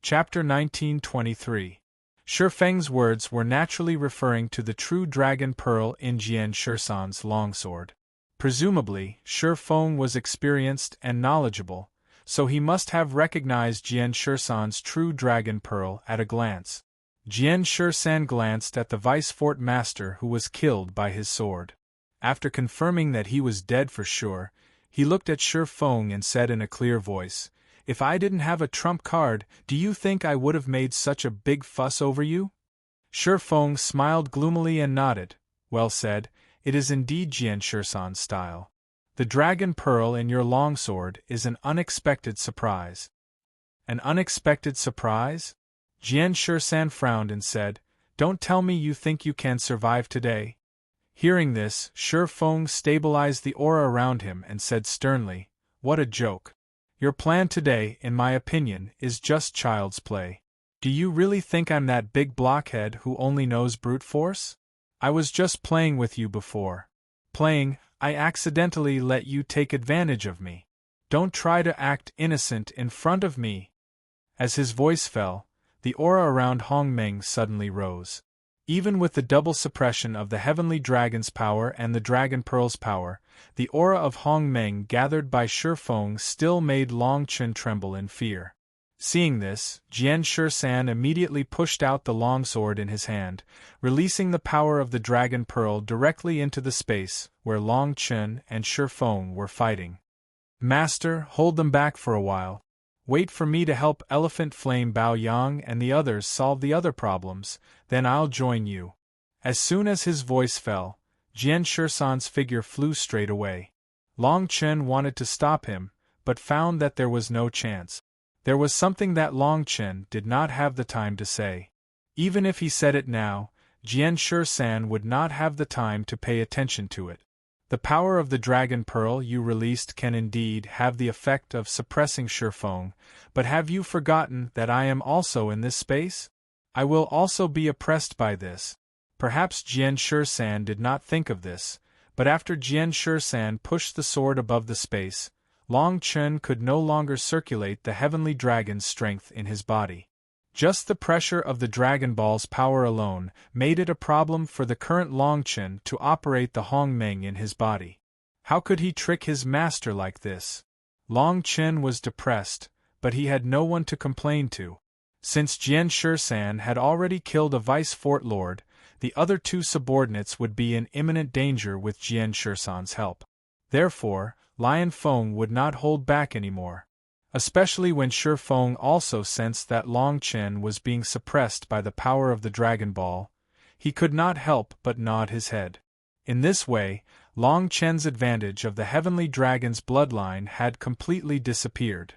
Chapter 1923. Shi Feng's words were naturally referring to the true dragon pearl in Jian Shisan's longsword. Presumably, Shi Feng was experienced and knowledgeable, so he must have recognized Jian Shisan's true dragon pearl at a glance. Jian Shisan glanced at the vice fort master who was killed by his sword. After confirming that he was dead for sure, he looked at Shi Feng and said in a clear voice, "If I didn't have a trump card, do you think I would have made such a big fuss over you?" Shi Feng smiled gloomily and nodded. "Well said, it is indeed Jian Shisan's style. The dragon pearl in your longsword is an unexpected surprise." "An unexpected surprise?" Jian Shisan frowned and said, "Don't tell me you think you can survive today." Hearing this, Shi Feng stabilized the aura around him and said sternly, "What a joke. Your plan today, in my opinion, is just child's play. Do you really think I'm that big blockhead who only knows brute force? I was just playing with you before. Playing, I accidentally let you take advantage of me. Don't try to act innocent in front of me." As his voice fell, the aura around Hong Meng suddenly rose. Even with the double suppression of the Heavenly Dragon's power and the Dragon Pearl's power, the aura of Hong Meng gathered by Shi Feng still made Long Chen tremble in fear. Seeing this, Jian Shisan immediately pushed out the longsword in his hand, releasing the power of the Dragon Pearl directly into the space where Long Chen and Shi Feng were fighting. "Master, hold them back for a while. Wait for me to help Elephant Flame Bao Yang and the others solve the other problems, then I'll join you." As soon as his voice fell, Jian Shisan's figure flew straight away. Long Chen wanted to stop him, but found that there was no chance. There was something that Long Chen did not have the time to say. Even if he said it now, Jian Shisan would not have the time to pay attention to it. The power of the Dragon Pearl you released can indeed have the effect of suppressing Shi Feng, but have you forgotten that I am also in this space? I will also be oppressed by this. Perhaps Jian Shisan did not think of this, but after Jian Shisan pushed the sword above the space, Long Chen could no longer circulate the Heavenly Dragon's strength in his body. Just the pressure of the Dragon Ball's power alone made it a problem for the current Long Chen to operate the Hong Meng in his body. How could he trick his master like this? Long Chen was depressed, but he had no one to complain to. Since Jian Shisan had already killed a vice fort lord, the other two subordinates would be in imminent danger with Jian Shisan's help. Therefore, Lian Feng would not hold back anymore. Especially when Shi Feng also sensed that Long Chen was being suppressed by the power of the Dragon Ball, he could not help but nod his head. In this way, Long Chen's advantage of the Heavenly Dragon's bloodline had completely disappeared.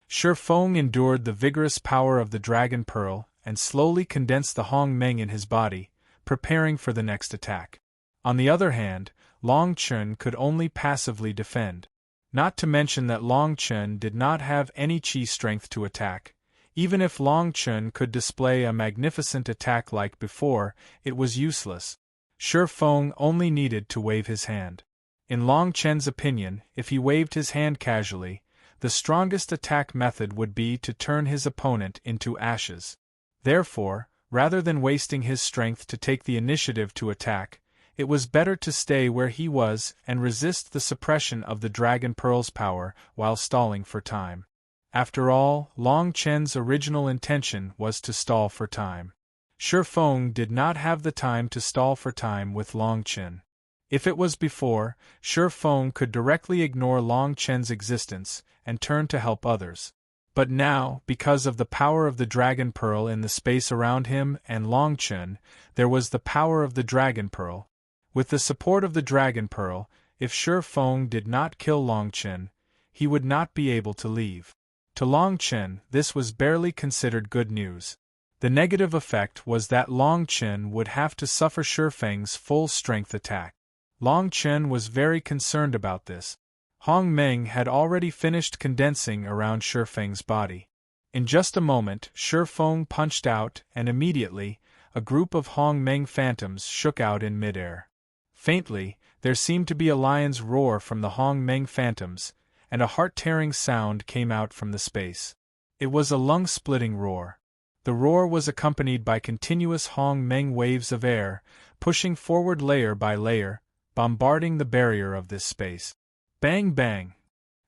Shi Feng endured the vigorous power of the Dragon Pearl and slowly condensed the Hong Meng in his body, preparing for the next attack. On the other hand, Long Chen could only passively defend. Not to mention that Long Chen did not have any chi strength to attack. Even if Long Chen could display a magnificent attack like before, it was useless. Shi Feng only needed to wave his hand. In Long Chen's opinion, if he waved his hand casually, the strongest attack method would be to turn his opponent into ashes. Therefore, rather than wasting his strength to take the initiative to attack, it was better to stay where he was and resist the suppression of the Dragon Pearl's power while stalling for time. After all, Long Chen's original intention was to stall for time. Shi Feng did not have the time to stall for time with Long Chen. If it was before, Shi Feng could directly ignore Long Chen's existence and turn to help others. But now, because of the power of the Dragon Pearl in the space around him and Long Chen, there was the power of the Dragon Pearl. With the support of the Dragon Pearl, if Shi Feng did not kill Long Chen, he would not be able to leave. To Long Chen, this was barely considered good news. The negative effect was that Long Chen would have to suffer Shi Feng's full-strength attack. Long Chen was very concerned about this. Hong Meng had already finished condensing around Shi Feng's body. In just a moment, Shi Feng punched out, and immediately, a group of Hong Meng phantoms shook out in midair. Faintly, there seemed to be a lion's roar from the Hong Meng phantoms, and a heart-tearing sound came out from the space. It was a lung-splitting roar. The roar was accompanied by continuous Hong-Meng waves of air, pushing forward layer by layer, bombarding the barrier of this space. Bang bang!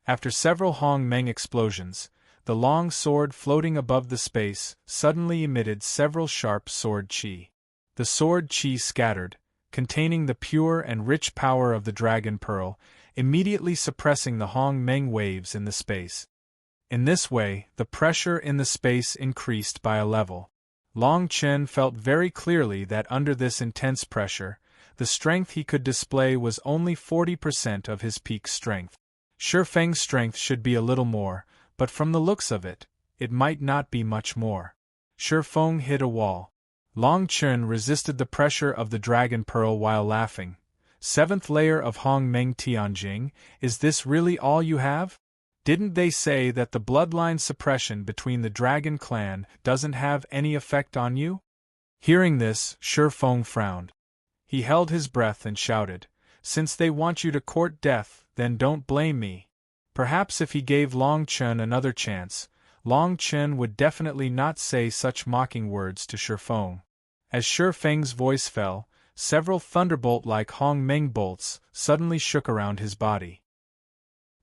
After several Hong-Meng explosions, the long sword floating above the space suddenly emitted several sharp sword chi. The sword chi scattered, containing the pure and rich power of the Dragon Pearl, immediately suppressing the Hong-Meng waves in the space. In this way, the pressure in the space increased by a level. Long Chen felt very clearly that under this intense pressure, the strength he could display was only 40% of his peak strength. Shi Feng's strength should be a little more, but from the looks of it, it might not be much more. Shi Feng hit a wall. Long Chen resisted the pressure of the Dragon Pearl while laughing. Seventh layer of Hong-Meng Tianjing, is this really all you have? Didn't they say that the bloodline suppression between the Dragon clan doesn't have any effect on you? Hearing this, Shi Feng frowned. He held his breath and shouted, "Since they want you to court death, then don't blame me." Perhaps if he gave Long Chen another chance, Long Chen would definitely not say such mocking words to Shi Feng. As Shi Feng's voice fell, several thunderbolt-like Hong-Meng bolts suddenly shook around his body.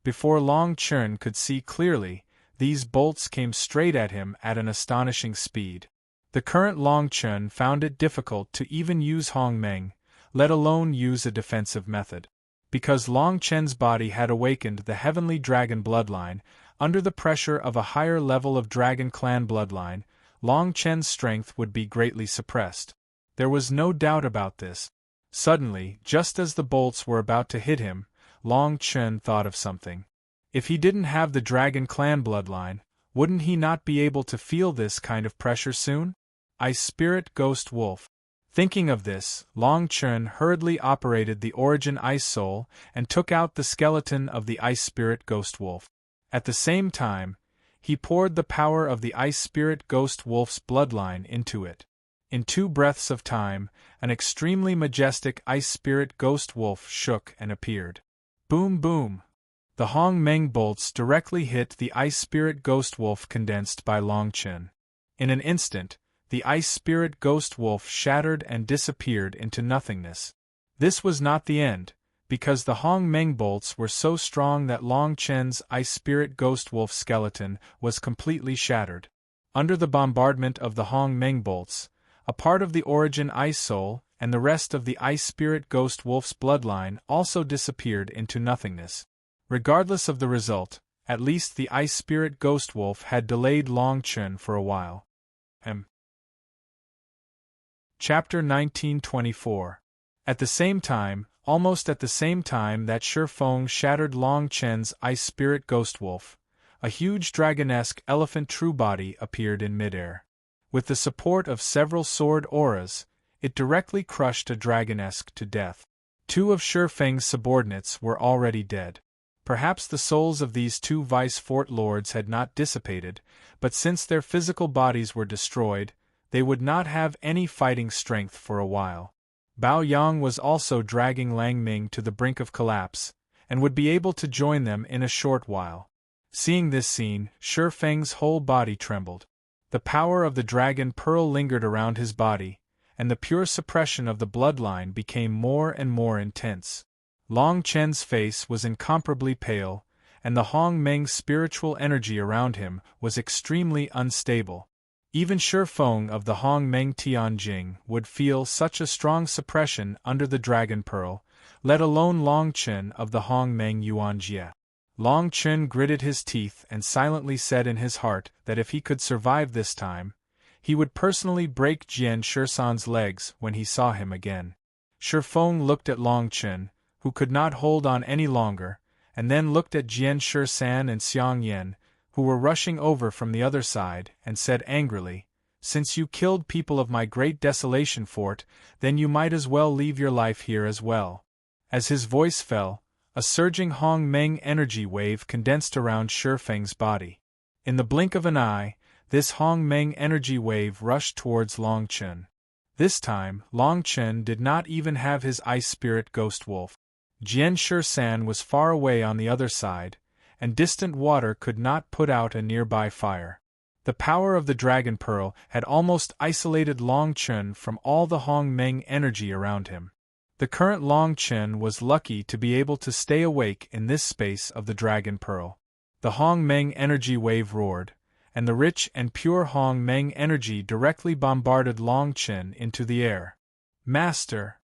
Before Long Chen could see clearly, these bolts came straight at him at an astonishing speed. The current Long Chen found it difficult to even use Hong-Meng, let alone use a defensive method. Because Long Chen's body had awakened the heavenly dragon bloodline, under the pressure of a higher level of Dragon Clan bloodline, Long Chen's strength would be greatly suppressed. There was no doubt about this. Suddenly, just as the bolts were about to hit him, Long Chen thought of something. If he didn't have the Dragon Clan bloodline, wouldn't he not be able to feel this kind of pressure soon? Ice Spirit Ghost Wolf. Thinking of this, Long Chen hurriedly operated the Origin Ice Soul and took out the skeleton of the Ice Spirit Ghost Wolf. At the same time, he poured the power of the Ice Spirit Ghost Wolf's bloodline into it. In 2 breaths of time, an extremely majestic Ice Spirit Ghost Wolf shook and appeared. Boom boom! The Hong-Meng bolts directly hit the Ice Spirit Ghost Wolf condensed by Long Chen. In an instant, the Ice Spirit Ghost Wolf shattered and disappeared into nothingness. This was not the end, because the Hong-Meng bolts were so strong that Long Chen's Ice Spirit Ghost Wolf skeleton was completely shattered. Under the bombardment of the Hong-Meng bolts, a part of the Origin Ice Soul and the rest of the Ice Spirit Ghost Wolf's bloodline also disappeared into nothingness. Regardless of the result, at least the Ice Spirit Ghost Wolf had delayed Long Chen for a while. Chapter 1924. At the same time, almost at the same time that Shi Feng shattered Long Chen's Ice Spirit Ghost Wolf, a huge dragonesque elephant true body appeared in midair. With the support of several sword auras, it directly crushed a dragonesque to death. 2 of Shi Feng's subordinates were already dead. Perhaps the souls of these 2 vice-fort lords had not dissipated, but since their physical bodies were destroyed, they would not have any fighting strength for a while. Bao Yang was also dragging Lang Ming to the brink of collapse, and would be able to join them in a short while. Seeing this scene, Shi Feng's whole body trembled. The power of the Dragon Pearl lingered around his body, and the pure suppression of the bloodline became more and more intense. Long Chen's face was incomparably pale, and the Hong-Meng spiritual energy around him was extremely unstable. Even Shi Feng of the Hong-Meng Tianjing would feel such a strong suppression under the Dragon Pearl, let alone Long Chen of the Hong-Meng Yuanjie. Long Chen gritted his teeth and silently said in his heart that if he could survive this time, he would personally break Jian Shisan's legs when he saw him again. Shi Feng looked at Long Chen, who could not hold on any longer, and then looked at Jian Shisan and Xiang Yan, who were rushing over from the other side, and said angrily, "Since you killed people of my great desolation fort, then you might as well leave your life here as well." As his voice fell, a surging Hong-Meng energy wave condensed around Shi Feng's body. In the blink of an eye, this Hong-Meng energy wave rushed towards Long Chen. This time, Long Chen did not even have his Ice Spirit Ghost Wolf. Jian Shisan was far away on the other side, and distant water could not put out a nearby fire. The power of the Dragon Pearl had almost isolated Long Chen from all the Hong Meng energy around him. The current Long Chen was lucky to be able to stay awake in this space of the Dragon Pearl. The Hong Meng energy wave roared, and the rich and pure Hong Meng energy directly bombarded Long Chen into the air. "Master!"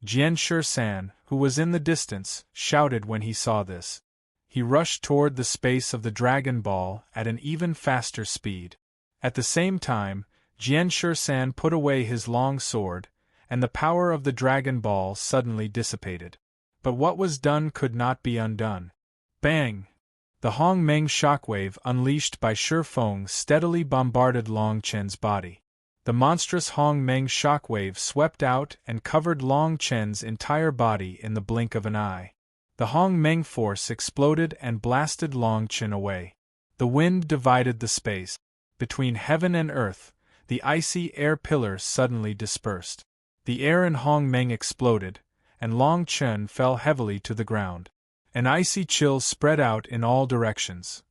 Jian Shi-san, who was in the distance, shouted when he saw this. He rushed toward the space of the Dragon Ball at an even faster speed. At the same time, Jian Shi-san put away his long sword, and the power of the Dragon Ball suddenly dissipated. But what was done could not be undone. Bang! The Hong Meng shockwave unleashed by Shi Feng steadily bombarded Long Chen's body. The monstrous Hong Meng shockwave swept out and covered Long Chen's entire body in the blink of an eye. The Hong Meng force exploded and blasted Long Chen away. The wind divided the space. Between heaven and earth, the icy air pillars suddenly dispersed. The air in Hong Meng exploded, and Long Chen fell heavily to the ground. An icy chill spread out in all directions.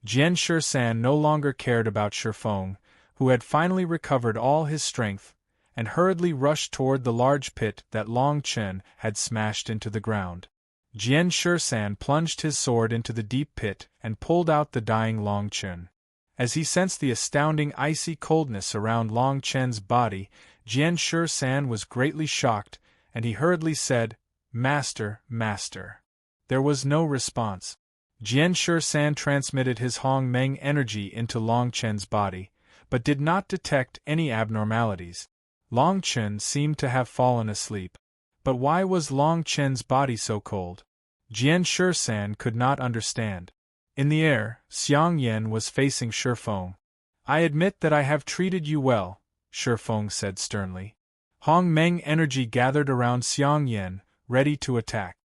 Jian Shi-san no longer cared about Shi Feng, who had finally recovered all his strength, and hurriedly rushed toward the large pit that Long Chen had smashed into the ground. Jian Shi-san plunged his sword into the deep pit and pulled out the dying Long Chen. As he sensed the astounding icy coldness around Long Chen's body, Jian Shi-san was greatly shocked, and he hurriedly said, "Master, master." There was no response. Jian Shi-san transmitted his Hong Meng energy into Long Chen's body, but did not detect any abnormalities. Long Chen seemed to have fallen asleep. But why was Long Chen's body so cold? Jian Shi-san could not understand. In the air, Xiang Yan was facing Shi Feng. "I admit that I have treated you well," Shi Feng said sternly. Hong Meng energy gathered around Xiang Yan, ready to attack.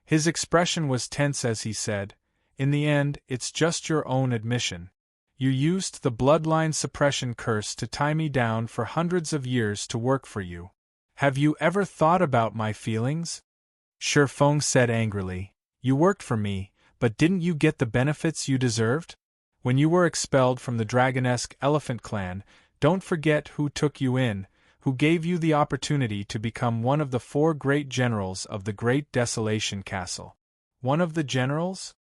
His expression was tense as he said, "In the end, it's just your own admission. You used the bloodline suppression curse to tie me down for hundreds of years to work for you. Have you ever thought about my feelings?" Shi Feng said angrily, "You worked for me, but didn't you get the benefits you deserved? When you were expelled from the Dragonesque Elephant Clan, don't forget who took you in, who gave you the opportunity to become one of the 4 great generals of the Great Desolation Castle." "One of the generals?"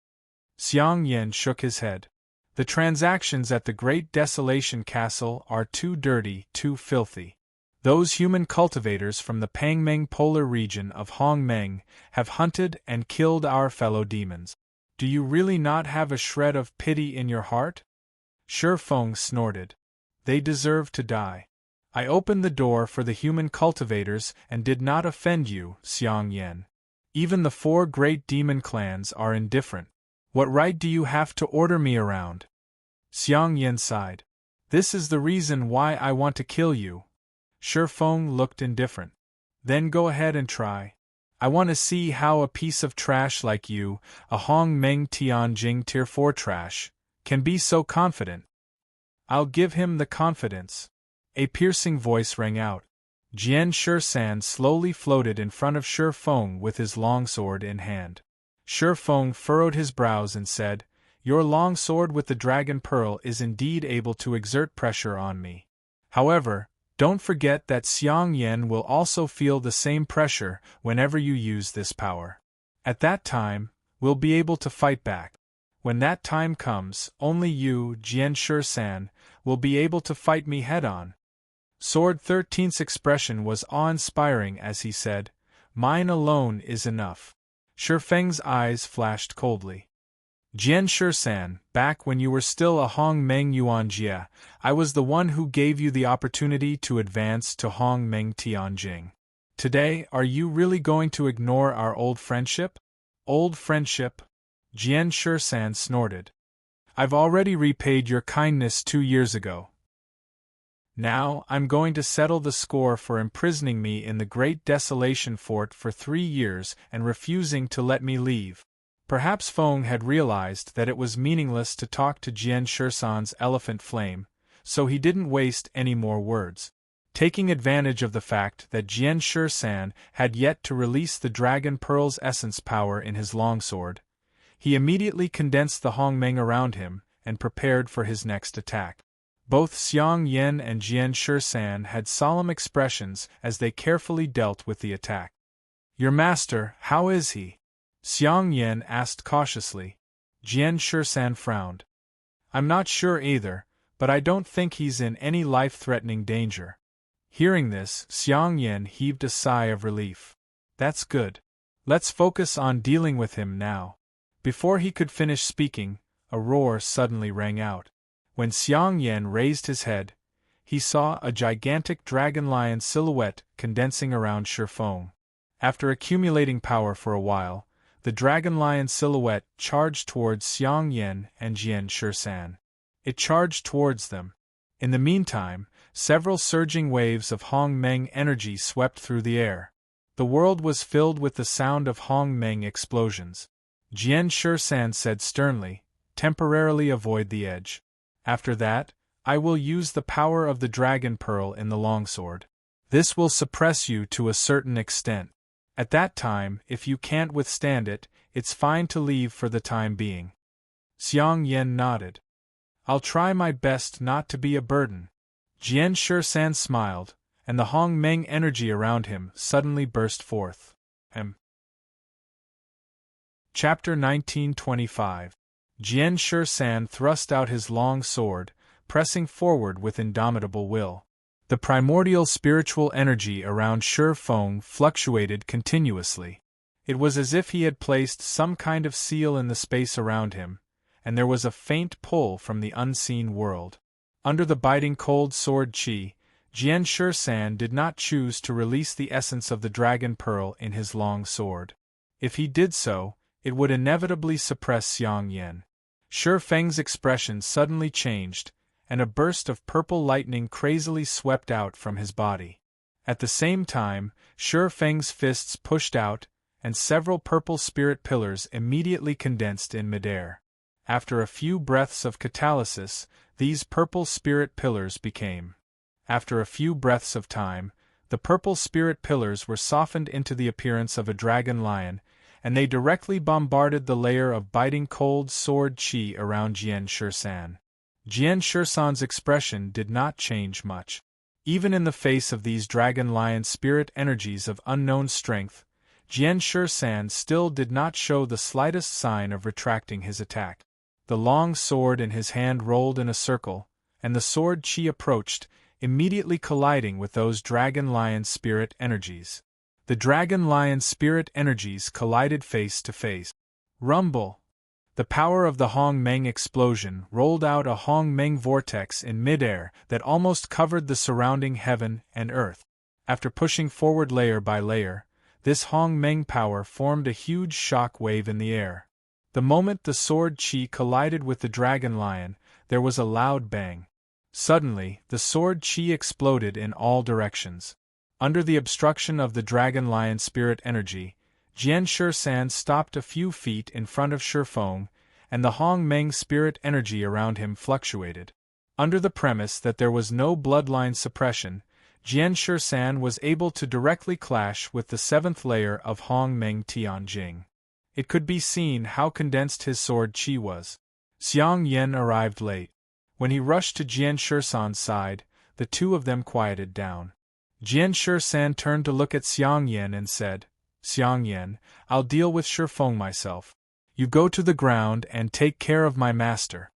Xiang Yan shook his head. "The transactions at the Great Desolation Castle are too dirty, too filthy. Those human cultivators from the Pangmeng polar region of Hong Meng have hunted and killed our fellow demons. Do you really not have a shred of pity in your heart?" Shi Feng snorted. "They deserve to die. I opened the door for the human cultivators and did not offend you, Xiang Yan. Even the 4 great demon clans are indifferent. What right do you have to order me around?" Xiang Yan sighed. "This is the reason why I want to kill you." Shi Feng looked indifferent. "Then go ahead and try. I want to see how a piece of trash like you, a Hong Meng Tianjing Tier 4 trash, can be so confident." "I'll give him the confidence." A piercing voice rang out. Jian Shi-san slowly floated in front of Shi Feng with his longsword in hand. Shi Feng furrowed his brows and said, "Your longsword with the Dragon Pearl is indeed able to exert pressure on me. However, don't forget that Xiang Yan will also feel the same pressure whenever you use this power. At that time, we'll be able to fight back. When that time comes, only you, Jian Shi-san, will be able to fight me head-on." Sword 13's expression was awe-inspiring as he said, "Mine alone is enough." Shi Feng's eyes flashed coldly. "Jian Shi-san, back when you were still a Hong Meng Yuanjia, I was the one who gave you the opportunity to advance to Hong Meng Tianjing. Today, are you really going to ignore our old friendship?" "Old friendship?" Jian Shi-san snorted. "I've already repaid your kindness 2 years ago. Now, I'm going to settle the score for imprisoning me in the Great Desolation Fort for 3 years and refusing to let me leave." Perhaps Feng had realized that it was meaningless to talk to Jian Shi-san's elephant flame, so he didn't waste any more words. Taking advantage of the fact that Jian Shi-san had yet to release the Dragon Pearl's essence power in his longsword, he immediately condensed the Hong Meng around him and prepared for his next attack. Both Xiang Yen and Jian Shisan had solemn expressions as they carefully dealt with the attack. "Your master, how is he?" Xiang Yen asked cautiously. Jian Shisan frowned. "I'm not sure either, but I don't think he's in any life-threatening danger." Hearing this, Xiang Yen heaved a sigh of relief. "That's good. Let's focus on dealing with him now." Before he could finish speaking, a roar suddenly rang out. When Xiang Yen raised his head, he saw a gigantic dragon lion silhouette condensing around Shi Feng. After accumulating power for a while, the dragon lion silhouette charged towards Xiang Yen and Jian Shisan. It charged towards them. In the meantime, several surging waves of Hong Meng energy swept through the air. The world was filled with the sound of Hong Meng explosions. Jian Shisan said sternly, "Temporarily avoid the edge. After that, I will use the power of the dragon pearl in the longsword. This will suppress you to a certain extent. At that time, if you can't withstand it, it's fine to leave for the time being." Xiang Yen nodded. "I'll try my best not to be a burden." Jian Shisan smiled, and the Hong Meng energy around him suddenly burst forth. Chapter 1925. Jian Shisan thrust out his long sword, pressing forward with indomitable will. The primordial spiritual energy around Shi Feng fluctuated continuously. It was as if he had placed some kind of seal in the space around him, and there was a faint pull from the unseen world. Under the biting cold sword chi, Jian Shisan did not choose to release the essence of the dragon pearl in his long sword. If he did so, it would inevitably suppress Xiang Yen. Shi Feng's expression suddenly changed, and a burst of purple lightning crazily swept out from his body. At the same time, Shi Feng's fists pushed out, and several purple spirit pillars immediately condensed in midair. After a few breaths of catalysis, these purple spirit pillars became. After a few breaths of time, the purple spirit pillars were softened into the appearance of a dragon lion, and they directly bombarded the layer of biting cold sword chi around Jian Shisan. Jian Shisan's expression did not change much. Even in the face of these dragon lion spirit energies of unknown strength, Jian Shisan still did not show the slightest sign of retracting his attack. The long sword in his hand rolled in a circle, and the sword chi approached, immediately colliding with those dragon lion spirit energies. The dragon lion spirit energies collided face to face. Rumble! The power of the Hong Meng explosion rolled out a Hong Meng vortex in midair that almost covered the surrounding heaven and earth. After pushing forward layer by layer, this Hong Meng power formed a huge shock wave in the air. The moment the sword chi collided with the dragon lion, there was a loud bang. Suddenly, the sword chi exploded in all directions. Under the obstruction of the dragon lion spirit energy, Jian Shisan stopped a few feet in front of Shi Feng, and the Hong Meng spirit energy around him fluctuated. Under the premise that there was no bloodline suppression, Jian Shisan was able to directly clash with the seventh layer of Hong Meng Tianjing. It could be seen how condensed his sword chi was. Xiang Yen arrived late. When he rushed to Jian Shisan's side, the two of them quieted down. Jian Shisan turned to look at Xiang Yen and said, "Xiang Yen, I'll deal with Shi Feng myself. You go to the ground and take care of my master."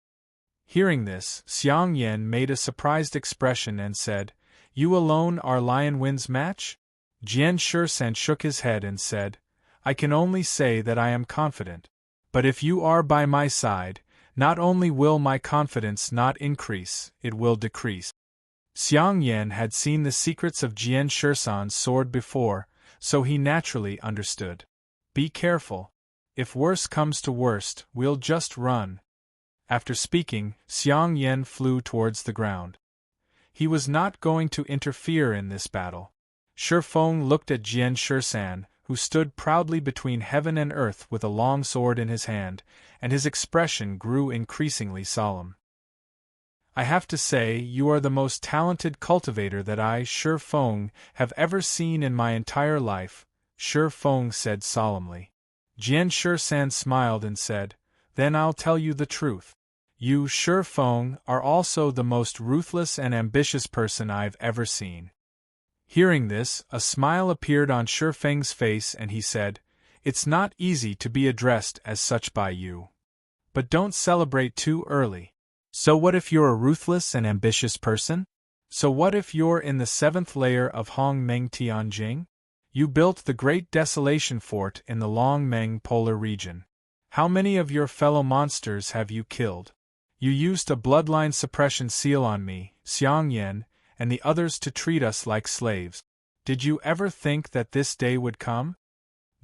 Hearing this, Xiang Yen made a surprised expression and said, "You alone are Lion Wind's match?" Jian Shisan shook his head and said, "I can only say that I am confident. But if you are by my side, not only will my confidence not increase, it will decrease." Xiang Yen had seen the secrets of Jian Shisan's sword before, so he naturally understood. "Be careful. If worse comes to worst, we'll just run." After speaking, Xiang Yen flew towards the ground. He was not going to interfere in this battle. Shi Feng looked at Jian Shisan, who stood proudly between heaven and earth with a long sword in his hand, and his expression grew increasingly solemn. "I have to say, you are the most talented cultivator that I, Shi Feng, have ever seen in my entire life," Shi Feng said solemnly. Jian Shisan smiled and said, "Then I'll tell you the truth. You, Shi Feng, are also the most ruthless and ambitious person I've ever seen. Hearing this, a smile appeared on Shi Feng's face and he said, "It's not easy to be addressed as such by you. But don't celebrate too early. So what if you're a ruthless and ambitious person? So what if you're in the 7th layer of Hongmeng Tianjing? You built the Great Desolation Fort in the Longmeng Polar region. How many of your fellow monsters have you killed? You used a bloodline suppression seal on me, Xiangyan, and the others to treat us like slaves. Did you ever think that this day would come?"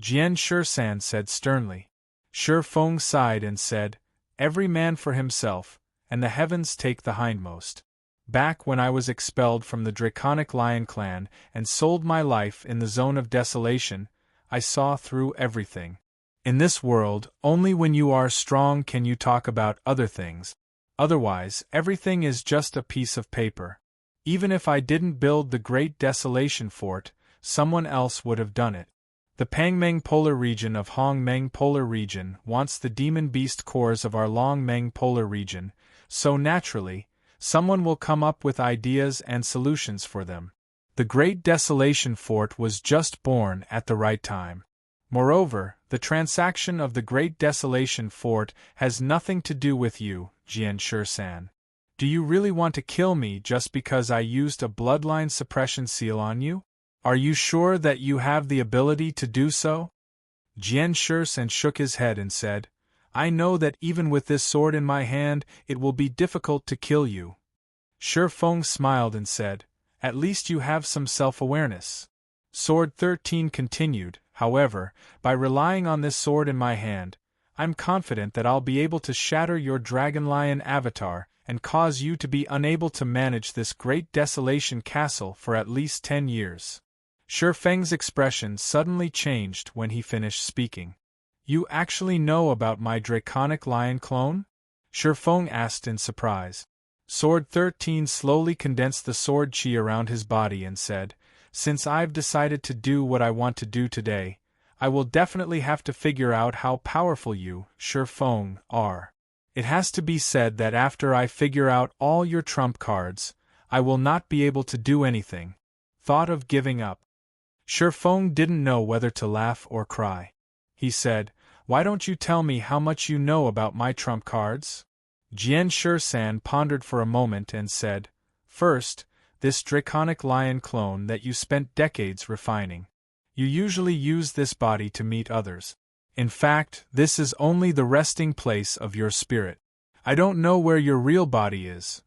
Jian Shisan said sternly. Shi Feng sighed and said, "Every man for himself, and the heavens take the hindmost. Back when I was expelled from the Draconic Lion clan and sold my life in the Zone of Desolation, I saw through everything. In this world, only when you are strong can you talk about other things. Otherwise, everything is just a piece of paper. Even if I didn't build the Great Desolation Fort, someone else would have done it. The Pangmeng Polar region of Hongmeng Polar region wants the demon beast cores of our Longmeng Polar region, so naturally, someone will come up with ideas and solutions for them. The Great Desolation Fort was just born at the right time. Moreover, the transaction of the Great Desolation Fort has nothing to do with you, Jian Shisan. Do you really want to kill me just because I used a bloodline suppression seal on you? Are you sure that you have the ability to do so?" Jian Shisan shook his head and said, "I know that even with this sword in my hand, it will be difficult to kill you." Shi Feng smiled and said, "At least you have some self-awareness." Sword 13 continued, "However, by relying on this sword in my hand, I'm confident that I'll be able to shatter your Dragon Lion avatar and cause you to be unable to manage this Great Desolation Castle for at least 10 years. Shi Feng's expression suddenly changed when he finished speaking. "You actually know about my Draconic Lion clone?" Shi Feng asked in surprise. Sword 13 slowly condensed the sword chi around his body and said, "Since I've decided to do what I want to do today, I will definitely have to figure out how powerful you, Shi Feng, are. It has to be said that after I figure out all your trump cards, I will not be able to do anything." Thought of giving up. Shi Feng didn't know whether to laugh or cry. He said, "Why don't you tell me how much you know about my trump cards?" Jian Shisan pondered for a moment and said, "First, this Draconic Lion clone that you spent decades refining. You usually use this body to meet others. In fact, this is only the resting place of your spirit. I don't know where your real body is.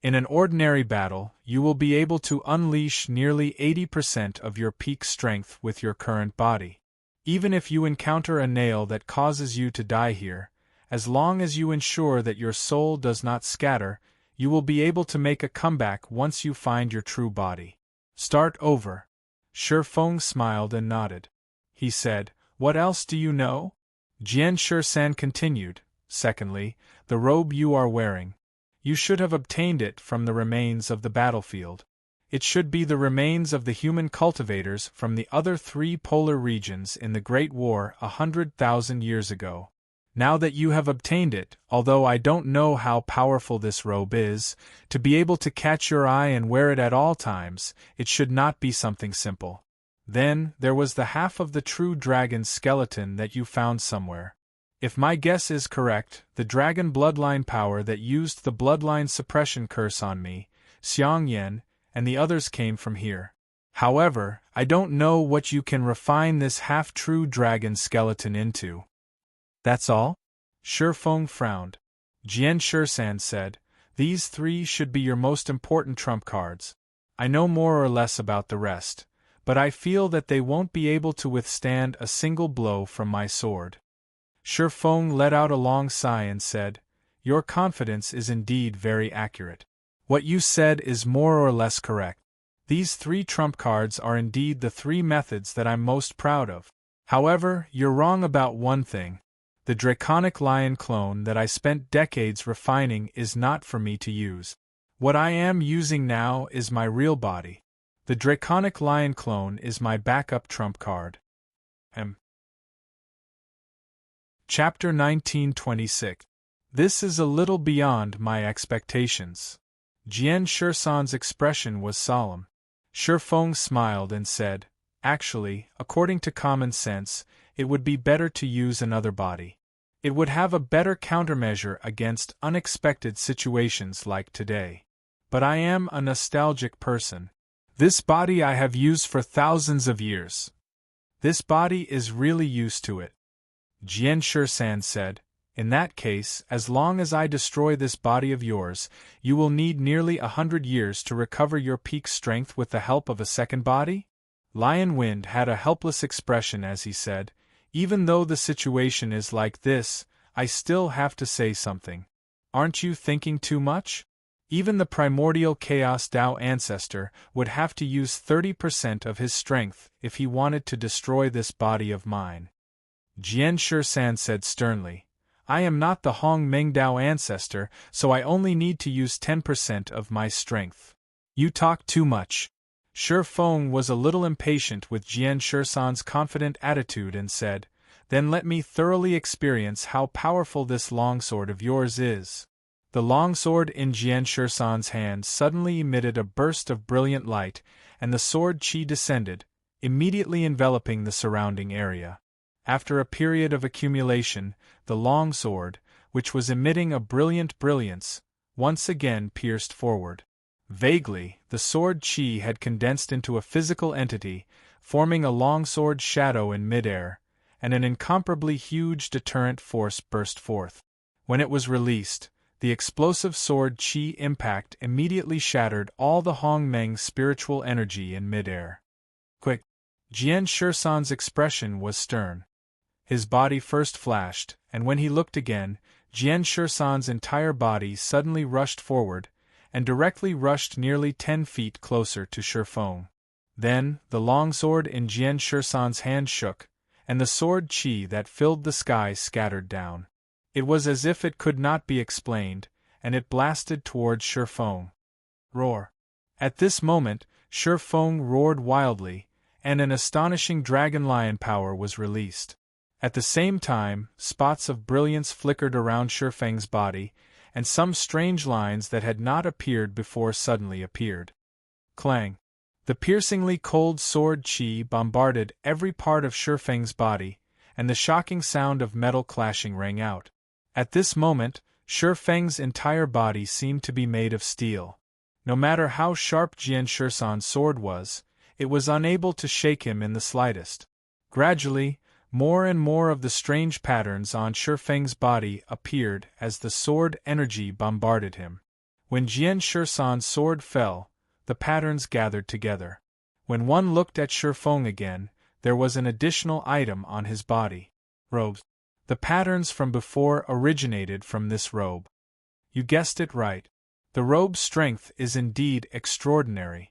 In an ordinary battle, you will be able to unleash nearly 80% of your peak strength with your current body. Even if you encounter a nail that causes you to die here, as long as you ensure that your soul does not scatter, you will be able to make a comeback once you find your true body. Start over." Shi Feng smiled and nodded. He said, "What else do you know?" Jian Shisan continued, "Secondly, the robe you are wearing. You should have obtained it from the remains of the battlefield. It should be the remains of the human cultivators from the other 3 polar regions in the Great War 100,000 years ago. Now that you have obtained it, although I don't know how powerful this robe is, to be able to catch your eye and wear it at all times, it should not be something simple. Then, there was the half of the true dragon's skeleton that you found somewhere. If my guess is correct, the dragon bloodline power that used the bloodline suppression curse on me, Xiangyan, and the others came from here. However, I don't know what you can refine this half-true dragon skeleton into." "That's all?" Shi Feng frowned. Jian Shisan said, "These 3 should be your most important trump cards. I know more or less about the rest, but I feel that they won't be able to withstand a single blow from my sword." Shi Feng let out a long sigh and said, "Your confidence is indeed very accurate. What you said is more or less correct. These 3 trump cards are indeed the 3 methods that I'm most proud of. However, you're wrong about one thing. The Draconic Lion clone that I spent decades refining is not for me to use. What I am using now is my real body. The Draconic Lion clone is my backup trump card." Chapter 1926. This is a little beyond my expectations. Jian Shisan's expression was solemn. Shi Feng smiled and said, "Actually, according to common sense, it would be better to use another body. It would have a better countermeasure against unexpected situations like today. But I am a nostalgic person. This body I have used for thousands of years. This body is really used to it." Jian Shisan said, "In that case, as long as I destroy this body of yours, you will need nearly 100 years to recover your peak strength with the help of a second body?" Lion Wind had a helpless expression as he said, "Even though the situation is like this, I still have to say something. Aren't you thinking too much? Even the primordial Chaos Tao ancestor would have to use 30% of his strength if he wanted to destroy this body of mine." Jian Shisan said sternly, "I am not the Hong Meng Dao ancestor, so I only need to use 10% of my strength. You talk too much." Shi Feng was a little impatient with Jian Shisan's confident attitude and said, "Then let me thoroughly experience how powerful this longsword of yours is." The longsword in Jian Shisan's hand suddenly emitted a burst of brilliant light, and the sword chi descended, immediately enveloping the surrounding area. After a period of accumulation, the longsword, which was emitting a brilliant brilliance, once again pierced forward. Vaguely, the sword chi had condensed into a physical entity, forming a longsword shadow in midair, and an incomparably huge deterrent force burst forth. When it was released, the explosive sword chi impact immediately shattered all the Hong Meng's spiritual energy in midair. Quick! Jian Shisan's expression was stern. His body first flashed, and when he looked again, Jian Shisan's entire body suddenly rushed forward, and directly rushed nearly 10 feet closer to Shi Feng. Then, the longsword in Jian Shisan's hand shook, and the sword chi that filled the sky scattered down. It was as if it could not be explained, and it blasted towards Shi Feng. Roar! At this moment, Shi Feng roared wildly, and an astonishing dragon lion power was released. At the same time, spots of brilliance flickered around Shi Feng's body, and some strange lines that had not appeared before suddenly appeared. Clang! The piercingly cold sword chi bombarded every part of Shi Feng's body, and the shocking sound of metal clashing rang out. At this moment, Shi Feng's entire body seemed to be made of steel. No matter how sharp Jian Shisan's sword was, it was unable to shake him in the slightest. Gradually, more and more of the strange patterns on Shi Feng's body appeared as the sword energy bombarded him. When Jian Shisan's sword fell, the patterns gathered together. When one looked at Shi Feng again, there was an additional item on his body. Robes. The patterns from before originated from this robe. You guessed it right. The robe's strength is indeed extraordinary.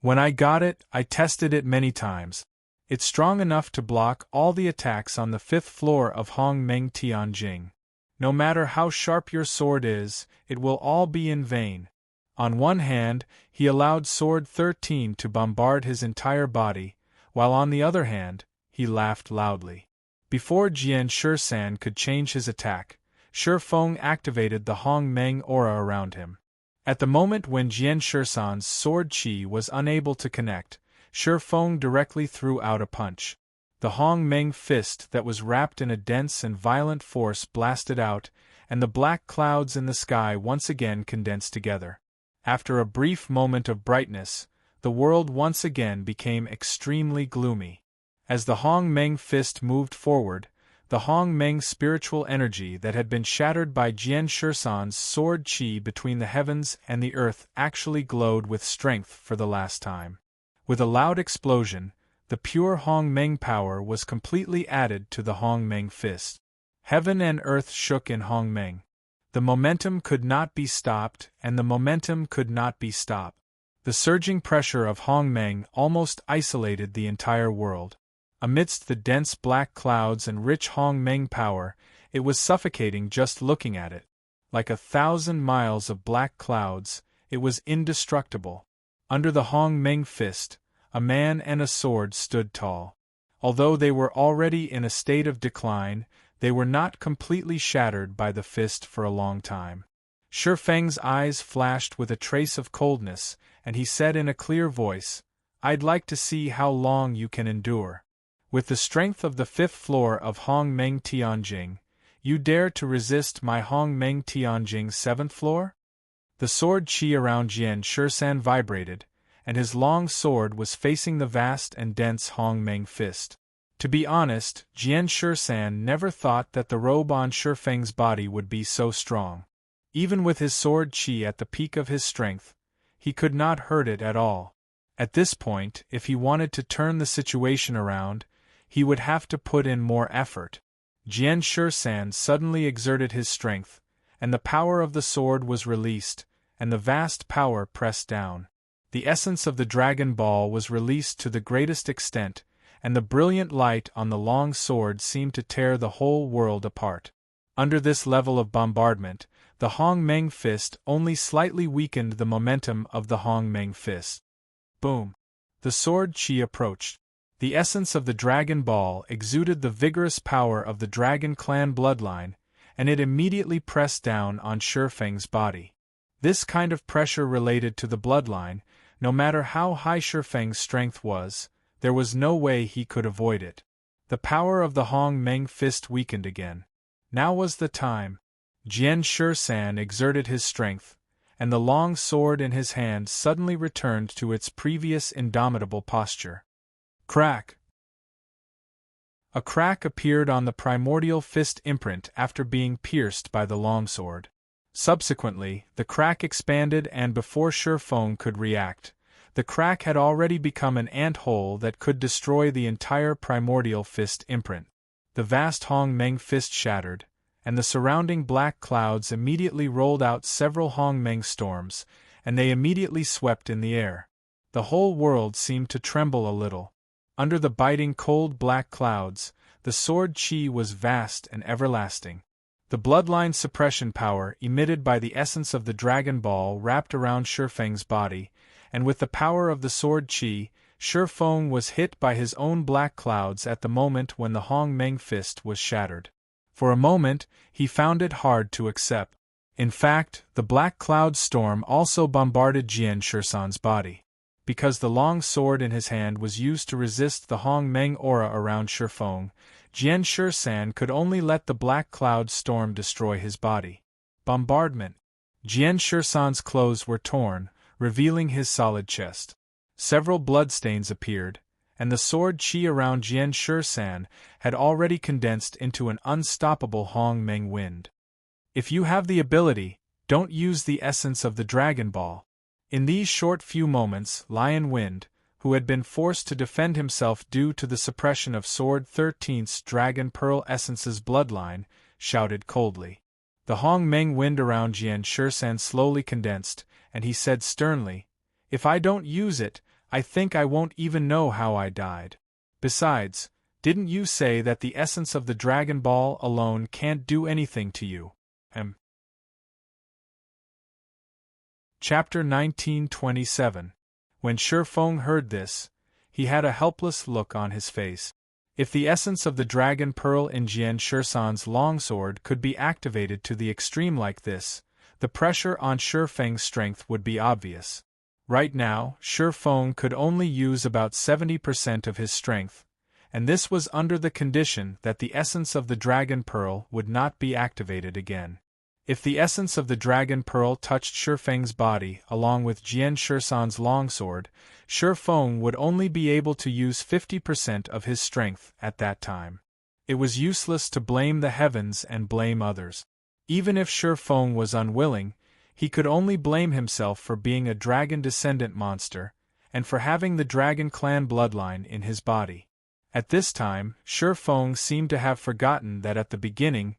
When I got it, I tested it many times. It's strong enough to block all the attacks on the 5th floor of Hong Meng Tianjing. No matter how sharp your sword is, it will all be in vain. On one hand, he allowed Sword 13 to bombard his entire body, while on the other hand, he laughed loudly. Before Jian Shisan could change his attack, Shi Feng activated the Hong Meng aura around him. At the moment when Jian Shisan's sword chi was unable to connect, Shi Feng directly threw out a punch. The Hong Meng fist that was wrapped in a dense and violent force blasted out, and the black clouds in the sky once again condensed together. After a brief moment of brightness, the world once again became extremely gloomy. As the Hong Meng fist moved forward, the Hong Meng spiritual energy that had been shattered by Jian Shisan's sword chi between the heavens and the earth actually glowed with strength for the last time. With a loud explosion, the pure Hong Meng power was completely added to the Hong Meng fist. Heaven and earth shook in Hong Meng. The momentum could not be stopped, and the momentum could not be stopped. The surging pressure of Hong Meng almost isolated the entire world. Amidst the dense black clouds and rich Hong Meng power, it was suffocating just looking at it. Like 1,000 miles of black clouds, it was indestructible. Under the Hong Meng fist, a man and a sword stood tall. Although they were already in a state of decline, they were not completely shattered by the fist for a long time. Shi Feng's eyes flashed with a trace of coldness, and he said in a clear voice, "I'd like to see how long you can endure. With the strength of the 5th floor of Hong Meng Tianjing, you dare to resist my Hong Meng Tianjing 7th floor?" The sword qi around Jian Shisan vibrated, and his long sword was facing the vast and dense Hong Meng fist. To be honest, Jian Shisan never thought that the robe on Shi Feng's body would be so strong. Even with his sword qi at the peak of his strength, he could not hurt it at all. At this point, if he wanted to turn the situation around, he would have to put in more effort. Jian Shisan suddenly exerted his strength, and the power of the sword was released, and the vast power pressed down. The essence of the Dragon Ball was released to the greatest extent, and the brilliant light on the long sword seemed to tear the whole world apart. Under this level of bombardment, the Hong Meng fist only slightly weakened the momentum of the Hong Meng fist. Boom! The sword qi approached. The essence of the Dragon Ball exuded the vigorous power of the Dragon Clan bloodline, and it immediately pressed down on Shi Feng's body. This kind of pressure related to the bloodline, no matter how high Shi Feng's strength was, there was no way he could avoid it. The power of the Hong Meng fist weakened again. Now was the time. Jian Shisan exerted his strength, and the long sword in his hand suddenly returned to its previous indomitable posture. Crack! A crack appeared on the primordial fist imprint after being pierced by the longsword. Subsequently, the crack expanded, and before Shi Feng could react, the crack had already become an ant-hole that could destroy the entire primordial fist imprint. The vast Hong Meng fist shattered, and the surrounding black clouds immediately rolled out several Hong Meng storms, and they immediately swept in the air. The whole world seemed to tremble a little. Under the biting cold black clouds, the sword qi was vast and everlasting. The bloodline suppression power emitted by the essence of the Dragon Ball wrapped around Shi Feng's body, and with the power of the sword qi, Shi Feng was hit by his own black clouds at the moment when the Hong Meng fist was shattered. For a moment, he found it hard to accept. In fact, the black cloud storm also bombarded Jian Shisan's body. Because the long sword in his hand was used to resist the Hong Meng aura around Shi Feng, Jian Shisan could only let the black cloud storm destroy his body. Bombardment. Jian Shisan's clothes were torn, revealing his solid chest. Several bloodstains appeared, and the sword qi around Jian Shisan had already condensed into an unstoppable Hong Meng wind. If you have the ability, don't use the essence of the Dragon Ball. In these short few moments, Lion Wind, who had been forced to defend himself due to the suppression of Sword 13's Dragon Pearl Essence's bloodline, shouted coldly. The Hong Meng wind around Jian Shisan slowly condensed, and he said sternly, "If I don't use it, I think I won't even know how I died. Besides, didn't you say that the essence of the Dragon Ball alone can't do anything to you?" Chapter 1927. When Shi Feng heard this, he had a helpless look on his face. If the essence of the Dragon Pearl in Jian Shisan's longsword could be activated to the extreme like this, the pressure on Shi Feng's strength would be obvious. Right now, Shi Feng could only use about 70% of his strength, and this was under the condition that the essence of the Dragon Pearl would not be activated again. If the essence of the Dragon Pearl touched Shi Feng's body along with Jian Shisan's longsword, Shi Feng would only be able to use 50% of his strength at that time. It was useless to blame the heavens and blame others. Even if Shi Feng was unwilling, he could only blame himself for being a dragon descendant monster, and for having the Dragon Clan bloodline in his body. At this time, Shi Feng seemed to have forgotten that at the beginning,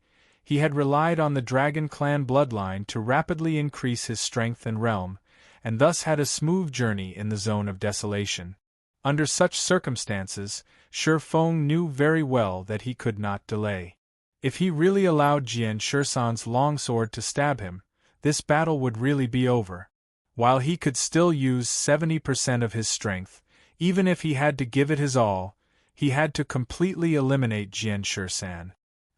he had relied on the Dragon Clan bloodline to rapidly increase his strength and realm, and thus had a smooth journey in the zone of desolation. Under such circumstances, Shi Feng knew very well that he could not delay. If he really allowed Jian Shisan's longsword to stab him, this battle would really be over. While he could still use 70% of his strength, even if he had to give it his all, he had to completely eliminate Jian Shisan.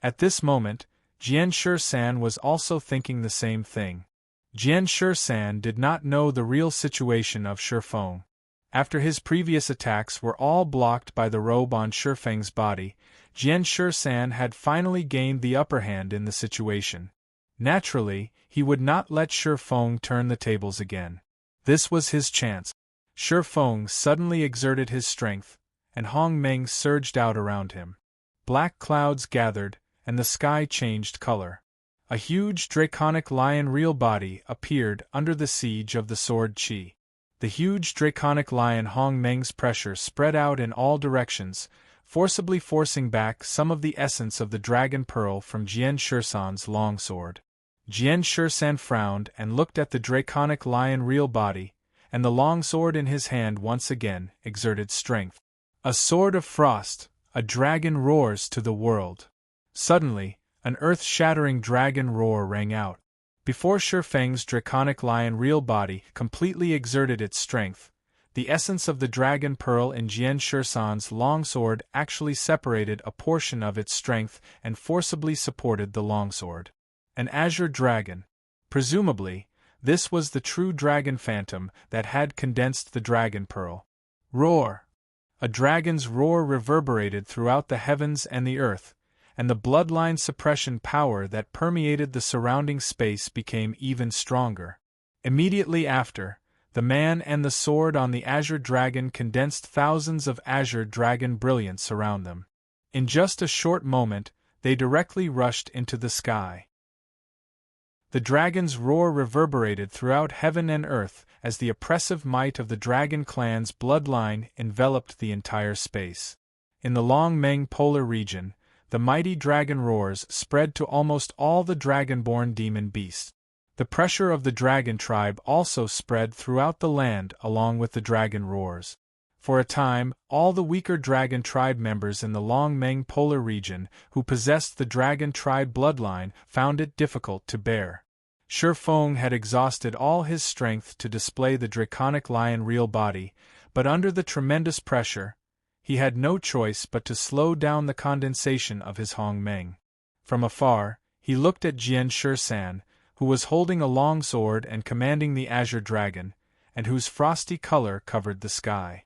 At this moment, Jian Shisan was also thinking the same thing. Jian Shisan did not know the real situation of Shifeng. After his previous attacks were all blocked by the robe on Shifeng's body, Jian Shisan had finally gained the upper hand in the situation. Naturally, he would not let Shifeng turn the tables again. This was his chance. Shifeng suddenly exerted his strength, and Hong Meng surged out around him. Black clouds gathered, and the sky changed color. A huge draconic lion real body appeared under the siege of the sword Qi. The huge draconic lion Hong Meng's pressure spread out in all directions, forcibly forcing back some of the essence of the dragon pearl from Jian Shisan's longsword. Jian Shisan frowned and looked at the draconic lion real body, and the longsword in his hand once again exerted strength. A sword of frost, a dragon roars to the world. Suddenly, an earth-shattering dragon roar rang out. Before Shifeng's draconic lion real body completely exerted its strength, the essence of the dragon pearl in Jian Shisan's longsword actually separated a portion of its strength and forcibly supported the longsword. An azure dragon. Presumably, this was the true dragon phantom that had condensed the dragon pearl. Roar! A dragon's roar reverberated throughout the heavens and the earth, and the bloodline suppression power that permeated the surrounding space became even stronger. Immediately after, the man and the sword on the azure dragon condensed thousands of azure dragon brilliance around them. In just a short moment, they directly rushed into the sky. The dragon's roar reverberated throughout heaven and earth as the oppressive might of the dragon clan's bloodline enveloped the entire space. In the Long Meng polar region, the mighty dragon roars spread to almost all the dragonborn demon beasts. The pressure of the dragon tribe also spread throughout the land along with the dragon roars. For a time, all the weaker dragon tribe members in the Long Meng polar region who possessed the dragon tribe bloodline found it difficult to bear. Shifeng had exhausted all his strength to display the draconic lion real body, but under the tremendous pressure, he had no choice but to slow down the condensation of his Hong Meng. From afar, he looked at Jian Shisan, who was holding a long sword and commanding the azure dragon, and whose frosty color covered the sky.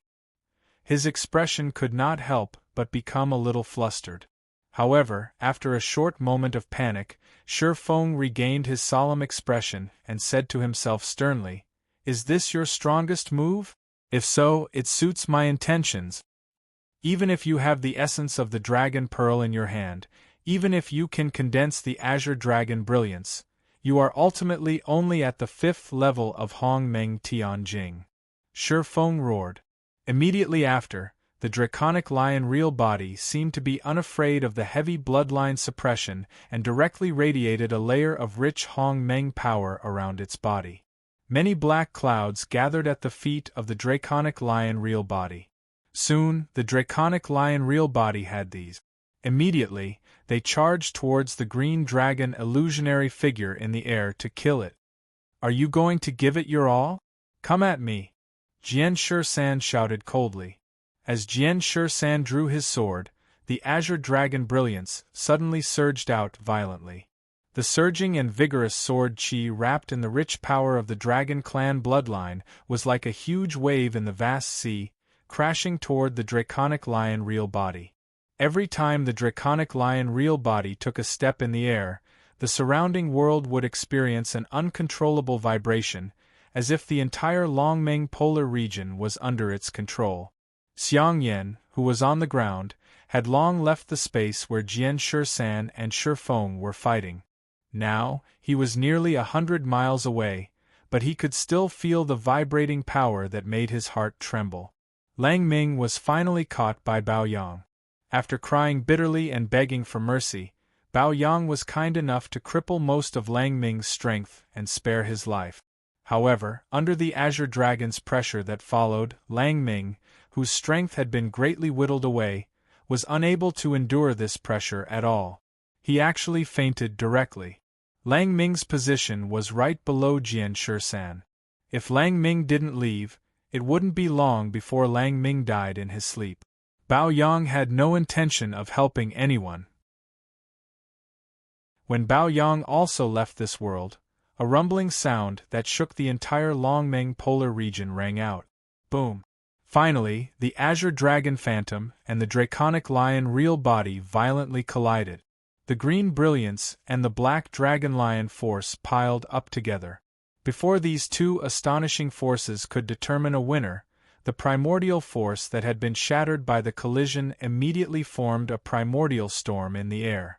His expression could not help but become a little flustered. However, after a short moment of panic, Shifeng regained his solemn expression and said to himself sternly, "Is this your strongest move? If so, it suits my intentions. Even if you have the essence of the dragon pearl in your hand, even if you can condense the azure dragon brilliance, you are ultimately only at the 5th level of Hong Meng Tianjing." Shifeng roared. Immediately after, the draconic lion real body seemed to be unafraid of the heavy bloodline suppression and directly radiated a layer of rich Hong Meng power around its body. Many black clouds gathered at the feet of the draconic lion real body. Soon, the draconic lion real body had these. Immediately, they charged towards the green dragon illusionary figure in the air to kill it. "Are you going to give it your all? Come at me!" Jian Shisan shouted coldly. As Jian Shisan drew his sword, the azure dragon brilliance suddenly surged out violently. The surging and vigorous sword Qi wrapped in the rich power of the dragon clan bloodline was like a huge wave in the vast sea, crashing toward the draconic lion real body. Every time the draconic lion real body took a step in the air, the surrounding world would experience an uncontrollable vibration, as if the entire Longmeng polar region was under its control. Xiangyan, who was on the ground, had long left the space where Jian Shisan and Shifeng were fighting. Now, he was nearly 100 miles away, but he could still feel the vibrating power that made his heart tremble. Lang Ming was finally caught by Bao Yang. After crying bitterly and begging for mercy, Bao Yang was kind enough to cripple most of Lang Ming's strength and spare his life. However, under the Azure Dragon's pressure that followed, Lang Ming, whose strength had been greatly whittled away, was unable to endure this pressure at all. He actually fainted directly. Lang Ming's position was right below Jian Shisan. If Lang Ming didn't leave, it wouldn't be long before Lang Ming died in his sleep. Bao Yang had no intention of helping anyone. When Bao Yang also left this world, a rumbling sound that shook the entire Longmeng polar region rang out. Boom! Finally, the Azure Dragon Phantom and the Draconic Lion real body violently collided. The green brilliance and the black Dragon Lion force piled up together. Before these two astonishing forces could determine a winner, the primordial force that had been shattered by the collision immediately formed a primordial storm in the air.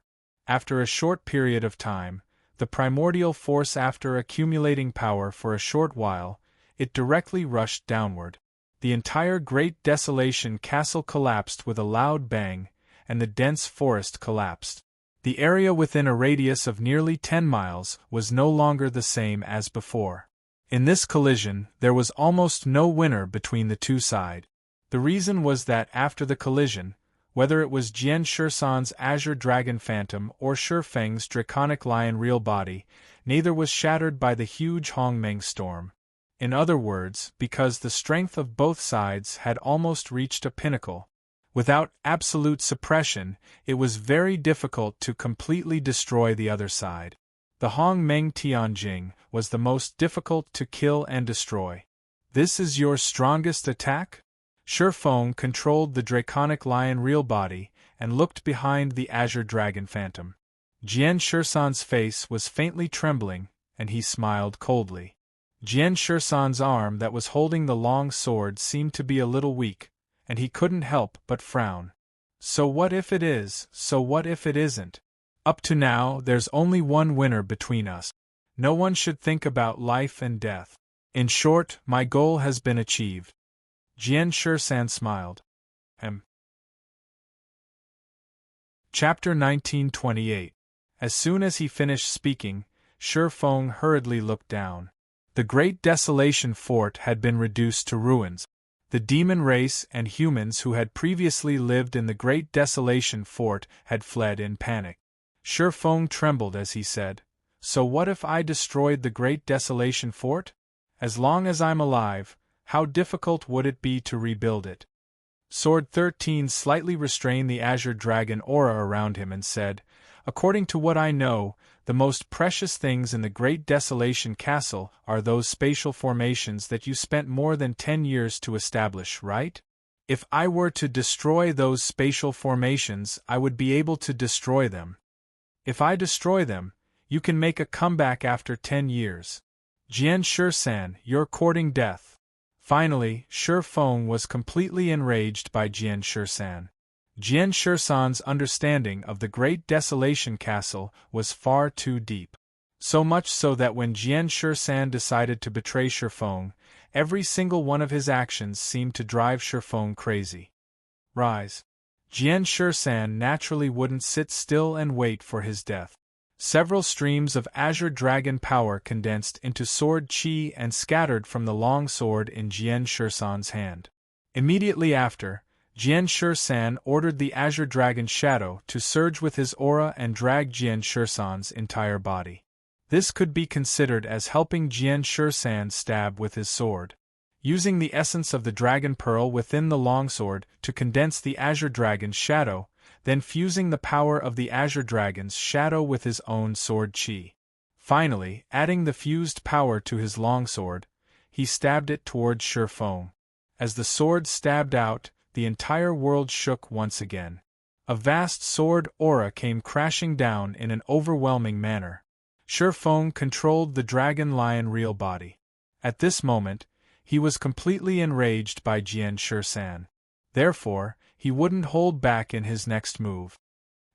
After a short period of time, the primordial force, after accumulating power for a short while, it directly rushed downward. The entire Great Desolation Castle collapsed with a loud bang, and the dense forest collapsed. The area within a radius of nearly 10 miles was no longer the same as before. In this collision, there was almost no winner between the two sides. The reason was that after the collision, whether it was Jian Shisan's Azure Dragon Phantom or Shi Feng's Draconic Lion real body, neither was shattered by the huge Hongmeng storm. In other words, because the strength of both sides had almost reached a pinnacle. Without absolute suppression, it was very difficult to completely destroy the other side. The Hongmeng Tianjing was the most difficult to kill and destroy. This is your strongest attack? Shi Feng controlled the Draconic Lion real body and looked behind the Azure Dragon Phantom. Jian Shisan's face was faintly trembling, and he smiled coldly. Jian Shisan's arm that was holding the long sword seemed to be a little weak, and he couldn't help but frown. So what if it is, so what if it isn't? Up to now, there's only one winner between us. No one should think about life and death. In short, my goal has been achieved. Jian Shisan smiled. Chapter 1928. As soon as he finished speaking, Shi Feng hurriedly looked down. The Great Desolation Fort had been reduced to ruins. The demon race and humans who had previously lived in the Great Desolation Fort had fled in panic. Shi Feng trembled as he said, "So what if I destroyed the Great Desolation Fort? As long as I'm alive, how difficult would it be to rebuild it?" Sword 13 slightly restrained the Azure Dragon aura around him and said, "According to what I know, the most precious things in the Great Desolation Castle are those spatial formations that you spent more than 10 years to establish, right? If I were to destroy those spatial formations, I would be able to destroy them. If I destroy them, you can make a comeback after 10 years. Jian Shisan, you're courting death." Finally, Shi Feng was completely enraged by Jian Shisan. Jian Shisan's understanding of the Great Desolation Castle was far too deep. So much so that when Jian Shisan decided to betray Shi Feng, every single one of his actions seemed to drive Shi Feng crazy. Rise. Jian Shisan naturally wouldn't sit still and wait for his death. Several streams of Azure Dragon power condensed into sword qi and scattered from the long sword in Jian Shisan's hand. Immediately after, Jian Shisan ordered the Azure Dragon Shadow to surge with his aura and drag Jian Shisan's entire body. This could be considered as helping Jian Shisan stab with his sword. Using the essence of the Dragon Pearl within the longsword to condense the Azure Dragon's shadow, then fusing the power of the Azure Dragon's shadow with his own sword qi. Finally, adding the fused power to his longsword, he stabbed it towards Shi Feng. As the sword stabbed out, the entire world shook once again. A vast sword aura came crashing down in an overwhelming manner. Shi Feng controlled the Dragon Lion real body. At this moment, he was completely enraged by Jian Shisan. Therefore, he wouldn't hold back in his next move.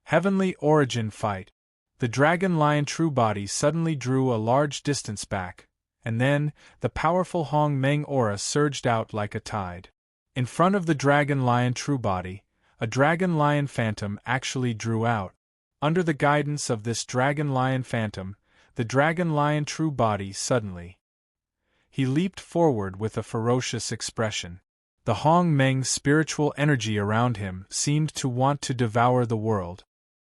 Heavenly Origin Fight. The Dragon Lion true body suddenly drew a large distance back, and then, the powerful Hongmeng aura surged out like a tide. In front of the Dragon Lion true body, a Dragon Lion Phantom actually drew out. Under the guidance of this Dragon Lion Phantom, the Dragon Lion true body suddenly. He leaped forward with a ferocious expression. The Hongmeng spiritual energy around him seemed to want to devour the world.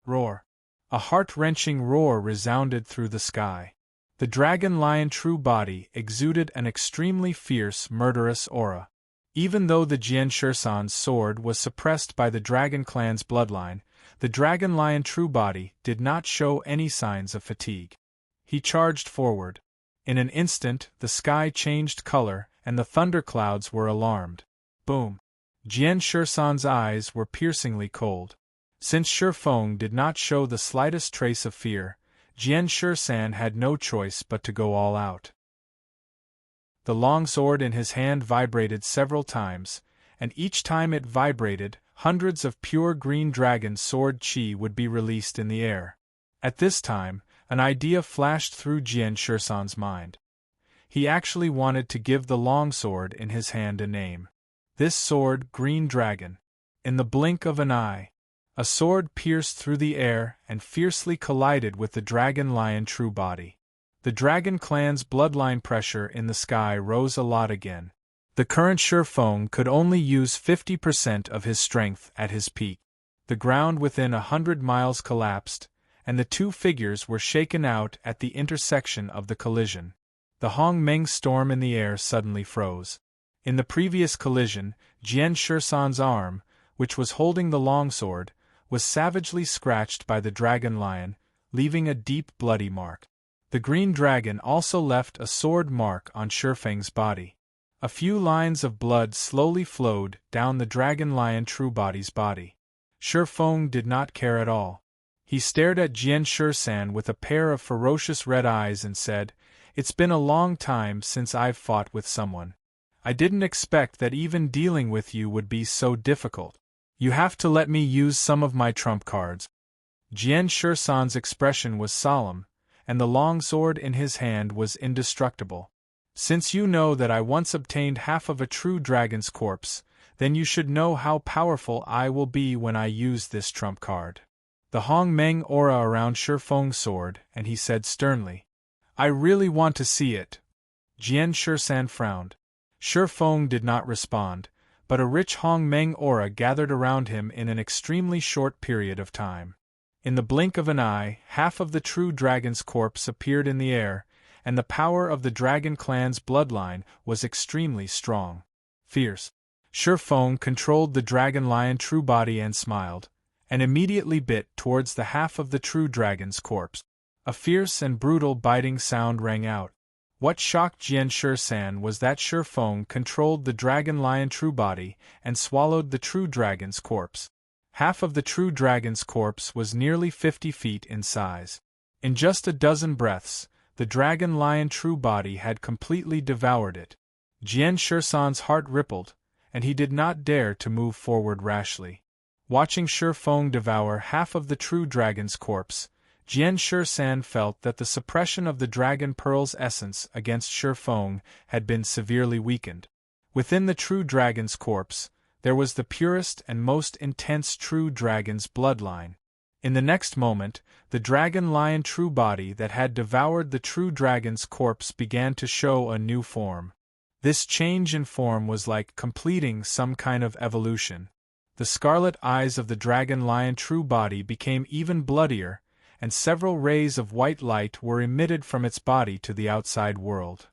Roar! A heart-wrenching roar resounded through the sky. The Dragon Lion true body exuded an extremely fierce, murderous aura. Even though the Jian Shisan's sword was suppressed by the Dragon Clan's bloodline, The dragon lion true body did not show any signs of fatigue. He charged forward. In an instant, the sky changed color, and the thunderclouds were alarmed. Boom! Jian Shisan's eyes were piercingly cold. Since Shi Feng did not show the slightest trace of fear, Jian Shisan had no choice but to go all out. The long sword in his hand vibrated several times, and each time it vibrated, hundreds of pure green dragon sword chi would be released in the air. At this time, an idea flashed through Jian Shisan's mind. He actually wanted to give the long sword in his hand a name. This sword, Green Dragon. In the blink of an eye, a sword pierced through the air and fiercely collided with the dragon lion true body. The dragon clan's bloodline pressure in the sky rose a lot again. The current Shi Feng could only use 50% of his strength at his peak. The ground within 100 miles collapsed, and the two figures were shaken out at the intersection of the collision. The Hong Meng storm in the air suddenly froze. In the previous collision, Jian Shisan's arm, which was holding the longsword, was savagely scratched by the dragon lion, leaving a deep bloody mark. The green dragon also left a sword mark on Shi Feng's body. A few lines of blood slowly flowed down the dragon lion true body's body. Shi Feng did not care at all. He stared at Jian Shisan with a pair of ferocious red eyes and said, "It's been a long time since I've fought with someone. I didn't expect that even dealing with you would be so difficult. You have to let me use some of my trump cards." Jian Shisan's expression was solemn, and the long sword in his hand was indestructible. "Since you know that I once obtained half of a true dragon's corpse, then you should know how powerful I will be when I use this trump card." The Hong Meng aura around Shi Feng's sword, and he said sternly, "I really want to see it." Jian Shisan frowned. Shi Feng did not respond, but a rich Hong Meng aura gathered around him in an extremely short period of time. In the blink of an eye, half of the true dragon's corpse appeared in the air, and the power of the dragon clan's bloodline was extremely strong. Fierce. Shi Feng controlled the dragon lion true body and smiled, and immediately bit towards the half of the true dragon's corpse. A fierce and brutal biting sound rang out. What shocked Jian Shisan was that Shi Feng controlled the dragon lion true body and swallowed the true dragon's corpse. Half of the true dragon's corpse was nearly 50 feet in size. In just a dozen breaths, the dragon lion true body had completely devoured it. Jian Shisan's heart rippled, and he did not dare to move forward rashly. Watching Shi Feng devour half of the true dragon's corpse, Jian Shisan felt that the suppression of the dragon pearl's essence against Shi Feng had been severely weakened. Within the true dragon's corpse, there was the purest and most intense true dragon's bloodline. In the next moment, the dragon lion true body that had devoured the true dragon's corpse began to show a new form. This change in form was like completing some kind of evolution. The scarlet eyes of the dragon lion true body became even bloodier, and several rays of white light were emitted from its body to the outside world.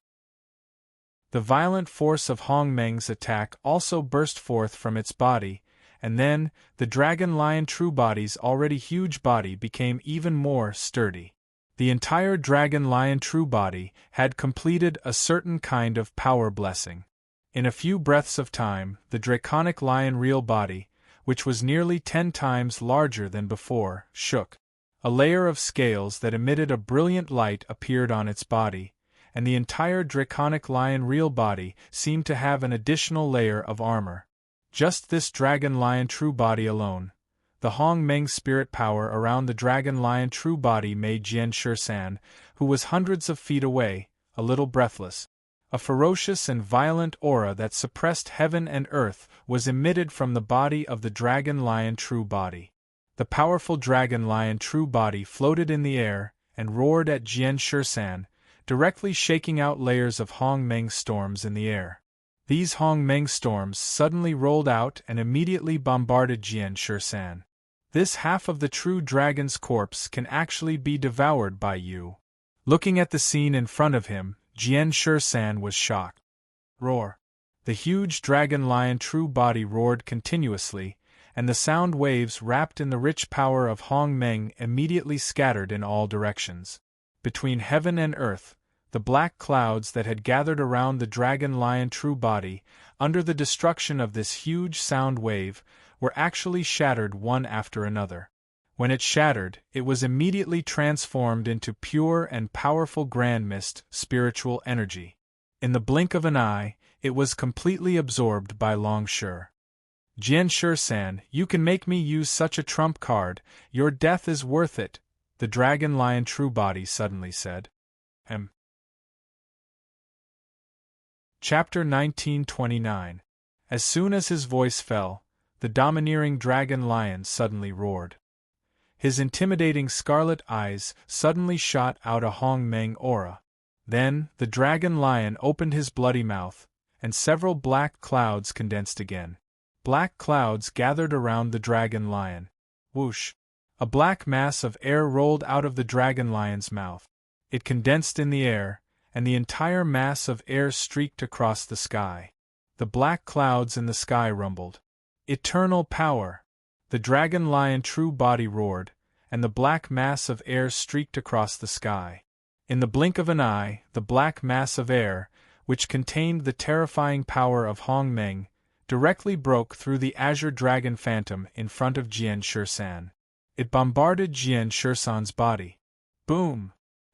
The violent force of Hong Meng's attack also burst forth from its body, and then, the dragon lion true body's already huge body became even more sturdy. The entire dragon lion true body had completed a certain kind of power blessing. In a few breaths of time, the draconic lion real body, which was nearly 10 times larger than before, shook. A layer of scales that emitted a brilliant light appeared on its body, and the entire draconic lion real body seemed to have an additional layer of armor. Just this dragon lion true body alone, the Hong Meng spirit power around the dragon lion true body made Jian Shisan, who was hundreds of feet away, a little breathless. A ferocious and violent aura that suppressed heaven and earth was emitted from the body of the dragon lion true body. The powerful dragon lion true body floated in the air and roared at Jian Shisan, directly shaking out layers of Hong Meng storms in the air. These Hong Meng storms suddenly rolled out and immediately bombarded Jian Shisan. This half of the true dragon's corpse can actually be devoured by you. Looking at the scene in front of him, Jian Shisan was shocked. Roar! The huge dragon lion true body roared continuously, and the sound waves wrapped in the rich power of Hong Meng immediately scattered in all directions. Between heaven and earth, the black clouds that had gathered around the dragon lion true body, under the destruction of this huge sound wave, were actually shattered one after another. When it shattered, it was immediately transformed into pure and powerful grand mist, spiritual energy. In the blink of an eye, it was completely absorbed by Long Shi. Jian Shi-san, you can make me use such a trump card, your death is worth it, the dragon lion true body suddenly said. Chapter 1929. As soon as his voice fell, the domineering dragon lion suddenly roared. His intimidating scarlet eyes suddenly shot out a Hong Meng aura. Then, the dragon lion opened his bloody mouth, and several black clouds condensed again. Black clouds gathered around the dragon lion. Whoosh! A black mass of air rolled out of the dragon lion's mouth. It condensed in the air, and the entire mass of air streaked across the sky. The black clouds in the sky rumbled. Eternal power! The dragon lion true body roared, and the black mass of air streaked across the sky. In the blink of an eye, the black mass of air, which contained the terrifying power of Hong Meng, directly broke through the azure dragon phantom in front of Jian Shi-san. It bombarded Jian Shi-san's body. Boom!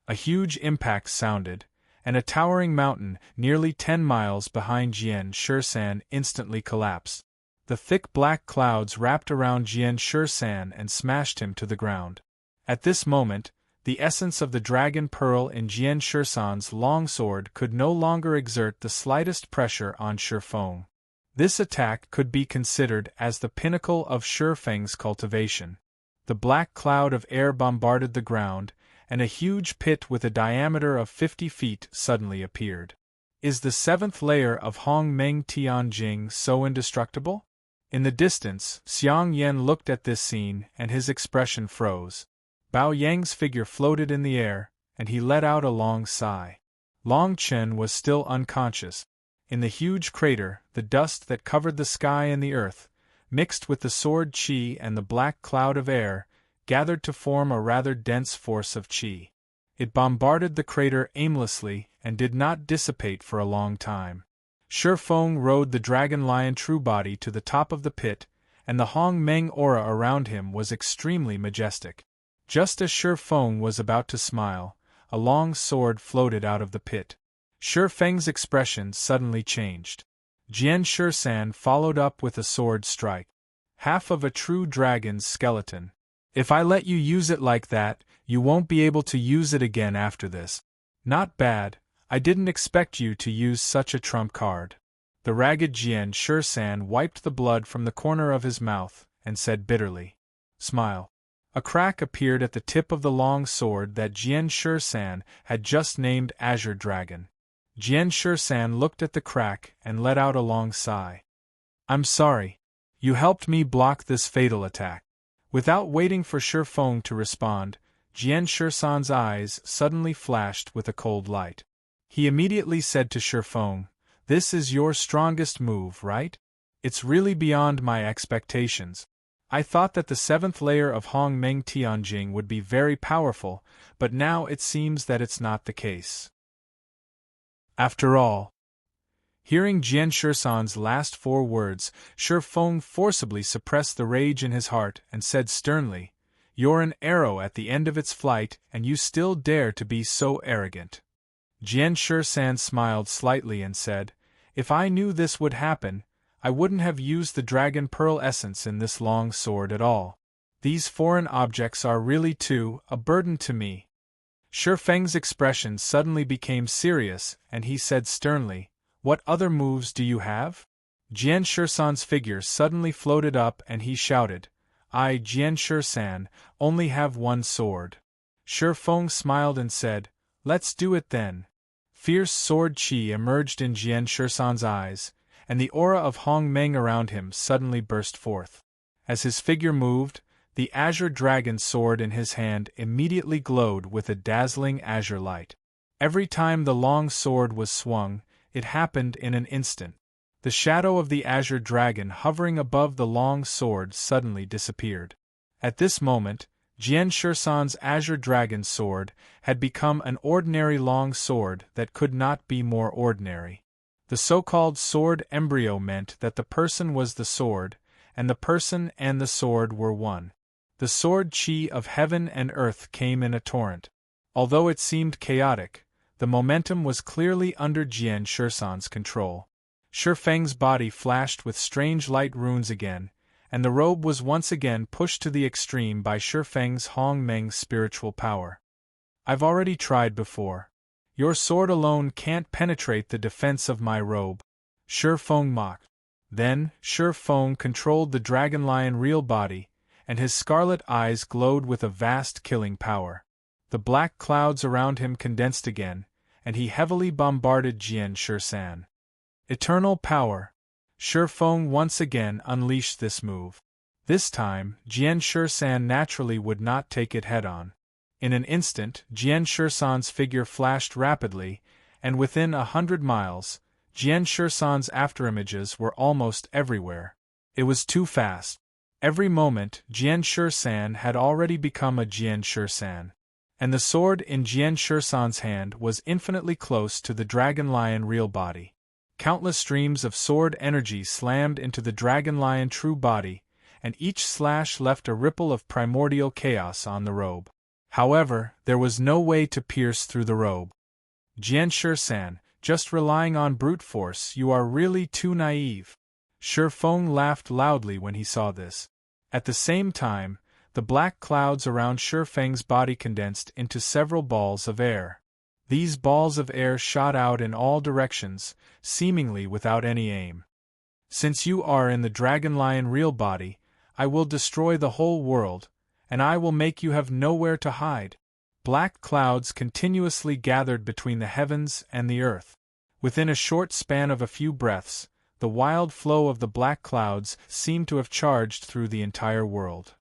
A huge impact sounded, and a towering mountain nearly 10 miles behind Jian Shi-san instantly collapsed. The thick black clouds wrapped around Jian Shi-san and smashed him to the ground. At this moment, the essence of the dragon pearl in Jian Shi-san's longsword could no longer exert the slightest pressure on Shi Feng. This attack could be considered as the pinnacle of Shi Feng's cultivation. The black cloud of air bombarded the ground, and a huge pit with a diameter of 50 feet suddenly appeared. Is the seventh layer of Hong Meng Tianjing so indestructible? In the distance, Xiang Yan looked at this scene and his expression froze. Bao Yang's figure floated in the air, and he let out a long sigh. Long Chen was still unconscious. In the huge crater, the dust that covered the sky and the earth, mixed with the sword qi and the black cloud of air, gathered to form a rather dense force of qi. It bombarded the crater aimlessly and did not dissipate for a long time. Shi Feng rode the dragon lion true body to the top of the pit, and the Hong Meng aura around him was extremely majestic. Just as Shi Feng was about to smile, a long sword floated out of the pit. Shi Feng's expression suddenly changed. Jian Shi-san followed up with a sword strike. Half of a true dragon's skeleton. If I let you use it like that, you won't be able to use it again after this. Not bad, I didn't expect you to use such a trump card. The ragged Jian Shi-san wiped the blood from the corner of his mouth, and said bitterly. Smile. A crack appeared at the tip of the long sword that Jian Shi-san had just named Azure Dragon. Jian Shi-san looked at the crack and let out a long sigh. I'm sorry. You helped me block this fatal attack. Without waiting for Shi Feng to respond, Jian Shi-san's eyes suddenly flashed with a cold light. He immediately said to Shi Feng, This is your strongest move, right? It's really beyond my expectations. I thought that the seventh layer of Hong Meng Tianjing would be very powerful, but now it seems that it's not the case. After all, hearing Jian Shi-san's last 4 words, Shi Feng forcibly suppressed the rage in his heart and said sternly, You're an arrow at the end of its flight, and you still dare to be so arrogant. Jian Shi-san smiled slightly and said, If I knew this would happen, I wouldn't have used the dragon pearl essence in this long sword at all. These foreign objects are really a burden to me. Shi Feng's expression suddenly became serious, and he said sternly, What other moves do you have? Jian Shi-san's figure suddenly floated up and he shouted, I, Jian Shi-san, only have one sword. Shi Feng smiled and said, Let's do it then. Fierce sword qi emerged in Jian Shi-san's eyes, and the aura of Hong Meng around him suddenly burst forth. As his figure moved, the azure dragon sword in his hand immediately glowed with a dazzling azure light. Every time the long sword was swung, it happened in an instant. The shadow of the azure dragon hovering above the long sword suddenly disappeared. At this moment, Jian Shisan's azure dragon sword had become an ordinary long sword that could not be more ordinary. The so-called sword embryo meant that the person was the sword, and the person and the sword were one. The sword chi of heaven and earth came in a torrent. Although it seemed chaotic, the momentum was clearly under Jian Shisan's control. Shi Feng's body flashed with strange light runes again, and the robe was once again pushed to the extreme by Shi Feng's Hong Meng's spiritual power. I've already tried before. Your sword alone can't penetrate the defense of my robe, Shi Feng mocked. Then, Shi Feng controlled the dragon lion real body, and his scarlet eyes glowed with a vast killing power. The black clouds around him condensed again, and he heavily bombarded Jian Shisan. Eternal power. Shi Feng once again unleashed this move. This time, Jian Shisan naturally would not take it head-on. In an instant, Jian Shisan's figure flashed rapidly, and within 100 miles, Jian Shisan's afterimages were almost everywhere. It was too fast. Every moment, Jian Shisan had already become a Jian Shisan. And the sword in Jian Shisan's hand was infinitely close to the dragon lion real body. Countless streams of sword energy slammed into the dragon lion true body, and each slash left a ripple of primordial chaos on the robe. However, there was no way to pierce through the robe. Jian Shisan, just relying on brute force, you are really too naive. Shi Feng laughed loudly when he saw this. At the same time, the black clouds around Shi Feng's body condensed into several balls of air. These balls of air shot out in all directions, seemingly without any aim. Since you are in the dragon lion real body, I will destroy the whole world, and I will make you have nowhere to hide. Black clouds continuously gathered between the heavens and the earth. Within a short span of a few breaths, the wild flow of the black clouds seemed to have charged through the entire world.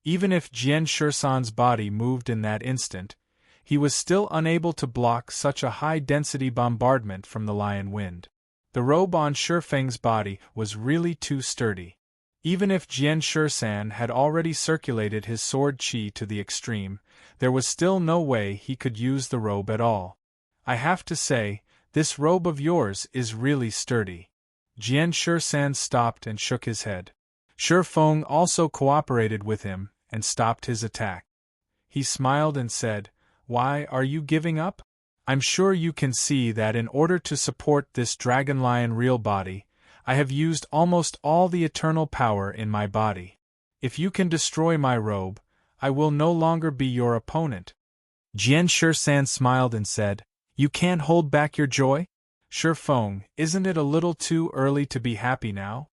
Even if Jian Shisan's body moved in that instant, he was still unable to block such a high-density bombardment from the lion wind. The robe on Shi Feng's body was really too sturdy. Even if Jian Shisan had already circulated his sword chi to the extreme, there was still no way he could use the robe at all. I have to say, this robe of yours is really sturdy. Jian Shisan stopped and shook his head. Shi Feng also cooperated with him and stopped his attack. He smiled and said, "Why are you giving up? I'm sure you can see that in order to support this dragon lion real body, I have used almost all the eternal power in my body. If you can destroy my robe, I will no longer be your opponent." Jian Shisan smiled and said, "You can't hold back your joy? Shi Feng, isn't it a little too early to be happy now?"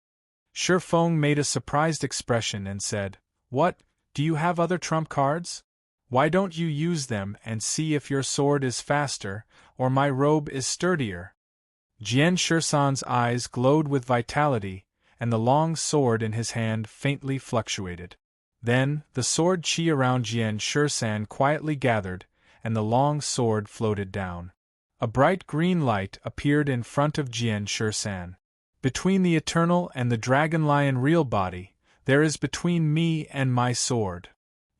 Shi Feng made a surprised expression and said, "What, do you have other trump cards? Why don't you use them and see if your sword is faster, or my robe is sturdier?" Jian Shisan's eyes glowed with vitality, and the long sword in his hand faintly fluctuated. Then, the sword chi around Jian Shisan quietly gathered, and the long sword floated down. A bright green light appeared in front of Jian Shisan. "Between the eternal and the dragon lion real body, there is between me and my sword,"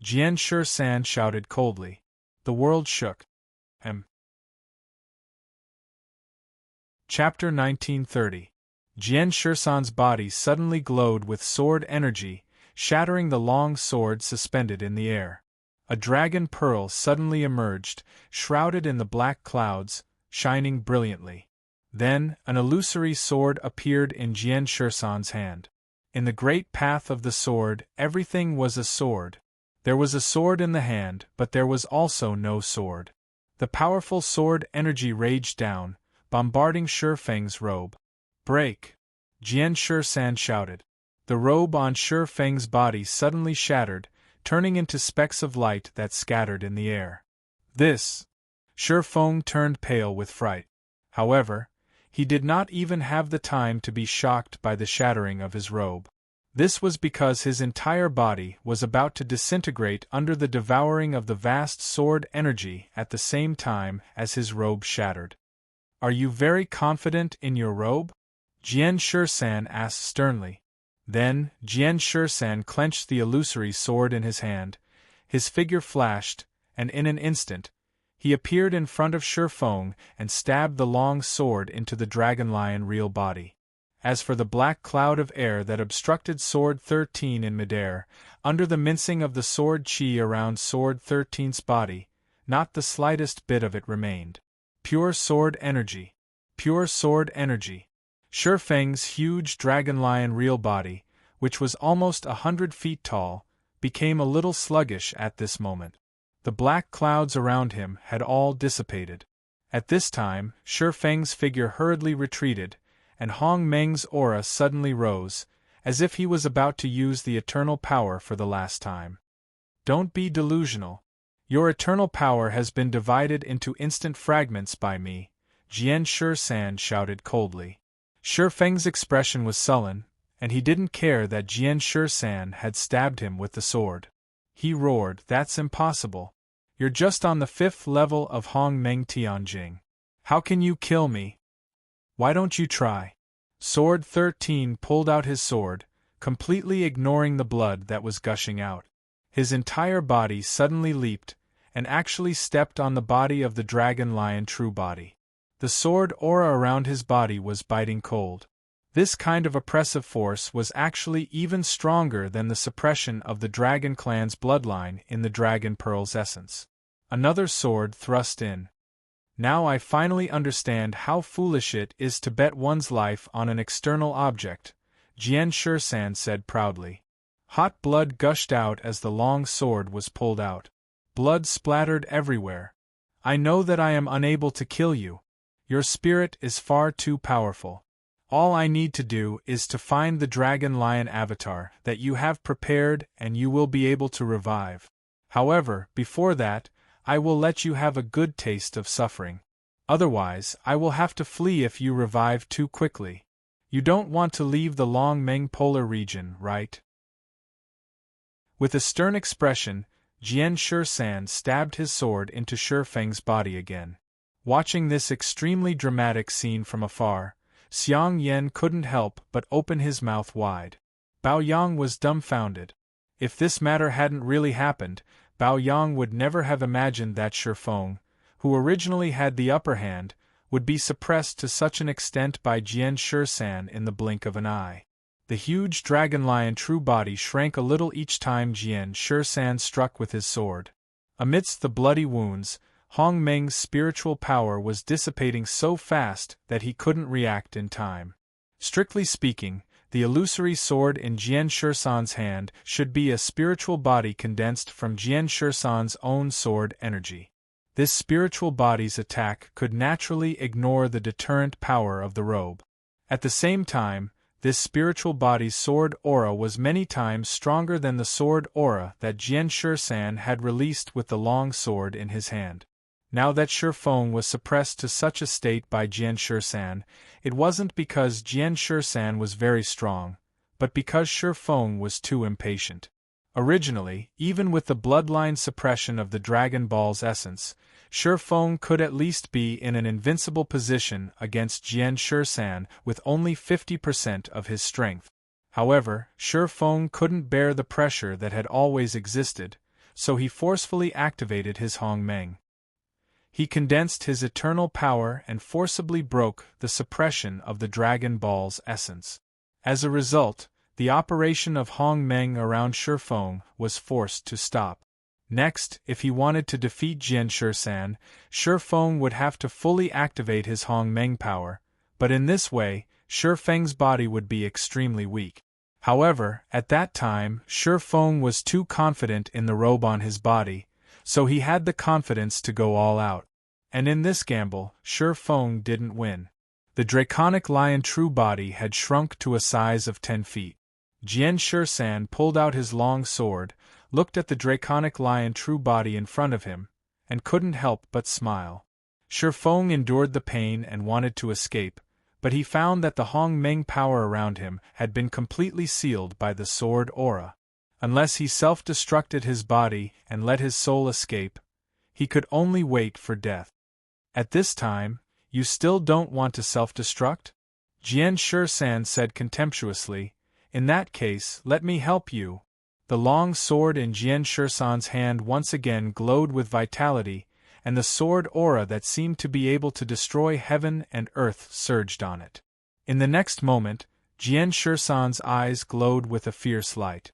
Jian Shisan shouted coldly. The world shook. Chapter 1930. Jian Shisan's body suddenly glowed with sword energy, shattering the long sword suspended in the air. A dragon pearl suddenly emerged, shrouded in the black clouds, shining brilliantly. Then, an illusory sword appeared in Jian Shisan's hand. In the great path of the sword, everything was a sword. There was a sword in the hand, but there was also no sword. The powerful sword energy raged down, bombarding Shi Feng's robe. "Break!" Jian Shisan shouted. The robe on Shi Feng's body suddenly shattered, turning into specks of light that scattered in the air. "This!" Shi Feng turned pale with fright. However, he did not even have the time to be shocked by the shattering of his robe. This was because his entire body was about to disintegrate under the devouring of the vast sword energy at the same time as his robe shattered. Are you very confident in your robe? Jian Shisan asked sternly. Then, Jian Shisan clenched the illusory sword in his hand, his figure flashed, and in an instant, he appeared in front of Shi Feng and stabbed the long sword into the dragon lion real body. As for the black cloud of air that obstructed Sword 13 in midair, under the mincing of the sword chi around Sword 13's body, not the slightest bit of it remained. Pure sword energy. Pure sword energy. Shi Feng's huge dragon lion real body, which was almost 100 feet tall, became a little sluggish at this moment. The black clouds around him had all dissipated. At this time, Shi Feng's figure hurriedly retreated, and Hong Meng's aura suddenly rose, as if he was about to use the eternal power for the last time. Don't be delusional. Your eternal power has been divided into instant fragments by me, Jian Shisan shouted coldly. Shi Feng's expression was sullen, and he didn't care that Jian Shisan had stabbed him with the sword. He roared, "That's impossible. You're just on the 5th level of Hong Meng Tianjing. How can you kill me? Why don't you try?" Sword 13 pulled out his sword, completely ignoring the blood that was gushing out. His entire body suddenly leaped, and actually stepped on the body of the dragon lion true body. The sword aura around his body was biting cold. This kind of oppressive force was actually even stronger than the suppression of the Dragon Clan's bloodline in the Dragon Pearl's essence. Another sword thrust in. Now I finally understand how foolish it is to bet one's life on an external object, Jian Shisan said proudly. Hot blood gushed out as the long sword was pulled out. Blood splattered everywhere. I know that I am unable to kill you. Your spirit is far too powerful. All I need to do is to find the Dragon Lion avatar that you have prepared and you will be able to revive. However, before that, I will let you have a good taste of suffering. Otherwise, I will have to flee if you revive too quickly. You don't want to leave the Long Meng polar region, right? With a stern expression, Jian Shisan stabbed his sword into Shi Feng's body again. Watching this extremely dramatic scene from afar, Xiang Yan couldn't help but open his mouth wide. Bao Yang was dumbfounded. If this matter hadn't really happened, Bao Yang would never have imagined that Shi Feng, who originally had the upper hand, would be suppressed to such an extent by Jian Shisan in the blink of an eye. The huge dragon lion true body shrank a little each time Jian Shisan struck with his sword. Amidst the bloody wounds, Hong Meng's spiritual power was dissipating so fast that he couldn't react in time. Strictly speaking, the illusory sword in Jian Shisan's hand should be a spiritual body condensed from Jian Shisan's own sword energy. This spiritual body's attack could naturally ignore the deterrent power of the robe. At the same time, this spiritual body's sword aura was many times stronger than the sword aura that Jian Shisan had released with the long sword in his hand. Now that Shi Feng was suppressed to such a state by Jian Shisan, it wasn't because Jian Shisan was very strong, but because Shi Feng was too impatient. Originally, even with the bloodline suppression of the Dragon Ball's essence, Shi Feng could at least be in an invincible position against Jian Shisan with only 50% of his strength. However, Shi Feng couldn't bear the pressure that had always existed, so he forcefully activated his Hong Meng. He condensed his eternal power and forcibly broke the suppression of the Dragon Ball's essence. As a result, the operation of Hong Meng around Shi Feng was forced to stop. Next, if he wanted to defeat Jian Shisan, Shi Feng would have to fully activate his Hong Meng power, but in this way, Shi Feng's body would be extremely weak. However, at that time, Shi Feng was too confident in the robe on his body, so he had the confidence to go all out. And in this gamble, Shi Feng didn't win. The draconic lion true body had shrunk to a size of 10 feet. Jian Shisan pulled out his long sword, looked at the draconic lion true body in front of him, and couldn't help but smile. Shi Feng endured the pain and wanted to escape, but he found that the Hong Meng power around him had been completely sealed by the sword aura. Unless he self-destructed his body and let his soul escape, he could only wait for death. At this time, You still don't want to self-destruct? Jian Shisan said contemptuously. In that case, let me help you. The long sword in Jian Shisan's hand once again glowed with vitality, and the sword aura that seemed to be able to destroy heaven and earth surged on it. In the next moment, Jian Shisan's eyes glowed with a fierce light.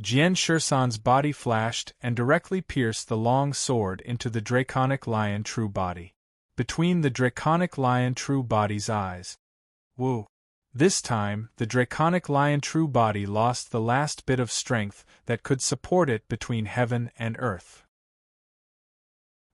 Jian Shisan's body flashed and directly pierced the long sword into the draconic lion true body. Between the draconic lion true body's eyes. Woo! This time, the draconic lion true body lost the last bit of strength that could support it between heaven and earth.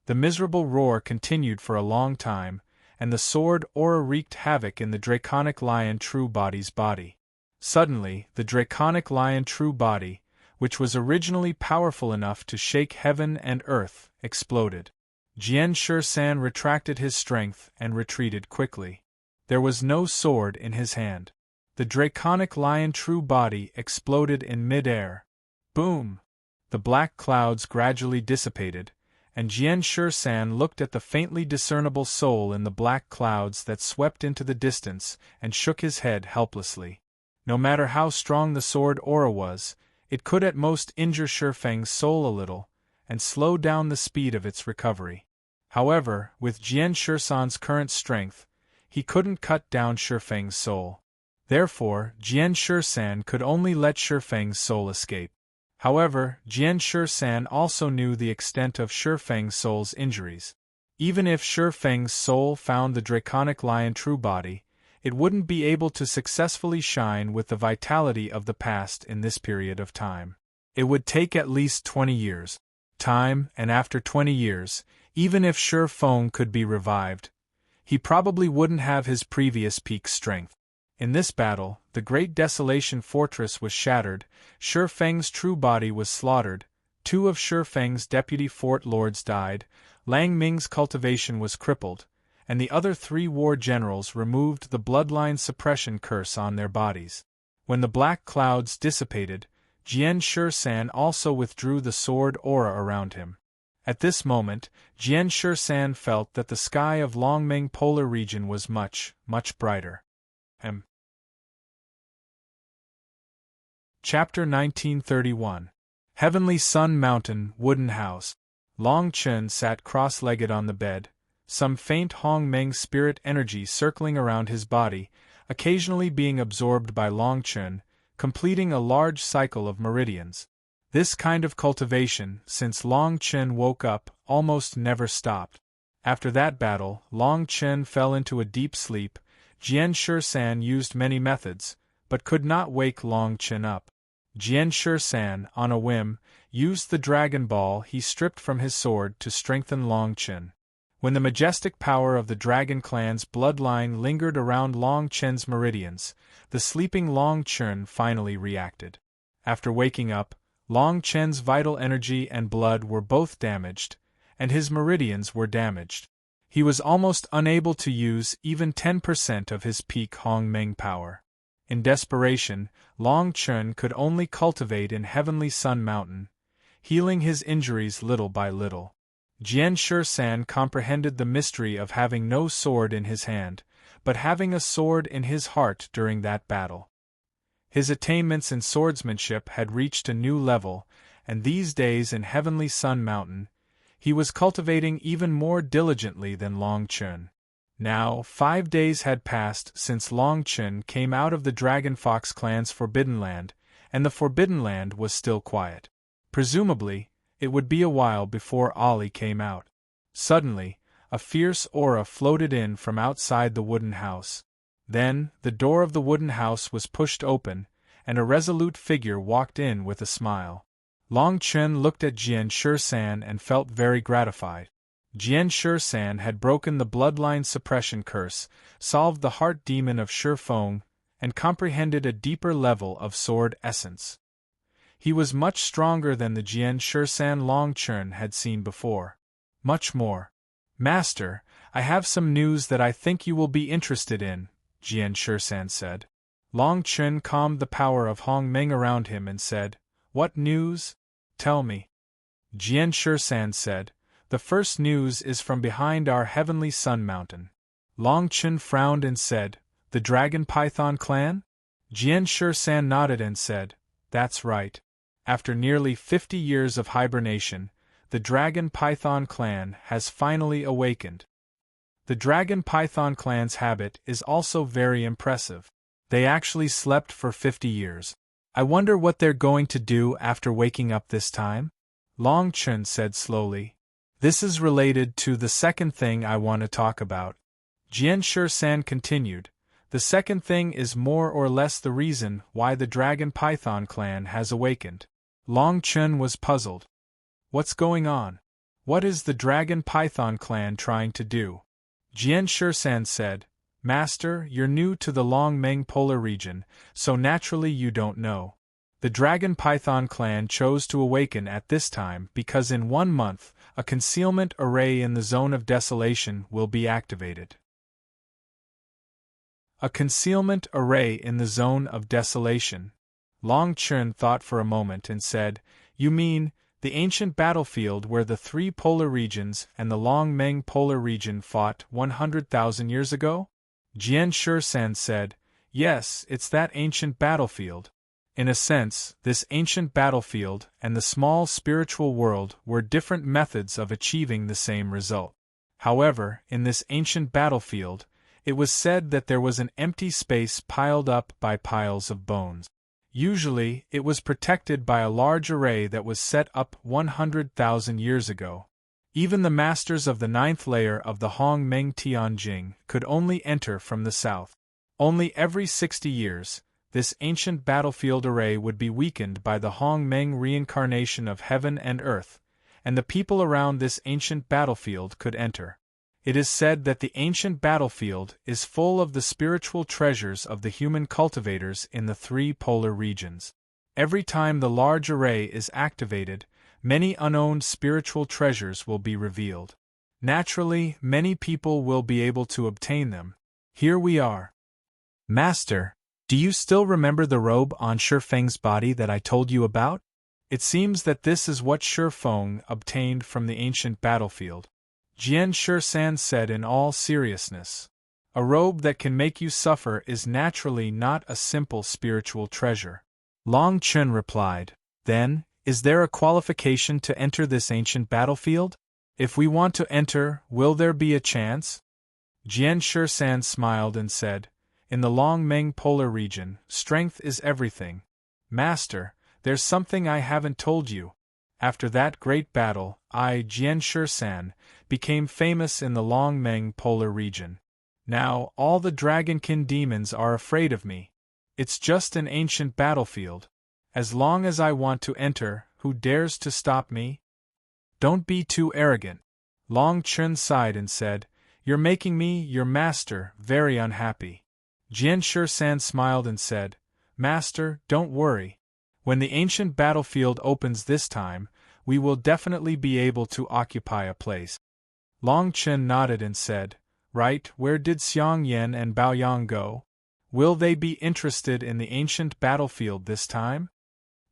The miserable roar continued for a long time, and the sword aura wreaked havoc in the draconic lion true body's body. Suddenly, the draconic lion true body, which was originally powerful enough to shake heaven and earth, exploded. Jian Shisan retracted his strength and retreated quickly. There was no sword in his hand. The draconic lion true body exploded in mid-air. Boom! The black clouds gradually dissipated, and Jian Shisan looked at the faintly discernible soul in the black clouds that swept into the distance and shook his head helplessly. No matter how strong the sword aura was, it could at most injure Shifeng's soul a little, and slow down the speed of its recovery. However, with Jian Shisan's current strength, he couldn't cut down Shifeng's soul. Therefore, Jian Shisan could only let Shifeng's soul escape. However, Jian Shisan also knew the extent of Shifeng's soul's injuries. Even if Shifeng's soul found the draconic lion true body, it wouldn't be able to successfully shine with the vitality of the past in this period of time. It would take at least 20 years. Time, and after 20 years, even if Shifeng could be revived, he probably wouldn't have his previous peak strength. In this battle, the Great Desolation Fortress was shattered, Shifeng's true body was slaughtered, 2 of Shifeng's deputy fort lords died, Lang Ming's cultivation was crippled, and the other 3 war generals removed the bloodline suppression curse on their bodies. When the black clouds dissipated, Jian Shisan also withdrew the sword aura around him. At this moment, Jian Shisan felt that the sky of Longming Polar region was much, much brighter. Chapter 1931. Heavenly Sun Mountain Wooden House. Long Chen sat cross-legged on the bed, some faint Hong Meng spirit energy circling around his body, occasionally being absorbed by Long Chen, completing a large cycle of meridians. This kind of cultivation, since Long Chen woke up, almost never stopped. After that battle, Long Chen fell into a deep sleep. Jian Shisan used many methods, but could not wake Long Chen up. Jian Shisan, on a whim, used the Dragon Ball he stripped from his sword to strengthen Long Chen. When the majestic power of the Dragon Clan's bloodline lingered around Long Chen's meridians, the sleeping Long Chen finally reacted. After waking up, Long Chen's vital energy and blood were both damaged, and his meridians were damaged. He was almost unable to use even 10% of his peak Hong Meng power. In desperation, Long Chen could only cultivate in Heavenly Sun Mountain, healing his injuries little by little. Jian Shisan comprehended the mystery of having no sword in his hand, but having a sword in his heart during that battle. His attainments in swordsmanship had reached a new level, and these days in Heavenly Sun Mountain, he was cultivating even more diligently than Long Chen. Now, 5 days had passed since Long Chen came out of the Dragon Fox clan's Forbidden Land, and the Forbidden Land was still quiet. Presumably, it would be a while before Ollie came out. Suddenly, a fierce aura floated in from outside the wooden house. Then, the door of the wooden house was pushed open, and a resolute figure walked in with a smile. Long Chen looked at Jian Shisan and felt very gratified. Jian Shisan had broken the bloodline suppression curse, solved the heart demon of Shifeng, and comprehended a deeper level of sword essence. He was much stronger than the Jian Shisan Long Chen had seen before. Much more. Master, I have some news that I think you will be interested in, Jian Shisan said. Long Chen calmed the power of Hong Meng around him and said, "What news? Tell me." Jian Shisan said, "The first news is from behind our Heavenly Sun Mountain. Long Chen frowned and said, "The Dragon Python clan?" Jian Shisan nodded and said, "That's right. After nearly 50 years of hibernation, the Dragon Python clan has finally awakened." The Dragon Python clan's habit is also very impressive. They actually slept for 50 years. I wonder what they're going to do after waking up this time? Long Chen said slowly. This is related to the second thing I want to talk about. Jian Shisan continued. The second thing is more or less the reason why the Dragon Python clan has awakened. Long Chen was puzzled. What's going on? What is the Dragon Python clan trying to do? Jian Shisan said, Master, you're new to the Longmeng Polar region, so naturally you don't know. The Dragon Python clan chose to awaken at this time because in 1 month, a concealment array in the Zone of Desolation will be activated. A concealment array in the Zone of Desolation. Long Chen thought for a moment and said, You mean, the ancient battlefield where the 3 polar regions and the Longmeng Polar region fought 100,000 years ago? Jian Shisan said, Yes, it's that ancient battlefield. In a sense, this ancient battlefield and the small spiritual world were different methods of achieving the same result. However, in this ancient battlefield, it was said that there was an empty space piled up by piles of bones. Usually, it was protected by a large array that was set up 100,000 years ago. Even the masters of the 9th layer of the Hong Meng Tianjing could only enter from the south. Only every 60 years, this ancient battlefield array would be weakened by the Hong Meng reincarnation of heaven and earth, and the people around this ancient battlefield could enter. It is said that the ancient battlefield is full of the spiritual treasures of the human cultivators in the 3 polar regions. Every time the large array is activated, many unowned spiritual treasures will be revealed. Naturally, many people will be able to obtain them. Here we are. Master, do you still remember the robe on Shifeng's body that I told you about? It seems that this is what Shifeng obtained from the ancient battlefield. Jian Shisan said in all seriousness. A robe that can make you suffer is naturally not a simple spiritual treasure. Long Chen replied, Then, is there a qualification to enter this ancient battlefield? If we want to enter, will there be a chance? Jian Shisan smiled and said, In the Longmeng Polar region, strength is everything. Master, there's something I haven't told you. After that great battle, I, Jian Shisan, became famous in the Longmeng Polar region. Now, all the Dragonkin demons are afraid of me. It's just an ancient battlefield. As long as I want to enter, who dares to stop me? Don't be too arrogant. Long Chen sighed and said, You're making me, your master, very unhappy. Jian Shisan smiled and said, Master, don't worry. When the ancient battlefield opens this time, we will definitely be able to occupy a place. Long Chen nodded and said, Right, where did Xiang Yan and Bao Yang go? Will they be interested in the ancient battlefield this time?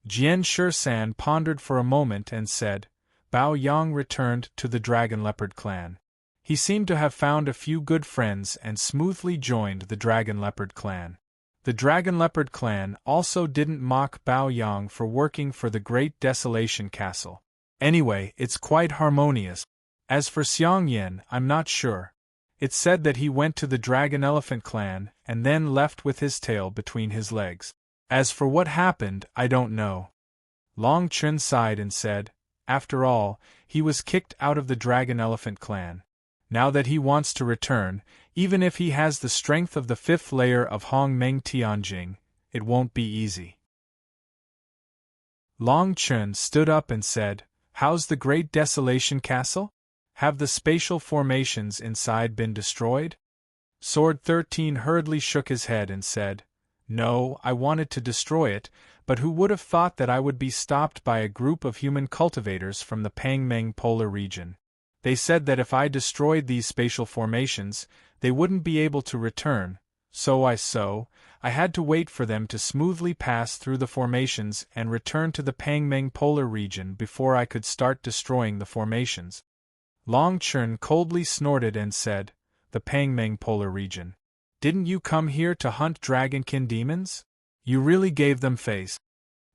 Jian Shisan pondered for a moment and said, Bao Yang returned to the Dragon Leopard clan. He seemed to have found a few good friends and smoothly joined the Dragon Leopard clan. The Dragon Leopard clan also didn't mock Bao Yang for working for the Great Desolation Castle. Anyway, it's quite harmonious. As for Xiang Yan, I'm not sure. It's said that he went to the Dragon Elephant clan and then left with his tail between his legs. As for what happened, I don't know. Long Chen sighed and said, After all, he was kicked out of the Dragon Elephant clan. Now that he wants to return, even if he has the strength of the 5th layer of Hong Meng Tianjing, it won't be easy. Long Chen stood up and said, How's the Great Desolation Castle? Have the spatial formations inside been destroyed? Sword 13 hurriedly shook his head and said, No, I wanted to destroy it, but who would have thought that I would be stopped by a group of human cultivators from the Pangmeng Polar region? They said that if I destroyed these spatial formations, they wouldn't be able to return, so I had to wait for them to smoothly pass through the formations and return to the Pangmeng Polar region before I could start destroying the formations. Long Chen coldly snorted and said, the Pangmeng Polar region. Didn't you come here to hunt dragonkin demons? You really gave them face.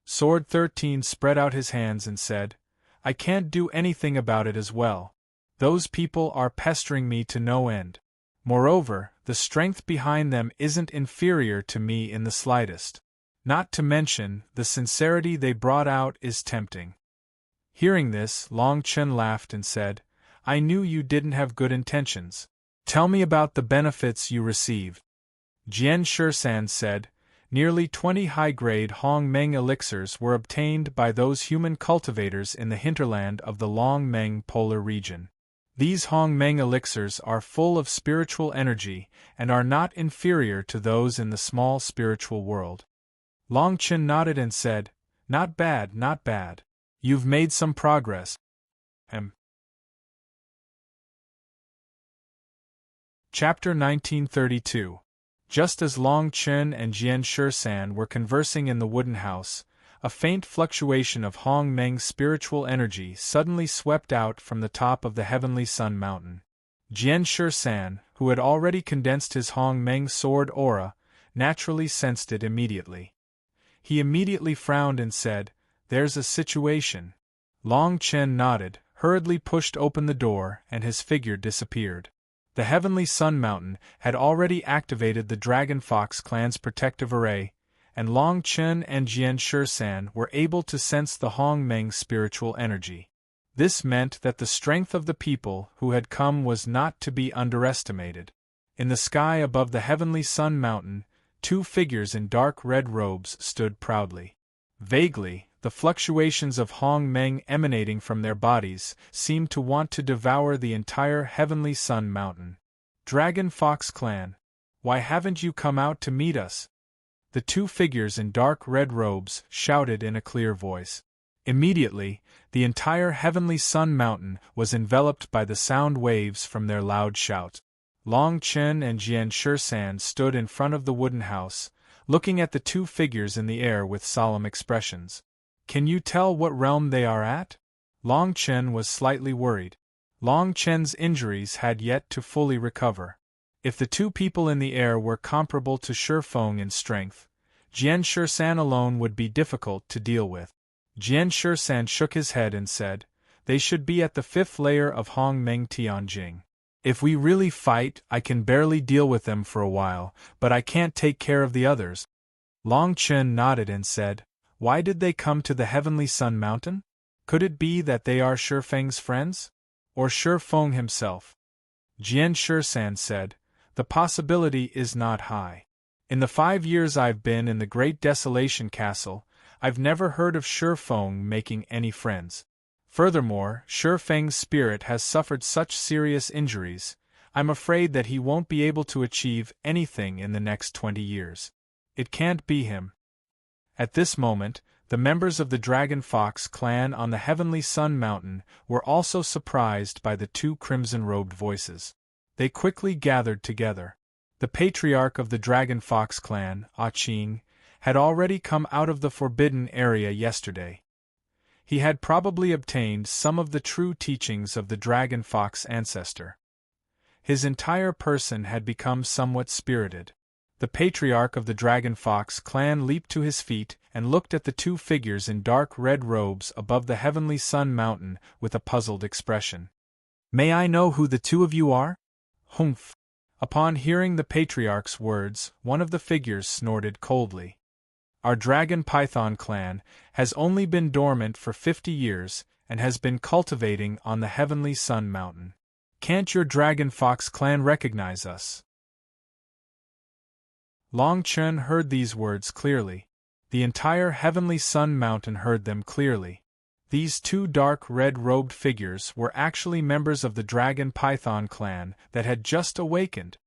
Sword 13 spread out his hands and said, I can't do anything about it as well. Those people are pestering me to no end. Moreover, the strength behind them isn't inferior to me in the slightest. Not to mention, the sincerity they brought out is tempting. Hearing this, Long Chen laughed and said, I knew you didn't have good intentions. Tell me about the benefits you received. Jian Shisan said, nearly 20 high-grade Hong Meng elixirs were obtained by those human cultivators in the hinterland of the Long Meng Polar region. These Hong Meng elixirs are full of spiritual energy and are not inferior to those in the small spiritual world. Long Chen nodded and said, Not bad, not bad. You've made some progress. Chapter 1932. Just as Long Chen and Jian Shisan were conversing in the wooden house, a faint fluctuation of Hong Meng's spiritual energy suddenly swept out from the top of the heavenly sun mountain. Jian Shisan, who had already condensed his Hong Meng sword aura, naturally sensed it immediately. He immediately frowned and said, There's a situation. Long Chen nodded, hurriedly pushed open the door, and his figure disappeared. The Heavenly Sun Mountain had already activated the Dragon Fox clan's protective array, and Long Chen and Jian Shisan were able to sense the Hong Meng spiritual energy. This meant that the strength of the people who had come was not to be underestimated. In the sky above the Heavenly Sun Mountain, 2 figures in dark red robes stood proudly. Vaguely, the fluctuations of Hong Meng emanating from their bodies seemed to want to devour the entire Heavenly Sun Mountain. Dragon Fox Clan, why haven't you come out to meet us? The 2 figures in dark red robes shouted in a clear voice. Immediately, the entire Heavenly Sun Mountain was enveloped by the sound waves from their loud shout. Long Chen and Jian Shisan stood in front of the wooden house, looking at the 2 figures in the air with solemn expressions. Can you tell what realm they are at? Long Chen was slightly worried. Long Chen's injuries had yet to fully recover. If the 2 people in the air were comparable to Shifeng in strength, Jian Shisan alone would be difficult to deal with. Jian Shisan shook his head and said, They should be at the 5th layer of Hong Meng Tianjing. If we really fight, I can barely deal with them for a while, but I can't take care of the others. Long Chen nodded and said, Why did they come to the Heavenly Sun Mountain? Could it be that they are Shifeng's friends? Or Shifeng himself? Jian Shisan said, The possibility is not high. In the 5 years I've been in the Great Desolation Castle, I've never heard of Shifeng making any friends. Furthermore, Shifeng's spirit has suffered such serious injuries, I'm afraid that he won't be able to achieve anything in the next 20 years. It can't be him. At this moment, the members of the Dragon Fox clan on the Heavenly Sun Mountain were also surprised by the 2 crimson-robed voices. They quickly gathered together. The patriarch of the Dragon Fox clan, Qing, had already come out of the forbidden area yesterday. He had probably obtained some of the true teachings of the Dragon Fox ancestor. His entire person had become somewhat spirited. The patriarch of the Dragon Fox clan leaped to his feet and looked at the 2 figures in dark red robes above the Heavenly Sun Mountain with a puzzled expression. May I know who the 2 of you are? Humph! Upon hearing the patriarch's words, one of the figures snorted coldly. Our Dragon Python clan has only been dormant for 50 years and has been cultivating on the Heavenly Sun Mountain. Can't your Dragon Fox clan recognize us? Long Chen heard these words clearly. The entire Heavenly Sun Mountain heard them clearly. These 2 dark red-robed figures were actually members of the Dragon Python clan that had just awakened.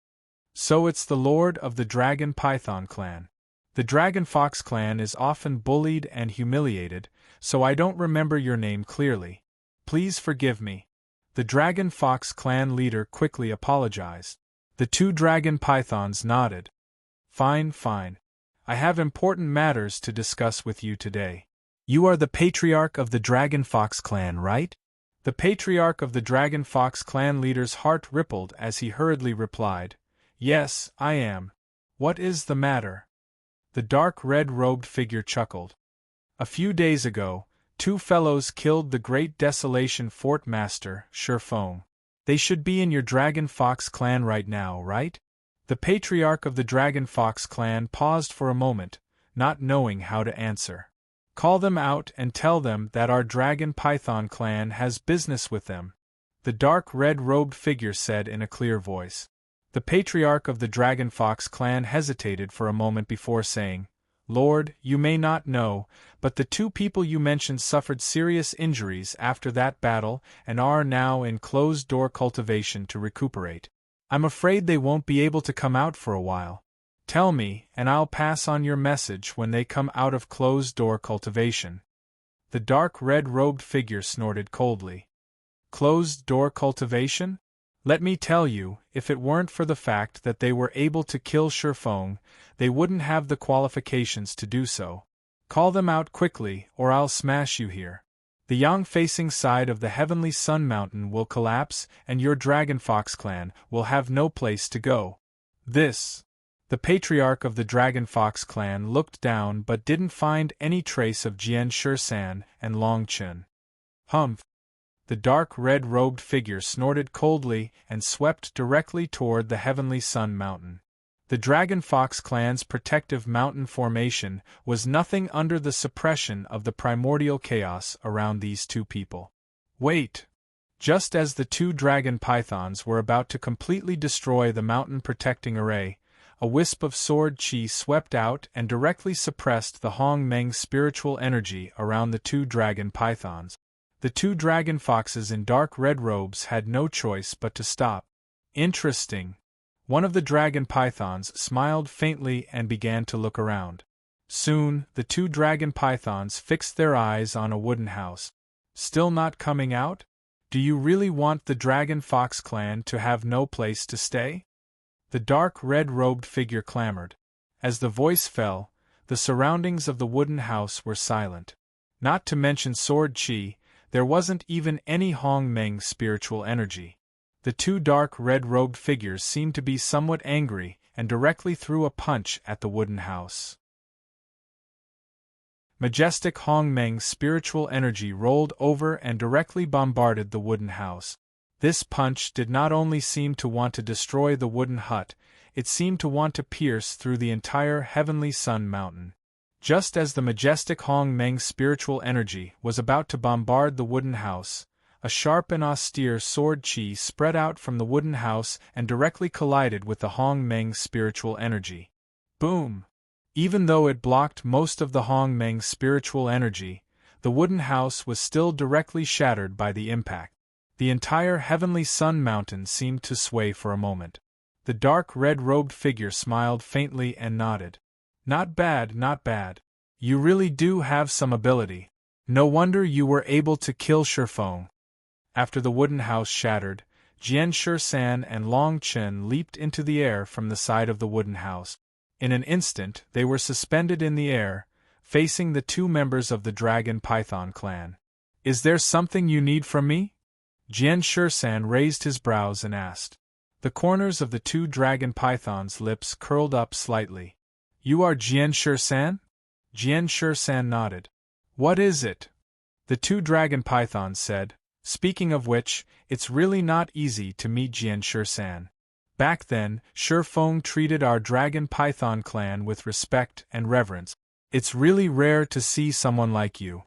So it's the Lord of the Dragon Python clan. The Dragon Fox clan is often bullied and humiliated, so I don't remember your name clearly. Please forgive me. The Dragon Fox clan leader quickly apologized. The 2 dragon pythons nodded. Fine, fine. I have important matters to discuss with you today. You are the patriarch of the Dragon Fox clan, right? The patriarch of the Dragon Fox clan leader's heart rippled as he hurriedly replied, "Yes, I am. What is the matter?" The dark red-robed figure chuckled. "A few days ago, two fellows killed the great Desolation Fort Master, Shurfeng. They should be in your Dragon Fox clan right now, right?" The patriarch of the Dragon Fox clan paused for a moment, not knowing how to answer. "Call them out and tell them that our Dragon Python clan has business with them," the dark red-robed figure said in a clear voice. The patriarch of the Dragon Fox clan hesitated for a moment before saying, "Lord, you may not know, but the two people you mentioned suffered serious injuries after that battle and are now in closed-door cultivation to recuperate. I'm afraid they won't be able to come out for a while. Tell me, and I'll pass on your message when they come out of closed-door cultivation." The dark red-robed figure snorted coldly. "Closed-door cultivation? Let me tell you, if it weren't for the fact that they were able to kill Shurfeng, they wouldn't have the qualifications to do so. Call them out quickly, or I'll smash you here. The yang-facing side of the Heavenly Sun Mountain will collapse, and your Dragon Fox clan will have no place to go." The patriarch of the Dragon Fox clan looked down but didn't find any trace of Jian Shursan and Long Chen. "Humph!" The dark red-robed figure snorted coldly and swept directly toward the Heavenly Sun Mountain. The Dragon Fox clan's protective mountain formation was nothing under the suppression of the primordial chaos around these two people. "Wait!" Just as the two dragon pythons were about to completely destroy the mountain protecting array, a wisp of sword chi swept out and directly suppressed the Hong Meng spiritual energy around the two dragon pythons. The two dragon foxes in dark red robes had no choice but to stop. "Interesting." One of the dragon pythons smiled faintly and began to look around. Soon, the two dragon pythons fixed their eyes on a wooden house. "Still not coming out? Do you really want the Dragon Fox clan to have no place to stay?" The dark red-robed figure clamored. As the voice fell, the surroundings of the wooden house were silent. Not to mention sword chi, there wasn't even any Hong Meng spiritual energy. The two dark red-robed figures seemed to be somewhat angry and directly threw a punch at the wooden house. Majestic Hong Meng spiritual energy rolled over and directly bombarded the wooden house. This punch did not only seem to want to destroy the wooden hut, it seemed to want to pierce through the entire Heavenly Sun Mountain. Just as the majestic Hong Meng spiritual energy was about to bombard the wooden house, a sharp and austere sword chi spread out from the wooden house and directly collided with the Hong Meng spiritual energy. Boom! Even though it blocked most of the Hong Meng spiritual energy, the wooden house was still directly shattered by the impact. The entire Heavenly Sun Mountain seemed to sway for a moment. The dark red-robed figure smiled faintly and nodded. "Not bad, not bad. You really do have some ability. No wonder you were able to kill Shurfeng." After the wooden house shattered, Jian Shursan and Long Chen leaped into the air from the side of the wooden house. In an instant, they were suspended in the air, facing the two members of the Dragon Python clan. "Is there something you need from me?" Jian Shursan raised his brows and asked. The corners of the two dragon pythons' lips curled up slightly. "You are Jian Shursan?" Jian Shursan nodded. "What is it?" The two dragon pythons said. "Speaking of which, it's really not easy to meet Jian Shursan. Back then, Shurfeng treated our dragon python clan with respect and reverence. It's really rare to see someone like you.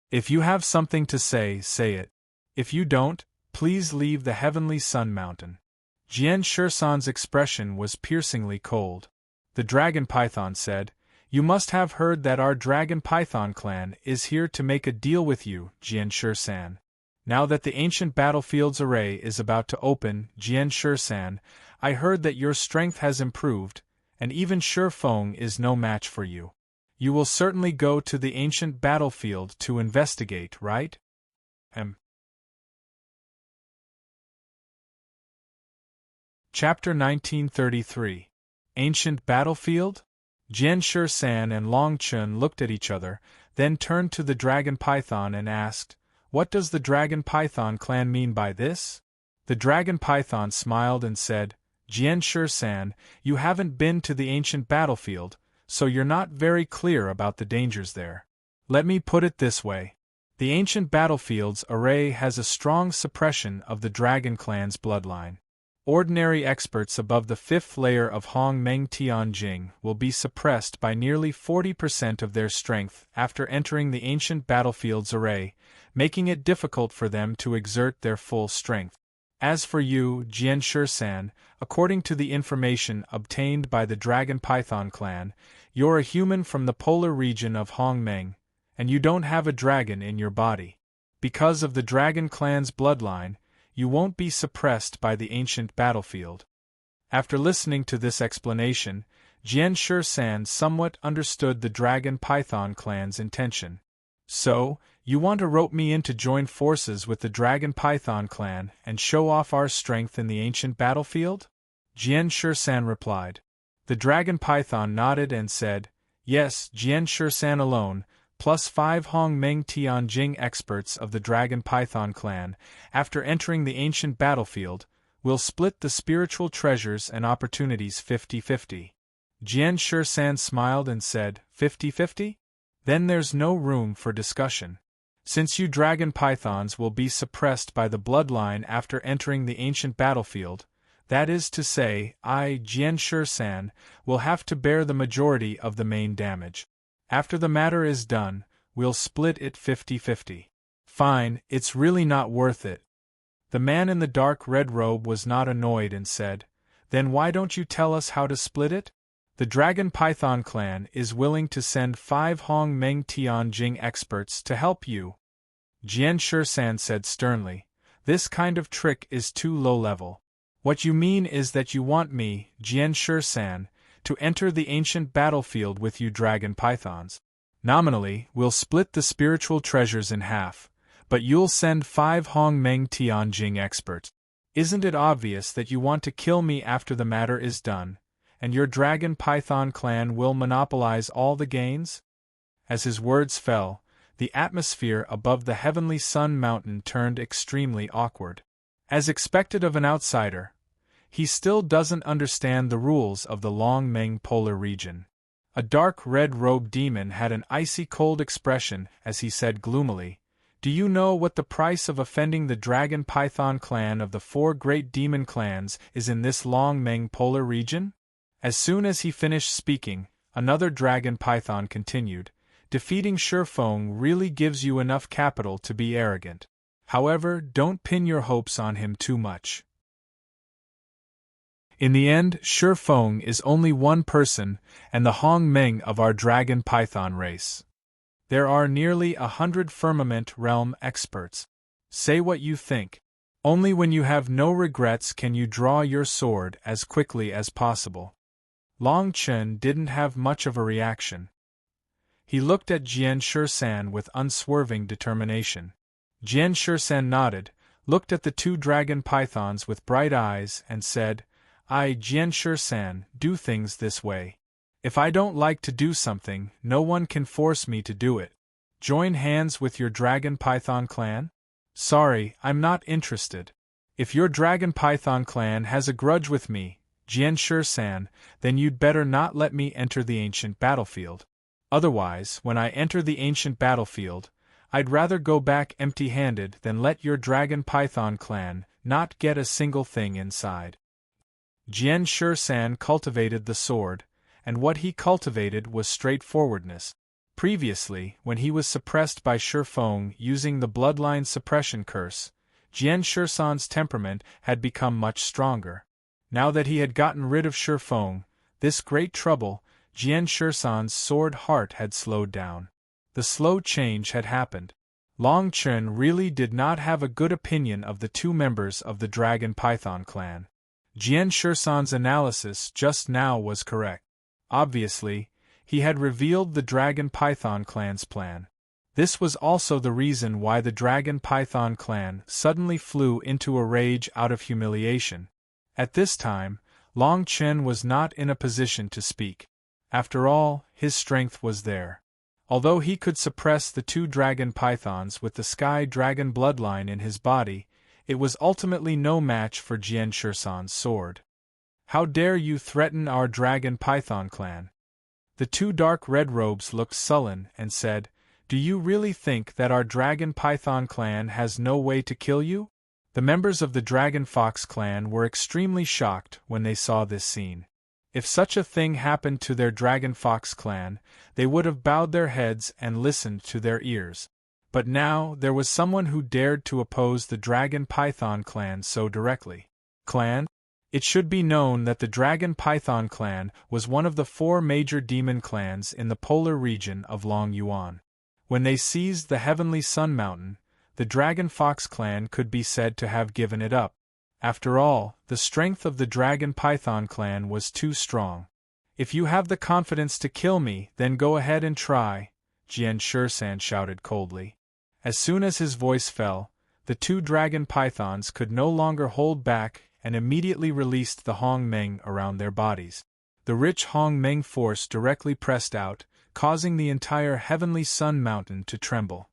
If you have something to say, say it. If you don't, please leave the Heavenly Sun Mountain." Jian Shursan's expression was piercingly cold. The dragon python said, "You must have heard that our dragon python clan is here to make a deal with you, Jian Shursan. Now that the ancient battlefield's array is about to open, Jian Shursan, I heard that your strength has improved, and even Shurfeng is no match for you. You will certainly go to the ancient battlefield to investigate, right?" Chapter 1933. Ancient Battlefield? Jian Shursan and Long Chen looked at each other, then turned to the dragon python and asked, What does the Dragon Python clan mean by this? The Dragon Python smiled and said, Jian Shi-san, you haven't been to the ancient battlefield, so you're not very clear about the dangers there. Let me put it this way. The ancient battlefield's array has a strong suppression of the Dragon clan's bloodline. Ordinary experts above the 5th layer of Hong Meng Tianjing will be suppressed by nearly 40% of their strength after entering the ancient battlefield's array, making it difficult for them to exert their full strength. As for you, Jian Shi-san, according to the information obtained by the Dragon Python clan, you're a human from the polar region of Hong Meng, and you don't have a dragon in your body. Because of the Dragon clan's bloodline, you won't be suppressed by the ancient battlefield. After listening to this explanation, Jian Shi-san somewhat understood the Dragon Python clan's intention. So, you want to rope me in to join forces with the Dragon Python clan and show off our strength in the ancient battlefield? Jian Shi-san replied. The Dragon Python nodded and said, Yes, Jian Shi-san alone, plus 5 Hong Meng Tianjing experts of the Dragon Python clan, after entering the ancient battlefield, will split the spiritual treasures and opportunities 50-50. Jian Shi-san smiled and said, 50-50? Then there's no room for discussion. Since you Dragon Pythons will be suppressed by the bloodline after entering the ancient battlefield, that is to say, I, Jian Shi-san, will have to bear the majority of the main damage. After the matter is done, we'll split it 50-50. Fine, it's really not worth it. The man in the dark red robe was not annoyed and said, Then why don't you tell us how to split it? The Dragon Python clan is willing to send 5 Hong Meng Tianjing experts to help you. Jian Shi-san said sternly, This kind of trick is too low-level. What you mean is that you want me, Jian Shi-san, to enter the ancient battlefield with you Dragon Pythons. Nominally, we'll split the spiritual treasures in half, but you'll send 5 Hong Meng Tianjing experts. Isn't it obvious that you want to kill me after the matter is done, and your Dragon Python clan will monopolize all the gains? As his words fell, the atmosphere above the heavenly sun mountain turned extremely awkward. As expected of an outsider, he still doesn't understand the rules of the Long Meng polar region. A dark red-robed demon had an icy cold expression as he said gloomily, Do you know what the price of offending the Dragon Python clan of the 4 great demon clans is in this Long Meng polar region? As soon as he finished speaking, another Dragon Python continued, Defeating Shifeng really gives you enough capital to be arrogant. However, don't pin your hopes on him too much. In the end, Shifeng is only one person and the Hong Meng of our Dragon Python race. There are nearly 100 Firmament Realm experts. Say what you think. Only when you have no regrets can you draw your sword as quickly as possible. Long Chen didn't have much of a reaction. He looked at Jian Shi-san with unswerving determination. Jian Shi-san nodded, looked at the 2 Dragon Pythons with bright eyes, and said, I, Jian Shi-san, do things this way. If I don't like to do something, no one can force me to do it. Join hands with your Dragon Python clan? Sorry, I'm not interested. If your Dragon Python clan has a grudge with me, Jian Shi-san, then you'd better not let me enter the ancient battlefield. Otherwise, when I enter the ancient battlefield, I'd rather go back empty-handed than let your Dragon Python clan not get a single thing inside. Jian Shi-san cultivated the sword, and what he cultivated was straightforwardness. Previously, when he was suppressed by Shifeng using the bloodline suppression curse, Jian Shi-san's temperament had become much stronger. Now that he had gotten rid of Shifeng, this great trouble, Jian Shi-san's sword heart had slowed down. The slow change had happened. Long Chen really did not have a good opinion of the 2 members of the Dragon Python clan. Jian Shi-san's analysis just now was correct. Obviously, he had revealed the Dragon Python clan's plan. This was also the reason why the Dragon Python clan suddenly flew into a rage out of humiliation. At this time, Long Chen was not in a position to speak. After all, his strength was there. Although he could suppress the two dragon pythons with the sky dragon bloodline in his body, it was ultimately no match for Jian Shisan's sword. "How dare you threaten our dragon python clan?" The two dark red robes looked sullen and said, "Do you really think that our dragon python clan has no way to kill you?" The members of the dragon fox clan were extremely shocked when they saw this scene. If such a thing happened to their dragon fox clan, they would have bowed their heads and listened to their ears. But now there was someone who dared to oppose the dragon python clan so directly. Clan? It should be known that the dragon python clan was one of the 4 major demon clans in the polar region of Long Yuan. When they seized the Heavenly Sun Mountain, the dragon fox clan could be said to have given it up. After all, the strength of the dragon python clan was too strong. "If you have the confidence to kill me, then go ahead and try," Jian Shisan shouted coldly. As soon as his voice fell, the two dragon pythons could no longer hold back and immediately released the Hong Meng around their bodies. The rich Hong Meng force directly pressed out, causing the entire Heavenly Sun Mountain to tremble.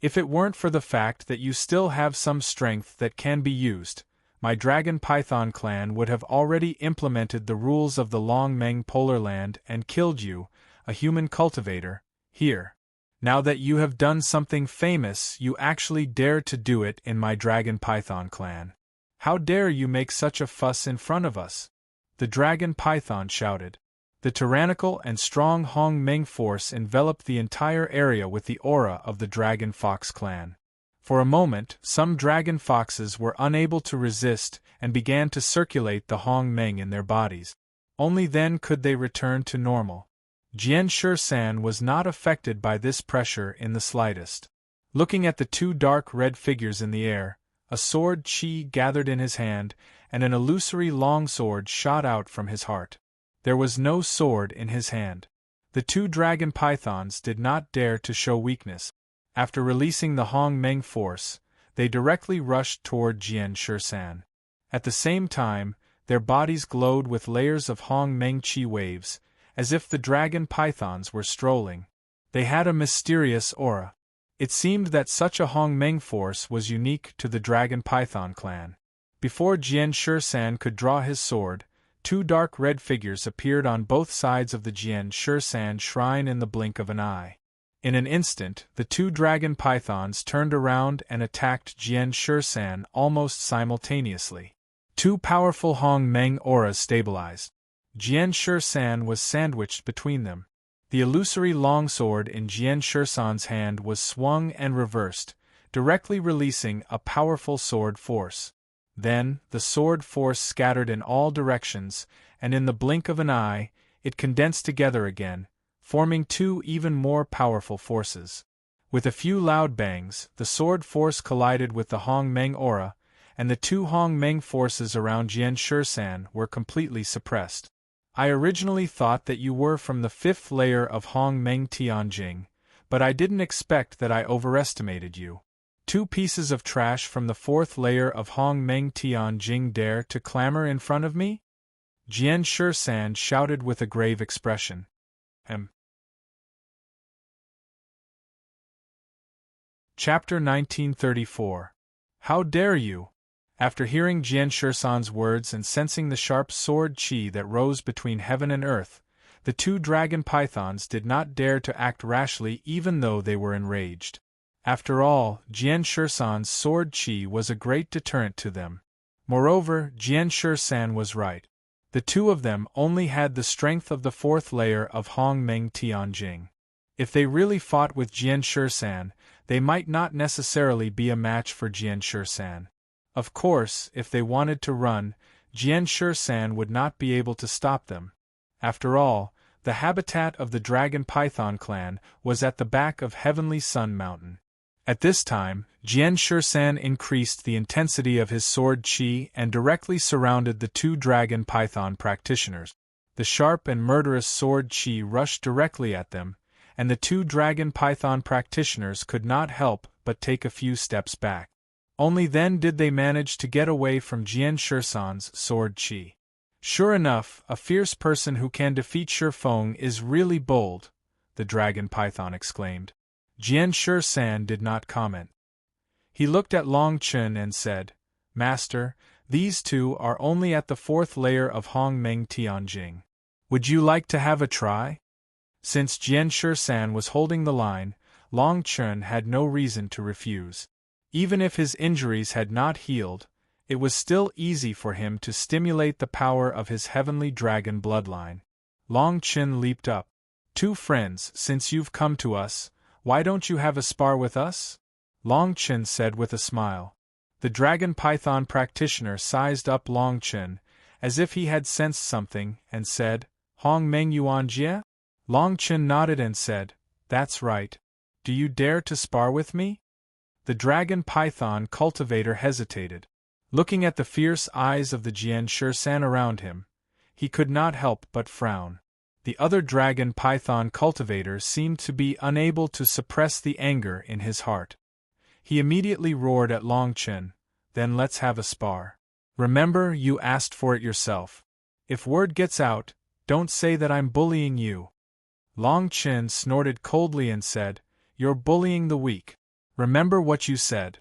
"If it weren't for the fact that you still have some strength that can be used, my dragon python clan would have already implemented the rules of the Long Meng Polar Land and killed you, a human cultivator, here. Now that you have done something famous, you actually dare to do it in my dragon python clan. How dare you make such a fuss in front of us?" the dragon python shouted. The tyrannical and strong Hong Meng force enveloped the entire area with the aura of the dragon fox clan. For a moment, some dragon foxes were unable to resist and began to circulate the Hong Meng in their bodies. Only then could they return to normal. Jian Shisan was not affected by this pressure in the slightest. Looking at the two dark red figures in the air, a sword chi gathered in his hand, and an illusory longsword shot out from his heart. There was no sword in his hand. The two dragon pythons did not dare to show weakness. After releasing the Hong Meng force, they directly rushed toward Jian Shisan. At the same time, their bodies glowed with layers of Hong Meng chi waves, as if the dragon pythons were strolling. They had a mysterious aura. It seemed that such a Hong Meng force was unique to the dragon python clan. Before Jian Shisan could draw his sword, two dark red figures appeared on both sides of the Jian Shisan shrine in the blink of an eye. In an instant, the two dragon pythons turned around and attacked Jian Shisan almost simultaneously. Two powerful Hong Meng auras stabilized. Jian Shisan was sandwiched between them. The illusory longsword in Jian Shisan's hand was swung and reversed, directly releasing a powerful sword force. Then, the sword force scattered in all directions, and in the blink of an eye, it condensed together again, forming two even more powerful forces. With a few loud bangs, the sword force collided with the Hong Meng aura, and the two Hong Meng forces around Jian Shisan were completely suppressed. "I originally thought that you were from the 5th layer of Hong Meng Tianjing, but I didn't expect that I overestimated you. Two pieces of trash from the 4th layer of Hong Meng Tianjing dare to clamor in front of me?" Jian Shisan shouted with a grave expression. Chapter 1934. How dare you? After hearing Jian Shisan's words and sensing the sharp sword chi that rose between heaven and earth, the two dragon pythons did not dare to act rashly even though they were enraged. After all, Jian Shisan's sword chi was a great deterrent to them. Moreover, Jian Shisan was right. The two of them only had the strength of the 4th layer of Hong Meng Tianjing. If they really fought with Jian Shisan, they might not necessarily be a match for Jian Shisan. Of course, if they wanted to run, Jian Shisan would not be able to stop them. After all, the habitat of the Dragon Python clan was at the back of Heavenly Sun Mountain. At this time, Jian Shisan increased the intensity of his sword chi and directly surrounded the two Dragon Python practitioners. The sharp and murderous sword chi rushed directly at them, and the two Dragon Python practitioners could not help but take a few steps back. Only then did they manage to get away from Jian Shisan's sword chi. Sure enough, a fierce person who can defeat Shi Feng is really bold, the dragon python exclaimed. Jian Shisan did not comment. He looked at Long Chen and said, Master, these two are only at the 4th layer of Hong Meng Tianjing. Would you like to have a try? Since Jian Shisan was holding the line, Long Chen had no reason to refuse. Even if his injuries had not healed, it was still easy for him to stimulate the power of his heavenly dragon bloodline. Long Chen leaped up. Two friends, since you've come to us, why don't you have a spar with us? Long Chen said with a smile. The dragon python practitioner sized up Long Chen, as if he had sensed something, and said, Hong Meng Yuan Jie? Long Chen nodded and said, That's right. Do you dare to spar with me? The dragon python cultivator hesitated. Looking at the fierce eyes of the Jian Shisan around him, he could not help but frown. The other dragon python cultivator seemed to be unable to suppress the anger in his heart. He immediately roared at Long Chen, Then let's have a spar. Remember, you asked for it yourself. If word gets out, don't say that I'm bullying you. Long Chen snorted coldly and said, You're bullying the weak. Remember what you said.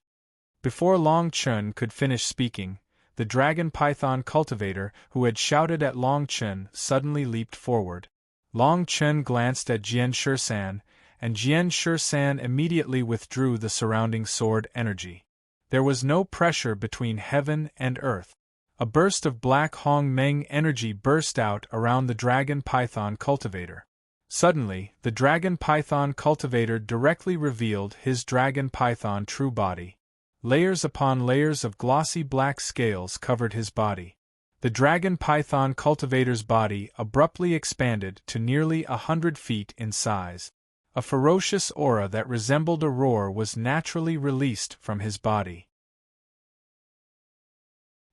Before Long Chen could finish speaking, the dragon python cultivator who had shouted at Long Chen suddenly leaped forward. Long Chen glanced at Jian Shisan, and Jian Shisan immediately withdrew the surrounding sword energy. There was no pressure between heaven and earth. A burst of black Hong Meng energy burst out around the dragon python cultivator. Suddenly, the dragon python cultivator directly revealed his dragon python true body. Layers upon layers of glossy black scales covered his body. The dragon python cultivator's body abruptly expanded to nearly 100 feet in size. A ferocious aura that resembled a roar was naturally released from his body.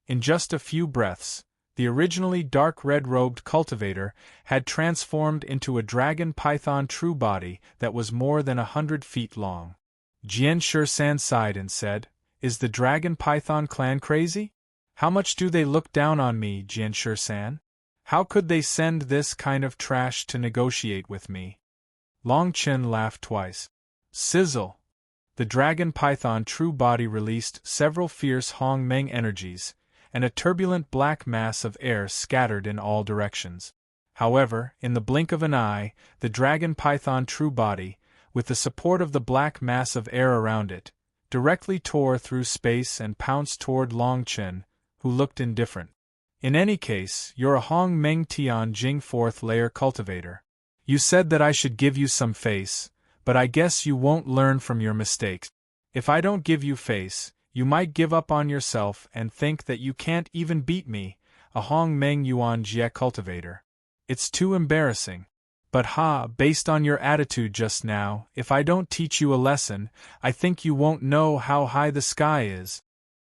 In just a few breaths, the originally dark red-robed cultivator had transformed into a dragon python true body that was more than 100 feet long. Jian Shisan sighed and said, Is the dragon python clan crazy? How much do they look down on me, Jian Shisan? How could they send this kind of trash to negotiate with me? Long Chen laughed twice. Sizzle! The dragon python true body released several fierce Hong Meng energies, and a turbulent black mass of air scattered in all directions. However, in the blink of an eye, the dragon python true body, with the support of the black mass of air around it, directly tore through space and pounced toward Long Chen, who looked indifferent. In any case, you're a Hong Meng Tianjing 4th layer cultivator. You said that I should give you some face, but I guess you won't learn from your mistakes. If I don't give you face, you might give up on yourself and think that you can't even beat me, a Hong Meng Yuan Jie cultivator. It's too embarrassing. But based on your attitude just now, if I don't teach you a lesson, I think you won't know how high the sky is.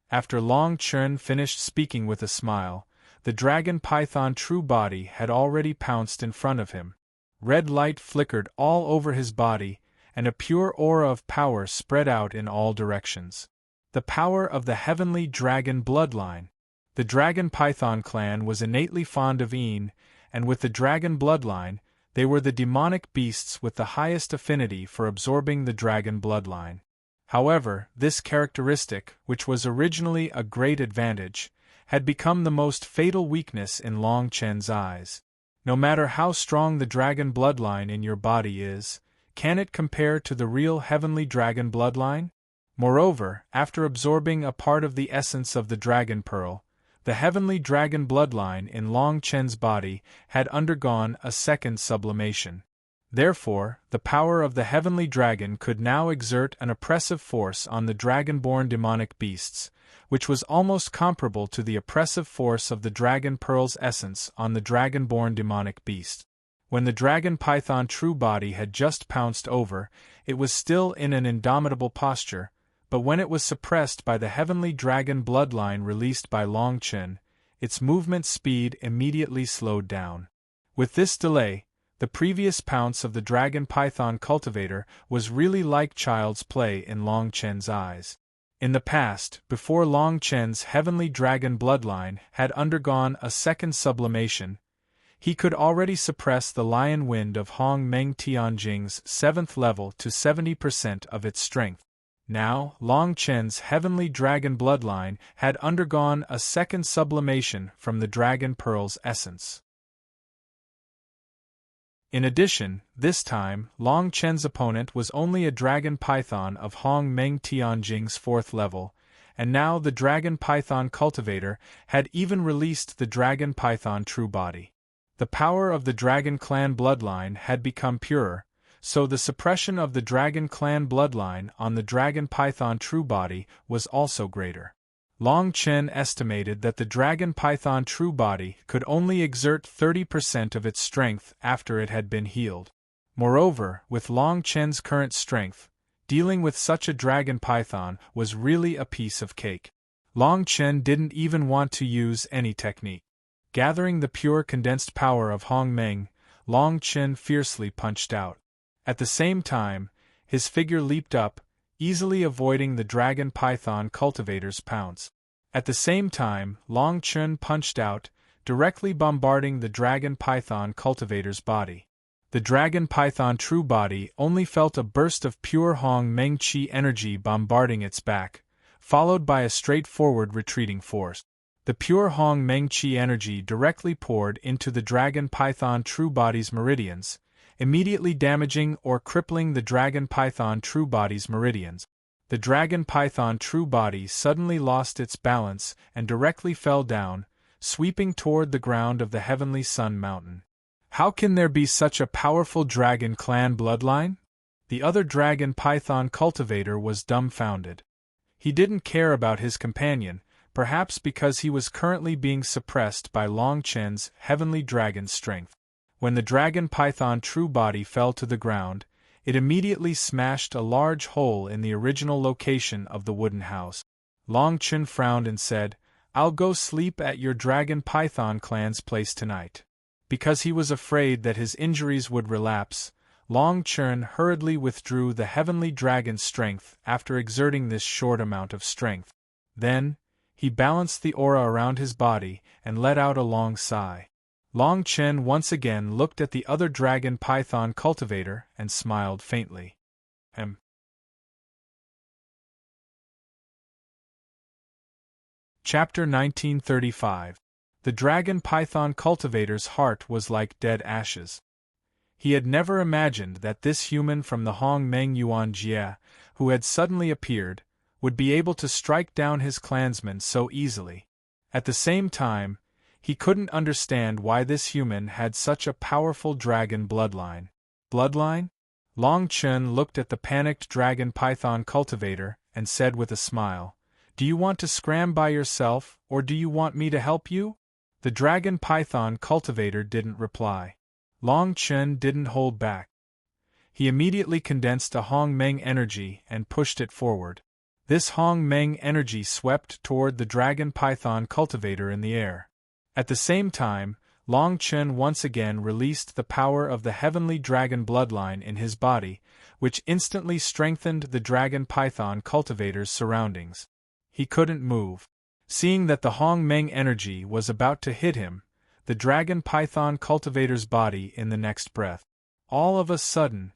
After Long Chen finished speaking with a smile, the dragon python true body had already pounced in front of him. Red light flickered all over his body, and a pure aura of power spread out in all directions. The power of the heavenly dragon bloodline. The dragon python clan was innately fond of Yin, and with the dragon bloodline, they were the demonic beasts with the highest affinity for absorbing the dragon bloodline. However, this characteristic, which was originally a great advantage, had become the most fatal weakness in Long Chen's eyes. No matter how strong the dragon bloodline in your body is, can it compare to the real heavenly dragon bloodline? Moreover, after absorbing a part of the essence of the dragon pearl, the heavenly dragon bloodline in Long Chen's body had undergone a second sublimation. Therefore, the power of the heavenly dragon could now exert an oppressive force on the dragon-born demonic beasts, which was almost comparable to the oppressive force of the dragon pearl's essence on the dragon-born demonic beast. When the dragon python true body had just pounced over, it was still in an indomitable posture, but when it was suppressed by the heavenly dragon bloodline released by Long Chen, its movement speed immediately slowed down. With this delay, the previous pounce of the dragon python cultivator was really like child's play in Long Chen's eyes. In the past, before Long Chen's heavenly dragon bloodline had undergone a second sublimation, He could already suppress the lion wind of Hong Meng Tianjing's 7th level to 70% of its strength. Now, Long Chen's heavenly dragon bloodline had undergone a second sublimation from the dragon pearl's essence. In addition, this time, Long Chen's opponent was only a dragon python of Hong Meng Tianjing's 4th level, and now the dragon python cultivator had even released the dragon python true body. The power of the dragon clan bloodline had become purer, so the suppression of the dragon clan bloodline on the dragon python true body was also greater. Long Chen estimated that the dragon python true body could only exert 30% of its strength after it had been healed. Moreover, with Long Chen's current strength, dealing with such a dragon python was really a piece of cake. Long Chen didn't even want to use any technique. Gathering the pure condensed power of Hong Meng, Long Chen fiercely punched out. At the same time, his figure leaped up, easily avoiding the dragon python cultivator's pounce. At the same time, Long Chen punched out, directly bombarding the dragon python cultivator's body. The dragon python true body only felt a burst of pure Hong Meng Qi energy bombarding its back, followed by a straightforward retreating force. The pure Hong Meng Qi energy directly poured into the dragon python true body's meridians, immediately damaging or crippling the dragon python true body's meridians. The dragon python true body suddenly lost its balance and directly fell down, sweeping toward the ground of the heavenly sun mountain. How can there be such a powerful dragon clan bloodline? The other dragon python cultivator was dumbfounded. He didn't care about his companion, perhaps because he was currently being suppressed by Long Chen's heavenly dragon strength. When the dragon python true body fell to the ground, it immediately smashed a large hole in the original location of the wooden house. Long Chen frowned and said, "I'll go sleep at your dragon python clan's place tonight." Because he was afraid that his injuries would relapse, Long Chen hurriedly withdrew the heavenly dragon's strength after exerting this short amount of strength. Then, he balanced the aura around his body and let out a long sigh. Long Chen once again looked at the other dragon python cultivator and smiled faintly. Chapter 1935. The dragon python cultivator's heart was like dead ashes. He had never imagined that this human from the Hong Meng Yuan Jie, who had suddenly appeared, would be able to strike down his clansmen so easily. At the same time, he couldn't understand why this human had such a powerful dragon bloodline. Bloodline? Long Chen looked at the panicked dragon python cultivator and said with a smile, "Do you want to scram by yourself, or do you want me to help you?" The dragon python cultivator didn't reply. Long Chen didn't hold back. He immediately condensed a Hong Meng energy and pushed it forward. This Hong Meng energy swept toward the dragon python cultivator in the air. At the same time, Long Chen once again released the power of the heavenly dragon bloodline in his body, which instantly strengthened the dragon python cultivator's surroundings. He couldn't move. Seeing that the Hong Meng energy was about to hit him, the dragon python cultivator's body in the next breath. All of a sudden,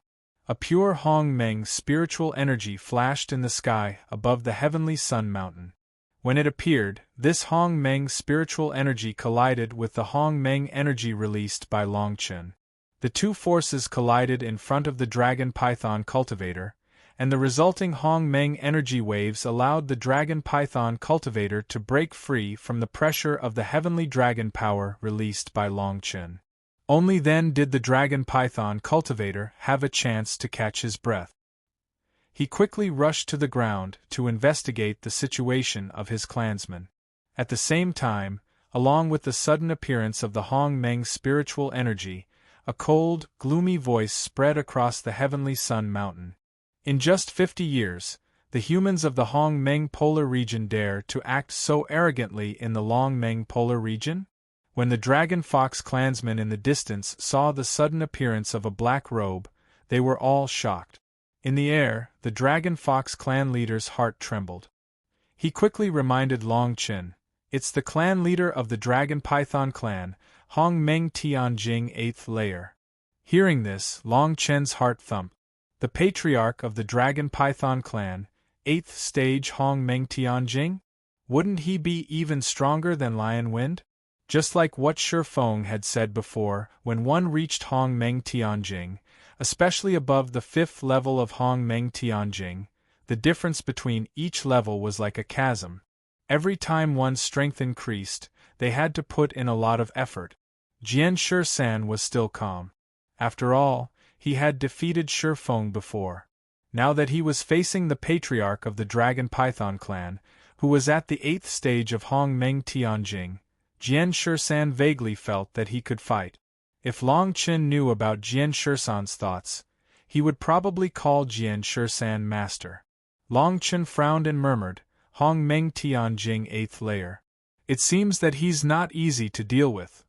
a pure Hong Meng spiritual energy flashed in the sky above the heavenly sun mountain. When it appeared, this Hong Meng spiritual energy collided with the Hong Meng energy released by Long Chen. The two forces collided in front of the dragon python cultivator, and the resulting Hong Meng energy waves allowed the dragon python cultivator to break free from the pressure of the heavenly dragon power released by Long Chen. Only then did the dragon python cultivator have a chance to catch his breath. He quickly rushed to the ground to investigate the situation of his clansmen. At the same time, along with the sudden appearance of the Hong Meng spiritual energy, a cold, gloomy voice spread across the heavenly sun mountain. In just 50 years, the humans of the Hong Meng polar region dare to act so arrogantly in the Long Meng polar region? When the Dragon Fox clansmen in the distance saw the sudden appearance of a black robe, they were all shocked. In the air, the Dragon Fox clan leader's heart trembled. He quickly reminded Long Chen, "It's the clan leader of the Dragon Python clan, Hong Meng Tianjing 8th layer. Hearing this, Long Chen's heart thumped. The patriarch of the Dragon Python clan, 8th stage Hong Meng Tianjing? Wouldn't he be even stronger than Lion Wind? Just like what Shi Feng had said before, when one reached Hong Meng Tianjing, especially above the 5th level of Hong Meng Tianjing, the difference between each level was like a chasm. Every time one's strength increased, they had to put in a lot of effort. Jian Shisan was still calm. After all, he had defeated Shi Feng before. Now that he was facing the patriarch of the Dragon Python clan, who was at the 8th stage of Hong Meng Tianjing, Jian Shisan vaguely felt that he could fight. If Long Chen knew about Jian Shisan's thoughts, he would probably call Jian Shisan master. Long Chen frowned and murmured, Hong Meng Tianjing 8th layer. It seems that he's not easy to deal with.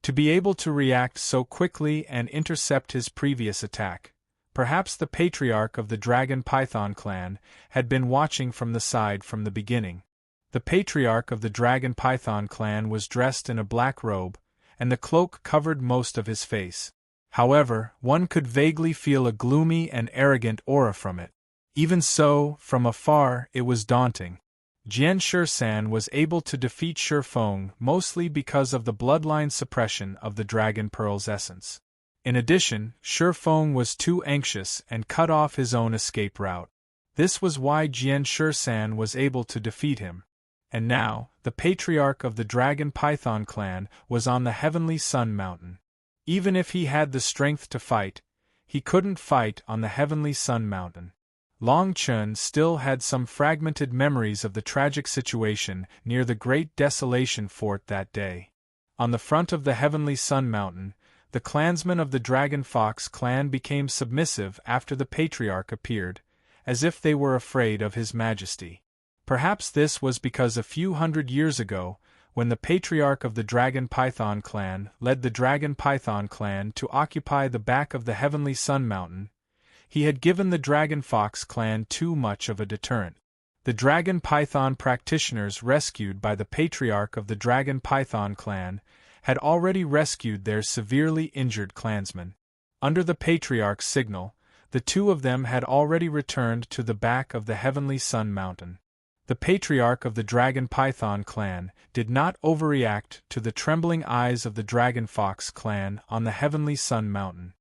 To be able to react so quickly and intercept his previous attack. Perhaps the patriarch of the Dragon Python clan had been watching from the side from the beginning. The patriarch of the Dragon Python clan was dressed in a black robe, and the cloak covered most of his face. However, one could vaguely feel a gloomy and arrogant aura from it. Even so, from afar, it was daunting. Jian Shisan was able to defeat Shi Feng mostly because of the bloodline suppression of the Dragon Pearl's essence. In addition, Shi Feng was too anxious and cut off his own escape route. This was why Jian Shisan was able to defeat him. And now, the patriarch of the Dragon Python clan was on the Heavenly Sun Mountain. Even if he had the strength to fight, he couldn't fight on the Heavenly Sun Mountain. Long Chen still had some fragmented memories of the tragic situation near the Great Desolation Fort that day. On the front of the Heavenly Sun Mountain, the clansmen of the Dragon Fox clan became submissive after the patriarch appeared, as if they were afraid of his majesty. Perhaps this was because a few hundred years ago, when the patriarch of the Dragon Python clan led the Dragon Python clan to occupy the back of the Heavenly Sun Mountain, he had given the Dragon Fox clan too much of a deterrent. The Dragon Python practitioners rescued by the patriarch of the Dragon Python clan had already rescued their severely injured clansmen. Under the patriarch's signal, the two of them had already returned to the back of the Heavenly Sun Mountain. The patriarch of the Dragon Python clan did not overreact to the trembling eyes of the Dragon Fox clan on the Heavenly Sun Mountain.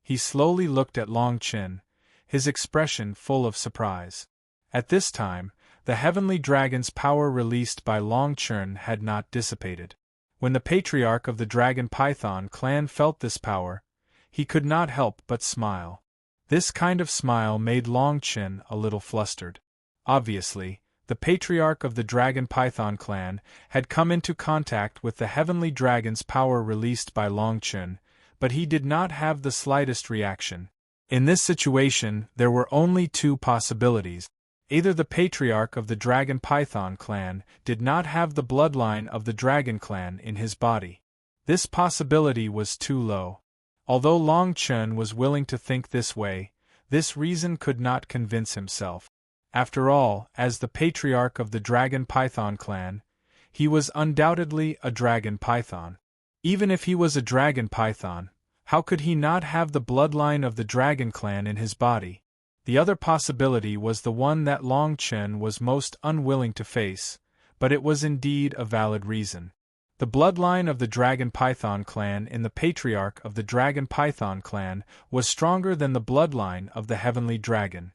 He slowly looked at Long Chen, his expression full of surprise. At this time, the Heavenly Dragon's power released by Long Chen had not dissipated. When the patriarch of the Dragon Python clan felt this power, he could not help but smile. This kind of smile made Long Chen a little flustered. Obviously, the patriarch of the Dragon Python clan had come into contact with the Heavenly Dragon's power released by Long Chen, but he did not have the slightest reaction. In this situation, there were only two possibilities. Either the patriarch of the Dragon Python clan did not have the bloodline of the Dragon clan in his body. This possibility was too low. Although Long Chen was willing to think this way, this reason could not convince himself. After all, as the patriarch of the Dragon Python clan, he was undoubtedly a Dragon Python. Even if he was a Dragon Python, how could he not have the bloodline of the Dragon clan in his body? The other possibility was the one that Long Chen was most unwilling to face, but it was indeed a valid reason. The bloodline of the Dragon Python clan in the patriarch of the Dragon Python clan was stronger than the bloodline of the Heavenly Dragon.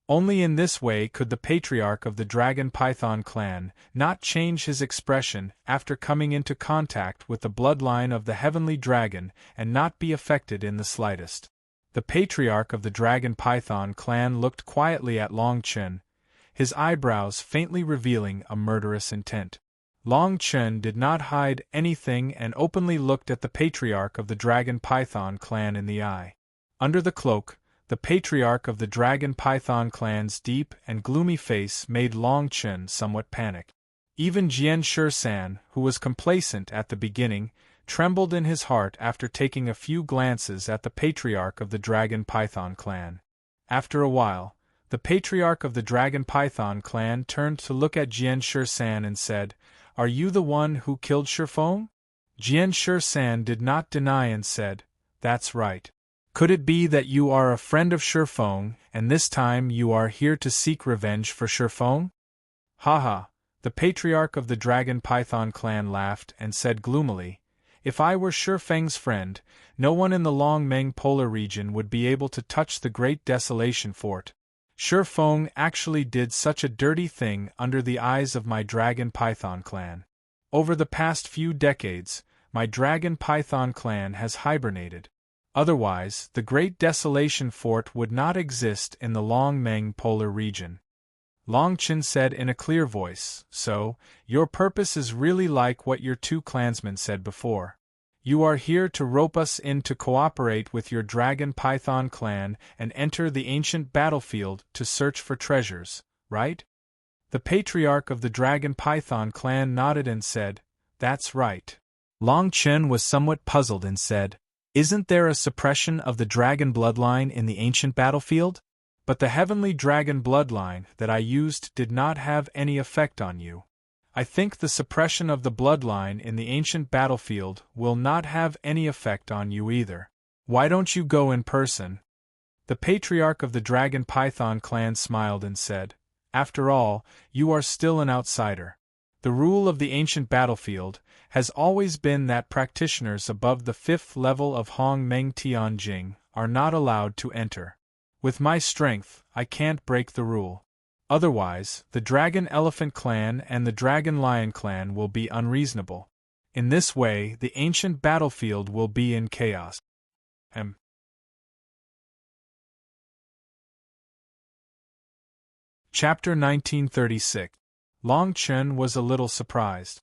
Only in this way could the patriarch of the Dragon Python clan not change his expression after coming into contact with the bloodline of the Heavenly Dragon and not be affected in the slightest. The patriarch of the Dragon Python clan looked quietly at Long Chen, his eyebrows faintly revealing a murderous intent. Long Chen did not hide anything and openly looked at the patriarch of the Dragon Python clan in the eye. Under the cloak, the patriarch of the Dragon Python clan's deep and gloomy face made Long Chen somewhat panic. Even Jian Shisan, who was complacent at the beginning, trembled in his heart after taking a few glances at the patriarch of the Dragon Python clan. After a while, The patriarch of the Dragon Python clan turned to look at Jian Shi-san and said, "Are you the one who killed Shifeng?" Jian Shi-san did not deny and said, "That's right. Could it be that you are a friend of Shifeng, and this time you are here to seek revenge for Shifeng?" "Haha," the patriarch of the Dragon Python clan laughed and said gloomily, "If I were Shifeng's friend, no one in the Longmeng polar region would be able to touch the Great Desolation Fort. Shifeng actually did such a dirty thing under the eyes of my Dragon Python clan. Over the past few decades, my Dragon Python clan has hibernated. Otherwise, the Great Desolation Fort would not exist in the Longmeng polar region." Long Chen said in a clear voice, "So, your purpose is really like what your two clansmen said before. You are here to rope us in to cooperate with your Dragon Python clan and enter the ancient battlefield to search for treasures, right?" The patriarch of the Dragon Python clan nodded and said, "That's right." Long Chen was somewhat puzzled and said, "Isn't there a suppression of the dragon bloodline in the ancient battlefield? But the heavenly dragon bloodline that I used did not have any effect on you. I think the suppression of the bloodline in the ancient battlefield will not have any effect on you either. Why don't you go in person?" The patriarch of the Dragon Python clan smiled and said, "After all, you are still an outsider. The rule of the ancient battlefield has always been that practitioners above the 5th level of Hong Meng Tianjing are not allowed to enter. With my strength, I can't break the rule. Otherwise, the Dragon Elephant clan and the Dragon Lion clan will be unreasonable. In this way, the ancient battlefield will be in chaos." Chapter 1936. Long Chen was a little surprised.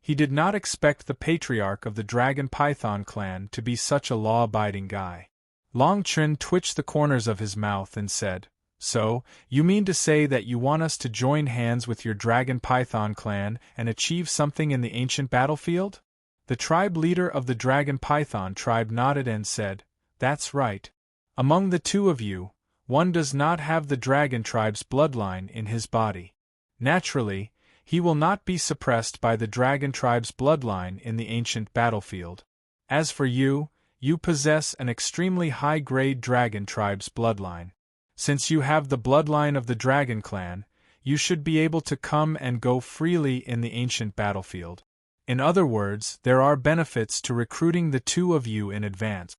He did not expect the patriarch of the Dragon Python clan to be such a law-abiding guy. Long Chen twitched the corners of his mouth and said, "So, you mean to say that you want us to join hands with your Dragon Python clan and achieve something in the ancient battlefield?" The tribe leader of the Dragon Python tribe nodded and said, "That's right. Among the two of you, one does not have the Dragon tribe's bloodline in his body. Naturally, he will not be suppressed by the Dragon tribe's bloodline in the ancient battlefield. As for you, you possess an extremely high-grade Dragon tribe's bloodline. Since you have the bloodline of the Dragon clan, you should be able to come and go freely in the ancient battlefield. In other words, there are benefits to recruiting the two of you in advance.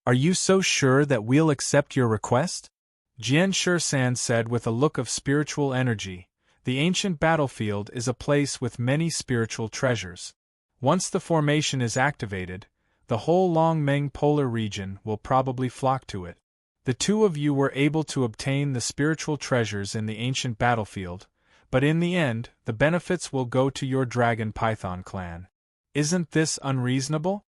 Are you so sure that we'll accept your request?" Jian Shi-san said with a look of spiritual energy. "The ancient battlefield is a place with many spiritual treasures. Once the formation is activated, the whole Longmeng polar region will probably flock to it. The two of you were able to obtain the spiritual treasures in the ancient battlefield, but in the end, the benefits will go to your Dragon Python clan. Isn't this unreasonable?"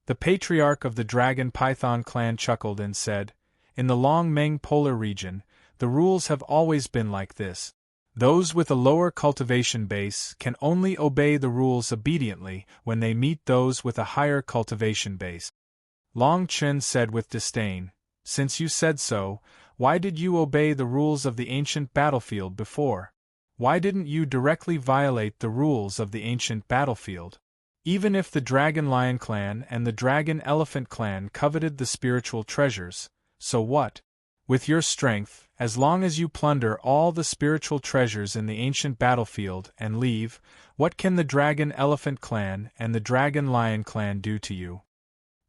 The patriarch of the Dragon Python clan chuckled and said, "In the Longmeng polar region, the rules have always been like this. Those with a lower cultivation base can only obey the rules obediently when they meet those with a higher cultivation base." Long Chen said with disdain, "Since you said so, why did you obey the rules of the ancient battlefield before? Why didn't you directly violate the rules of the ancient battlefield? Even if the Dragon Lion clan and the Dragon Elephant clan coveted the spiritual treasures, so what? With your strength, as long as you plunder all the spiritual treasures in the ancient battlefield and leave, what can the Dragon Elephant clan and the Dragon Lion clan do to you?"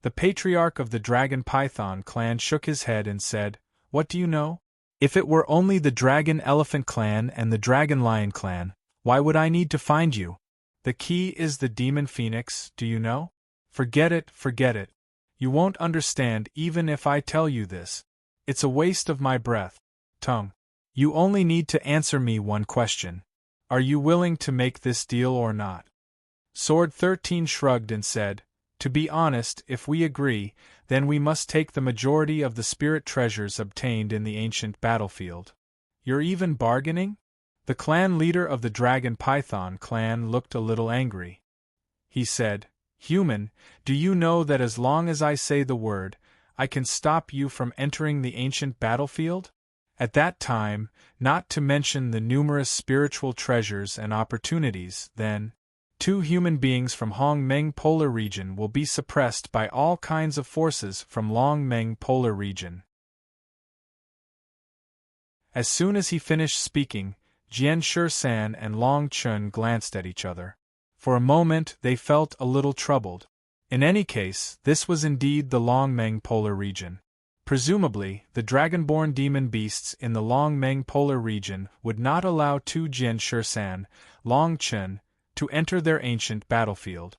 The patriarch of the Dragon Python clan shook his head and said, "What do you know? If it were only the Dragon Elephant clan and the Dragon Lion clan, why would I need to find you? The key is the Demon Phoenix, do you know? Forget it, forget it. You won't understand even if I tell you this. It's a waste of my breath. Tongue. You only need to answer me one question. Are you willing to make this deal or not?" Sword 13 shrugged and said, "To be honest, if we agree, then we must take the majority of the spirit treasures obtained in the ancient battlefield." "You're even bargaining?" The clan leader of the Dragon Python clan looked a little angry. He said, "Human, do you know that as long as I say the word, I can stop you from entering the ancient battlefield? At that time, not to mention the numerous spiritual treasures and opportunities, then, 2 human beings from Hong Meng Polar Region will be suppressed by all kinds of forces from Long Meng Polar Region. As soon as he finished speaking, Jian Shisan and Long Chun glanced at each other. For a moment they felt a little troubled. In any case, this was indeed the Long Meng Polar Region. Presumably, the dragonborn demon beasts in the Long Meng Polar Region would not allow 2 Jian Shisan, Long Chun, to enter their ancient battlefield.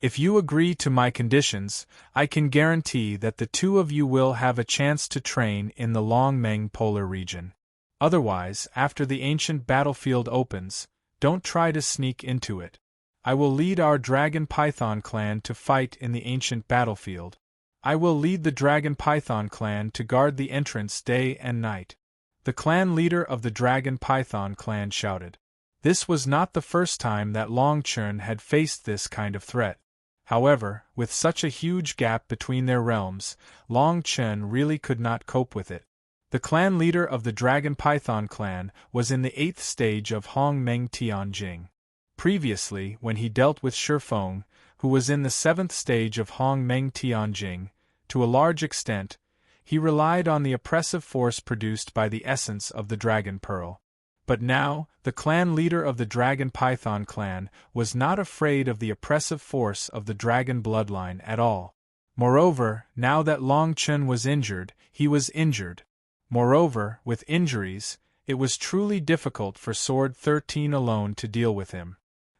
If you agree to my conditions, I can guarantee that the 2 of you will have a chance to train in the Long Meng Polar Region. Otherwise, after the ancient battlefield opens, don't try to sneak into it. I will lead our Dragon Python clan to fight in the ancient battlefield. I will lead the Dragon Python clan to guard the entrance day and night. The clan leader of the Dragon Python clan shouted. This was not the first time that Long Chun had faced this kind of threat. However, with such a huge gap between their realms, Long Chun really could not cope with it. The clan leader of the Dragon Python clan was in the 8th stage of Hong Meng Tianjing. Previously, when he dealt with Shifeng, who was in the 7th stage of Hong Meng Tianjing, to a large extent, he relied on the oppressive force produced by the essence of the Dragon Pearl. But now, the clan leader of the Dragon Python clan was not afraid of the oppressive force of the Dragon bloodline at all. Moreover, now that Long Chun was injured, he was injured. Moreover, with injuries, it was truly difficult for Sword 13 alone to deal with him.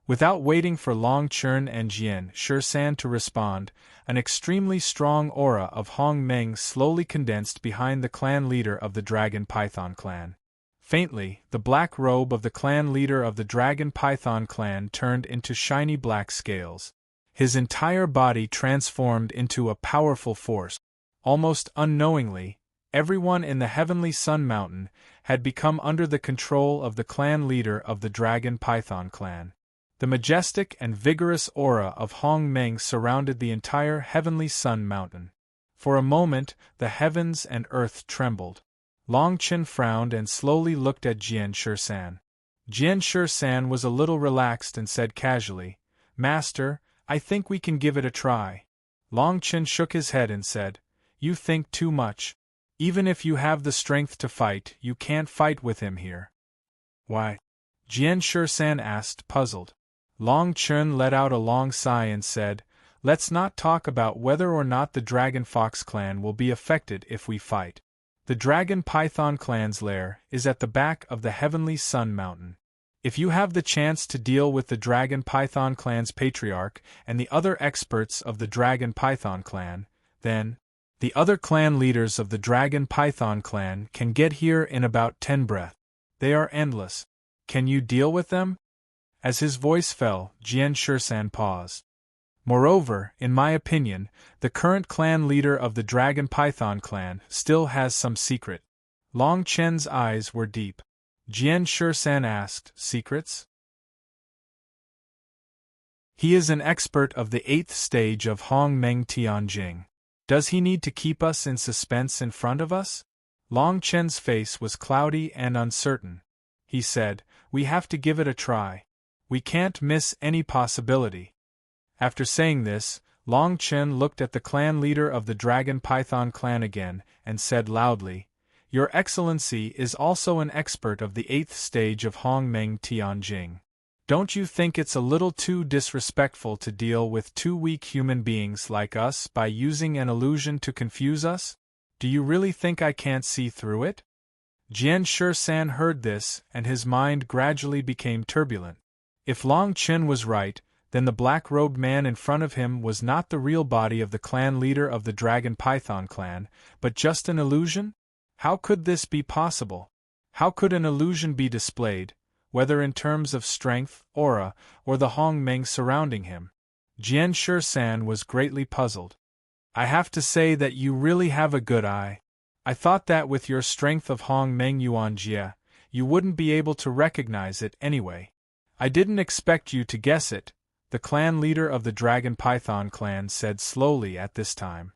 Without waiting for Long Chun and Jian Shisan to respond, an extremely strong aura of Hong Meng slowly condensed behind the clan leader of the Dragon Python clan. Faintly, the black robe of the clan leader of the Dragon Python clan turned into shiny black scales. His entire body transformed into a powerful force. Almost unknowingly, everyone in the Heavenly Sun Mountain had become under the control of the clan leader of the Dragon Python clan. The majestic and vigorous aura of Hong Meng surrounded the entire Heavenly Sun Mountain. For a moment, the heavens and earth trembled. Long Chun frowned and slowly looked at Jian Shisan. Jian Shisan was a little relaxed and said casually, "Master, I think we can give it a try." Long Chun shook his head and said, "You think too much. Even if you have the strength to fight, you can't fight with him here." "Why?" Jian Shisan asked, puzzled. Long Chun let out a long sigh and said, "Let's not talk about whether or not the Dragon Fox clan will be affected if we fight. The Dragon Python clan's lair is at the back of the Heavenly Sun Mountain. If you have the chance to deal with the Dragon Python clan's patriarch and the other experts of the Dragon Python clan, then the other clan leaders of the Dragon Python clan can get here in about 10 breaths. They are endless. Can you deal with them?" As his voice fell, Jian Shisan paused. "Moreover, in my opinion, the current clan leader of the Dragon Python clan still has some secret." Long Chen's eyes were deep. Jian Shisan asked, "Secrets?" "He is an expert of the 8th stage of Hong Meng Tianjing. Does he need to keep us in suspense in front of us?" Long Chen's face was cloudy and uncertain. He said, "We have to give it a try. We can't miss any possibility." After saying this, Long Chen looked at the clan leader of the Dragon Python clan again, and said loudly, "Your Excellency is also an expert of the 8th stage of Hong Meng Tianjing. Don't you think it's a little too disrespectful to deal with 2 weak human beings like us by using an illusion to confuse us? Do you really think I can't see through it?" Jian Shisan heard this, and his mind gradually became turbulent. If Long Chen was right, then the black-robed man in front of him was not the real body of the clan leader of the Dragon Python clan, but just an illusion? How could this be possible? How could an illusion be displayed, whether in terms of strength, aura, or the Hong Meng surrounding him? Jian Shisan was greatly puzzled. "I have to say that you really have a good eye. I thought that with your strength of Hong Meng Yuanjie, you wouldn't be able to recognize it anyway. I didn't expect you to guess it," the clan leader of the Dragon Python clan said slowly at this time.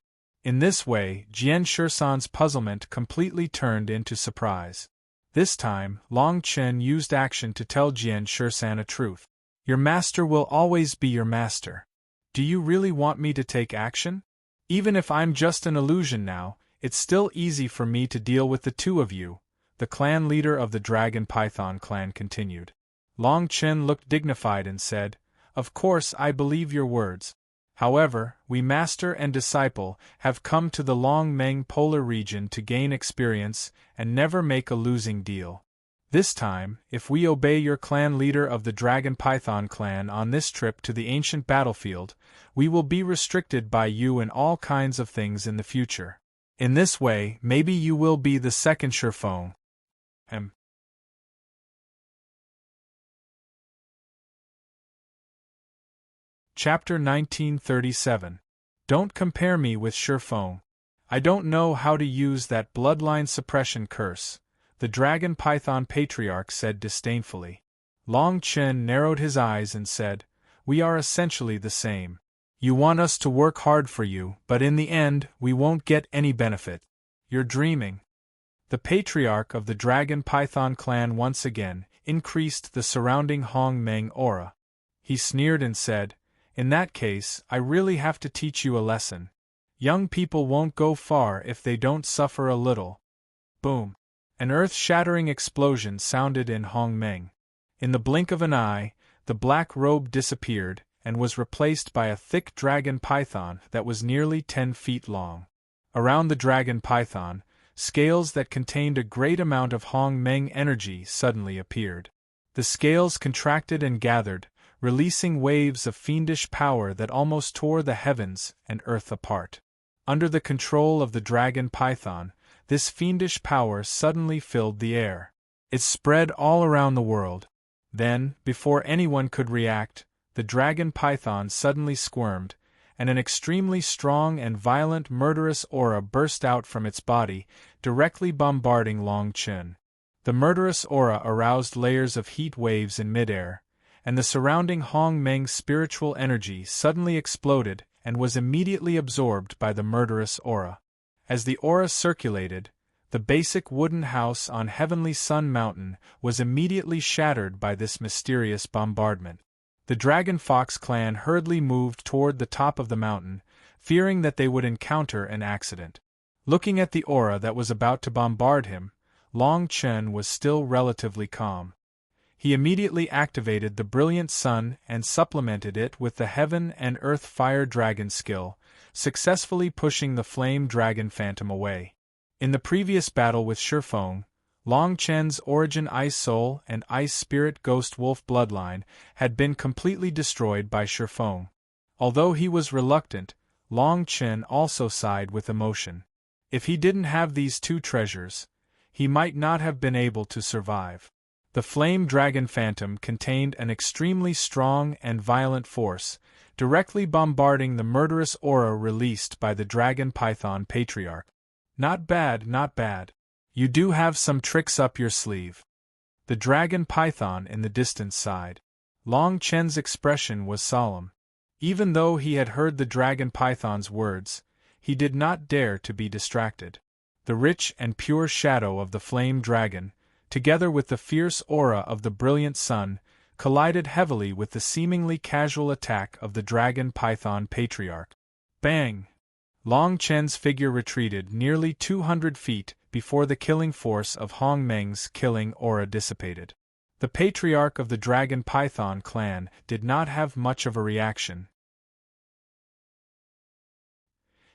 In this way, Jian Shisan's puzzlement completely turned into surprise. This time, Long Chen used action to tell Jian Shisan a truth. Your master will always be your master. Do you really want me to take action? Even if I'm just an illusion now, it's still easy for me to deal with the two of you, the clan leader of the Dragon Python clan continued. Long Chen looked dignified and said, Of course I believe your words. However, we master and disciple have come to the Long Meng polar region to gain experience and never make a losing deal. This time, if we obey your clan leader of the Dragon Python clan on this trip to the ancient battlefield, we will be restricted by you in all kinds of things in the future. In this way, maybe you will be the second Shifeng. Chapter 1937. Don't compare me with Shifeng. I don't know how to use that bloodline suppression curse, the Dragon Python Patriarch said disdainfully. Long Chen narrowed his eyes and said, We are essentially the same. You want us to work hard for you, but in the end, we won't get any benefit. You're dreaming. The Patriarch of the Dragon Python clan once again increased the surrounding Hong Meng aura. He sneered and said, In that case, I really have to teach you a lesson. Young people won't go far if they don't suffer a little. Boom. An earth-shattering explosion sounded in Hong Meng. In the blink of an eye, the black robe disappeared and was replaced by a thick dragon python that was nearly 10 feet long. Around the dragon python, scales that contained a great amount of Hong Meng energy suddenly appeared. The scales contracted and gathered, releasing waves of fiendish power that almost tore the heavens and earth apart. Under the control of the dragon python, this fiendish power suddenly filled the air. It spread all around the world. Then, before anyone could react, the dragon python suddenly squirmed, and an extremely strong and violent murderous aura burst out from its body, directly bombarding Long Chen. The murderous aura aroused layers of heat waves in midair, and the surrounding Hong Meng spiritual energy suddenly exploded and was immediately absorbed by the murderous aura. As the aura circulated, the basic wooden house on Heavenly Sun Mountain was immediately shattered by this mysterious bombardment. The Dragon Fox clan hurriedly moved toward the top of the mountain, fearing that they would encounter an accident. Looking at the aura that was about to bombard him, Long Chen was still relatively calm. He immediately activated the Brilliant Sun and supplemented it with the Heaven and Earth Fire Dragon skill, successfully pushing the Flame Dragon Phantom away. In the previous battle with Shifeng, Long Chen's Origin Ice Soul and Ice Spirit Ghost Wolf bloodline had been completely destroyed by Shifeng. Although he was reluctant, Long Chen also sighed with emotion. If he didn't have these two treasures, he might not have been able to survive. The Flame Dragon Phantom contained an extremely strong and violent force, directly bombarding the murderous aura released by the Dragon Python Patriarch. Not bad, not bad. You do have some tricks up your sleeve. The Dragon Python in the distance sighed. Long Chen's expression was solemn. Even though he had heard the Dragon Python's words, he did not dare to be distracted. The rich and pure shadow of the Flame Dragon, together with the fierce aura of the Brilliant Sun, collided heavily with the seemingly casual attack of the Dragon Python Patriarch. Bang! Long Chen's figure retreated nearly 200 feet before the killing force of Hong Meng's killing aura dissipated. The Patriarch of the Dragon Python clan did not have much of a reaction.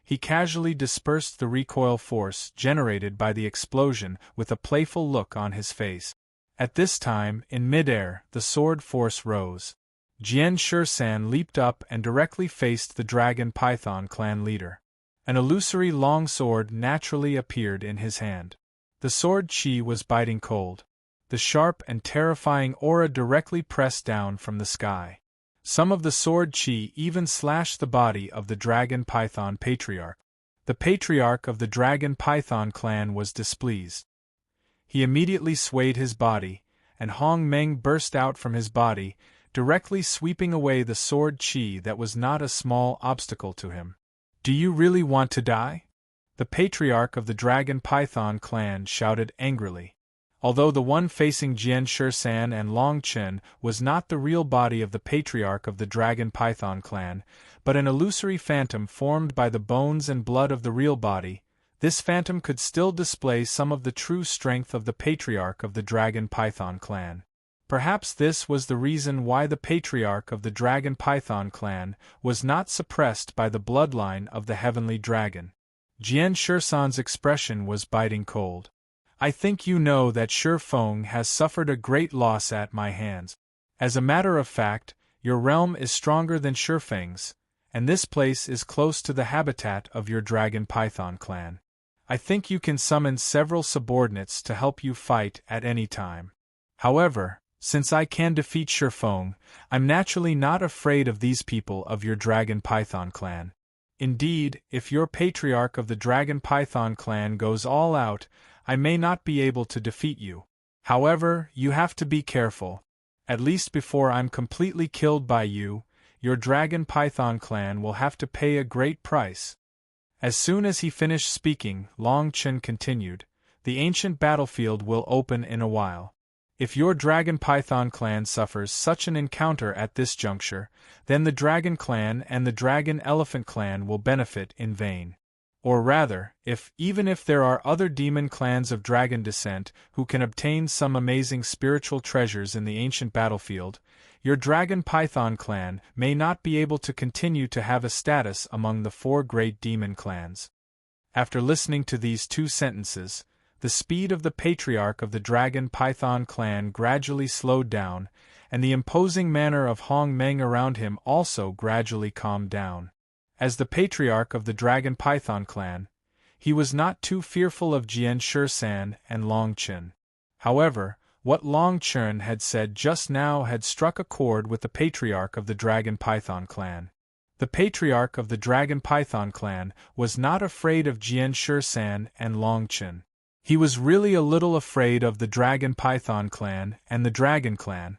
He casually dispersed the recoil force generated by the explosion with a playful look on his face. At this time, in midair, the sword force rose. Jian Shisan leaped up and directly faced the Dragon Python clan leader. An illusory long sword naturally appeared in his hand. The sword chi was biting cold. The sharp and terrifying aura directly pressed down from the sky. Some of the sword chi even slashed the body of the Dragon Python Patriarch. The Patriarch of the Dragon Python clan was displeased. He immediately swayed his body, and Hong Meng burst out from his body, directly sweeping away the sword chi that was not a small obstacle to him. Do you really want to die? The patriarch of the Dragon Python clan shouted angrily. Although the one facing Jian Shisan and Long Chen was not the real body of the patriarch of the Dragon Python clan, but an illusory phantom formed by the bones and blood of the real body, this phantom could still display some of the true strength of the patriarch of the Dragon Python clan. Perhaps this was the reason why the patriarch of the Dragon Python clan was not suppressed by the bloodline of the Heavenly Dragon. Jian Shisan's expression was biting cold. I think you know that Shi Feng has suffered a great loss at my hands. As a matter of fact, your realm is stronger than Shi Feng's, and this place is close to the habitat of your Dragon Python clan. I think you can summon several subordinates to help you fight at any time. However, since I can defeat Shi Feng, I'm naturally not afraid of these people of your Dragon Python clan. Indeed, if your patriarch of the Dragon Python clan goes all out, I may not be able to defeat you. However, you have to be careful. At least before I'm completely killed by you, your Dragon Python clan will have to pay a great price. As soon as he finished speaking, Long Chen continued, the ancient battlefield will open in a while. If your Dragon Python clan suffers such an encounter at this juncture, then the Dragon Clan and the Dragon Elephant Clan will benefit in vain. Or rather, even if there are other demon clans of dragon descent who can obtain some amazing spiritual treasures in the ancient battlefield, your Dragon Python clan may not be able to continue to have a status among the four great demon clans. After listening to these two sentences, the speed of the patriarch of the Dragon Python clan gradually slowed down, and the imposing manner of Hong Meng around him also gradually calmed down. As the patriarch of the Dragon Python clan, he was not too fearful of Jian Shisan and Long Chen. However, what Long Chen had said just now had struck a chord with the patriarch of the Dragon Python clan. The patriarch of the Dragon Python clan was not afraid of Jian Shisan and Long Chen. He was really a little afraid of the Dragon Python clan and the Dragon Clan.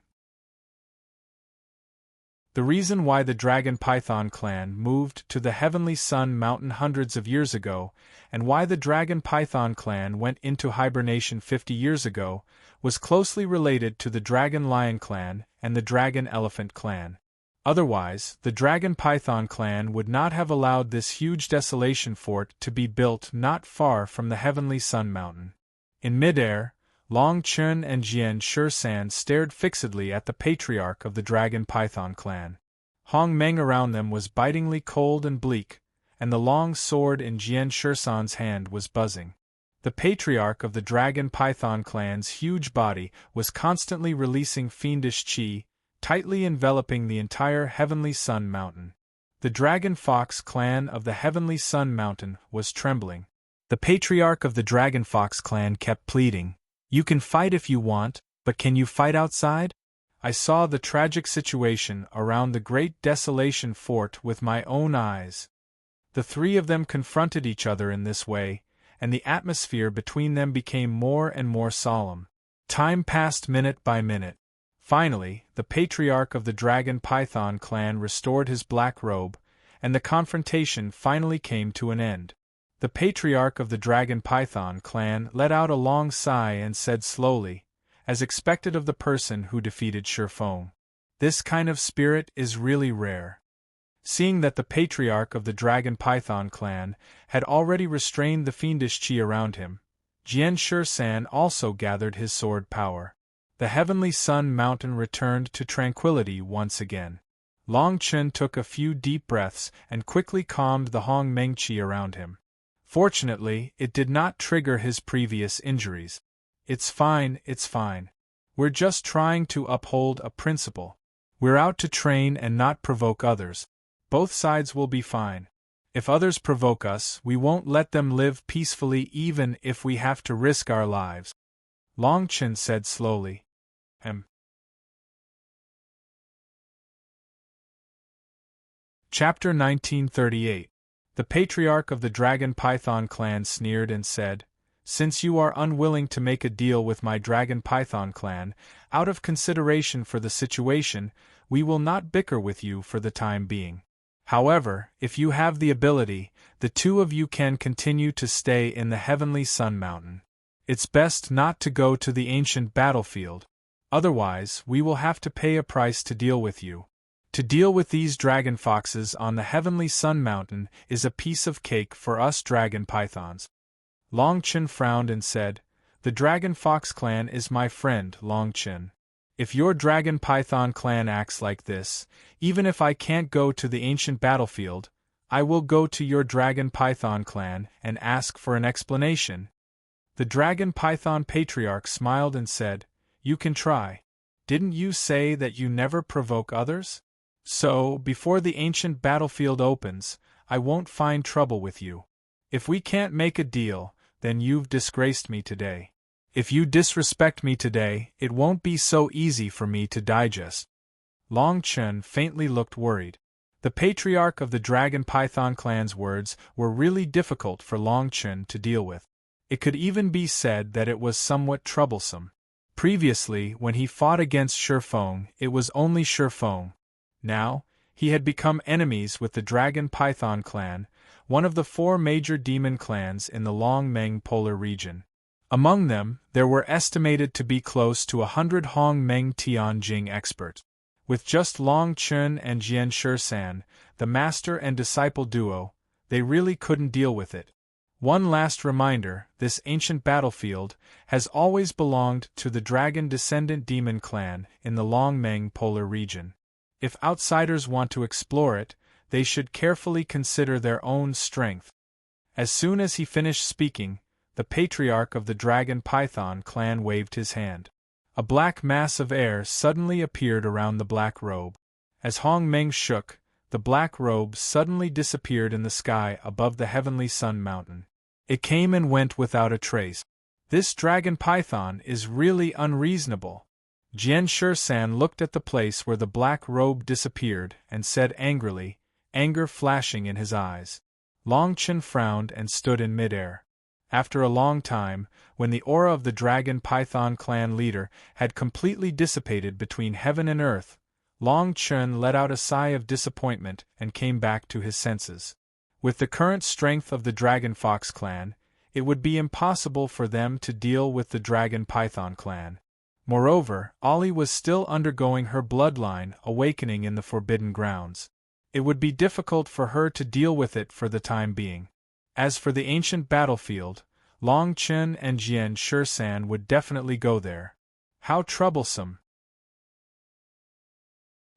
The reason why the Dragon Python clan moved to the Heavenly Sun Mountain hundreds of years ago, and why the Dragon Python clan went into hibernation 50 years ago, was closely related to the Dragon Lion clan and the Dragon Elephant clan. Otherwise, the Dragon Python clan would not have allowed this huge desolation fort to be built not far from the Heavenly Sun Mountain. In midair, Long Chen and Jian Shisan stared fixedly at the patriarch of the Dragon Python clan. Hong Meng around them was bitingly cold and bleak, and the long sword in Jian Shisan's hand was buzzing. The patriarch of the Dragon Python clan's huge body was constantly releasing fiendish qi, tightly enveloping the entire Heavenly Sun Mountain. The Dragon Fox clan of the Heavenly Sun Mountain was trembling. The patriarch of the Dragon Fox clan kept pleading, "You can fight if you want, but can you fight outside? I saw the tragic situation around the Great Desolation Fort with my own eyes." The three of them confronted each other in this way, and the atmosphere between them became more and more solemn. Time passed minute by minute. Finally, the patriarch of the Dragon Python clan restored his black robe, and the confrontation finally came to an end. The patriarch of the Dragon Python clan let out a long sigh and said slowly, as expected of the person who defeated Shi Feng, "This kind of spirit is really rare." Seeing that the patriarch of the Dragon Python clan had already restrained the fiendish qi around him, Jian Shisan also gathered his sword power. The Heavenly Sun Mountain returned to tranquility once again. Long Chen took a few deep breaths and quickly calmed the Hong Meng qi around him. Fortunately, it did not trigger his previous injuries. It's fine. We're just trying to uphold a principle. We're out to train and not provoke others. Both sides will be fine. If others provoke us, we won't let them live peacefully even if we have to risk our lives," Long Chen said slowly. Chapter 1938. The patriarch of the Dragon Python clan sneered and said, "Since you are unwilling to make a deal with my Dragon Python clan, out of consideration for the situation, we will not bicker with you for the time being. However, if you have the ability, the two of you can continue to stay in the heavenly Sun Mountain. It's best not to go to the ancient battlefield. Otherwise, we will have to pay a price to deal with you. To deal with these dragon foxes on the heavenly Sun Mountain is a piece of cake for us dragon pythons. Long Chen frowned and said, "The Dragon Fox clan is my friend, Long Chen. If your Dragon Python clan acts like this, even if I can't go to the ancient battlefield, I will go to your Dragon Python clan and ask for an explanation." The Dragon Python Patriarch smiled and said, "You can try. Didn't you say that you never provoke others? So, before the ancient battlefield opens, I won't find trouble with you. If we can't make a deal, then you've disgraced me today. If you disrespect me today, it won't be so easy for me to digest." Long Chen faintly looked worried. The Patriarch of the Dragon Python clan's words were really difficult for Long Chen to deal with. It could even be said that it was somewhat troublesome. Previously, when he fought against Shifeng, it was only Shifeng. Now, he had become enemies with the Dragon Python clan, one of the 4 major demon clans in the Longmeng Polar region. Among them, there were estimated to be close to 100 Hongmeng Tianjing experts. With just Long Chen and Jian Shisan, the master and disciple duo, they really couldn't deal with it. One last reminder, this ancient battlefield has always belonged to the dragon descendant demon clan in the Longmeng Polar region. If outsiders want to explore it, they should carefully consider their own strength. As soon as he finished speaking, the Patriarch of the Dragon Python clan waved his hand. A black mass of air suddenly appeared around the black robe. As Hongmeng shook, the black robe suddenly disappeared in the sky above the heavenly Sun Mountain. It came and went without a trace. This dragon python is really unreasonable. Jian Shisan looked at the place where the black robe disappeared and said angrily, anger flashing in his eyes. Long Chen frowned and stood in midair. After a long time, when the aura of the Dragon Python clan leader had completely dissipated between heaven and earth, Long Chen let out a sigh of disappointment and came back to his senses. With the current strength of the Dragon Fox clan, it would be impossible for them to deal with the Dragon Python clan. Moreover, Ollie was still undergoing her bloodline awakening in the Forbidden Grounds. It would be difficult for her to deal with it for the time being. As for the ancient battlefield, Long Chen and Jian Shisan would definitely go there. How troublesome!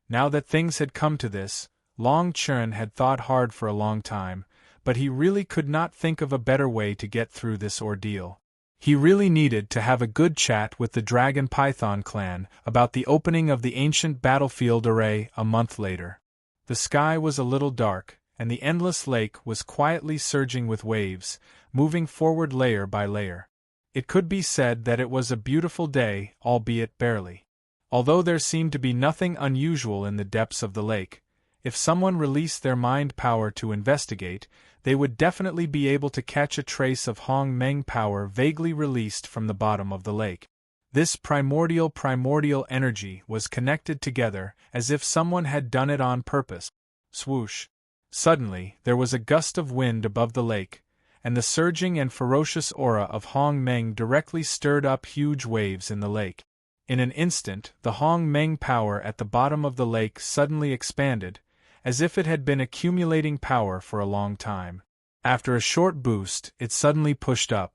Now that things had come to this, Long Chen had thought hard for a long time, but he really could not think of a better way to get through this ordeal. He really needed to have a good chat with the Dragon Python clan about the opening of the ancient battlefield array a month later. The sky was a little dark, and the endless lake was quietly surging with waves, moving forward layer by layer. It could be said that it was a beautiful day, albeit barely. Although there seemed to be nothing unusual in the depths of the lake, if someone released their mind power to investigate, they would definitely be able to catch a trace of Hongmeng power vaguely released from the bottom of the lake. This primordial energy was connected together as if someone had done it on purpose. Swoosh! Suddenly, there was a gust of wind above the lake, and the surging and ferocious aura of Hongmeng directly stirred up huge waves in the lake. In an instant, the Hongmeng power at the bottom of the lake suddenly expanded, as if it had been accumulating power for a long time. After a short boost, it suddenly pushed up.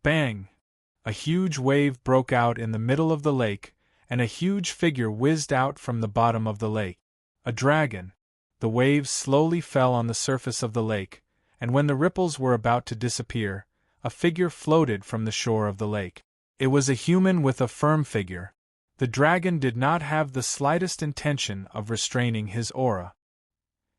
Bang! A huge wave broke out in the middle of the lake, and a huge figure whizzed out from the bottom of the lake. A dragon. The waves slowly fell on the surface of the lake, and when the ripples were about to disappear, a figure floated from the shore of the lake. It was a human with a firm figure. The dragon did not have the slightest intention of restraining his aura.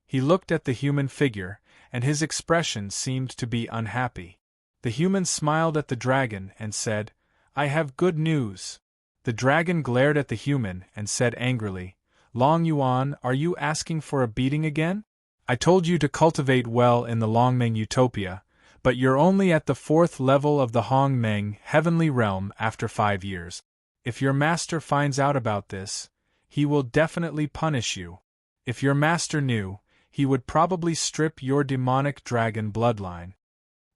He looked at the human figure, and his expression seemed to be unhappy. The human smiled at the dragon and said, "I have good news." The dragon glared at the human and said angrily, "Long Yuan, are you asking for a beating again? I told you to cultivate well in the Longmeng Utopia, but you're only at the 4th level of the Hongmeng Heavenly Realm after 5 years. If your master finds out about this, he will definitely punish you. If your master knew, he would probably strip your demonic dragon bloodline.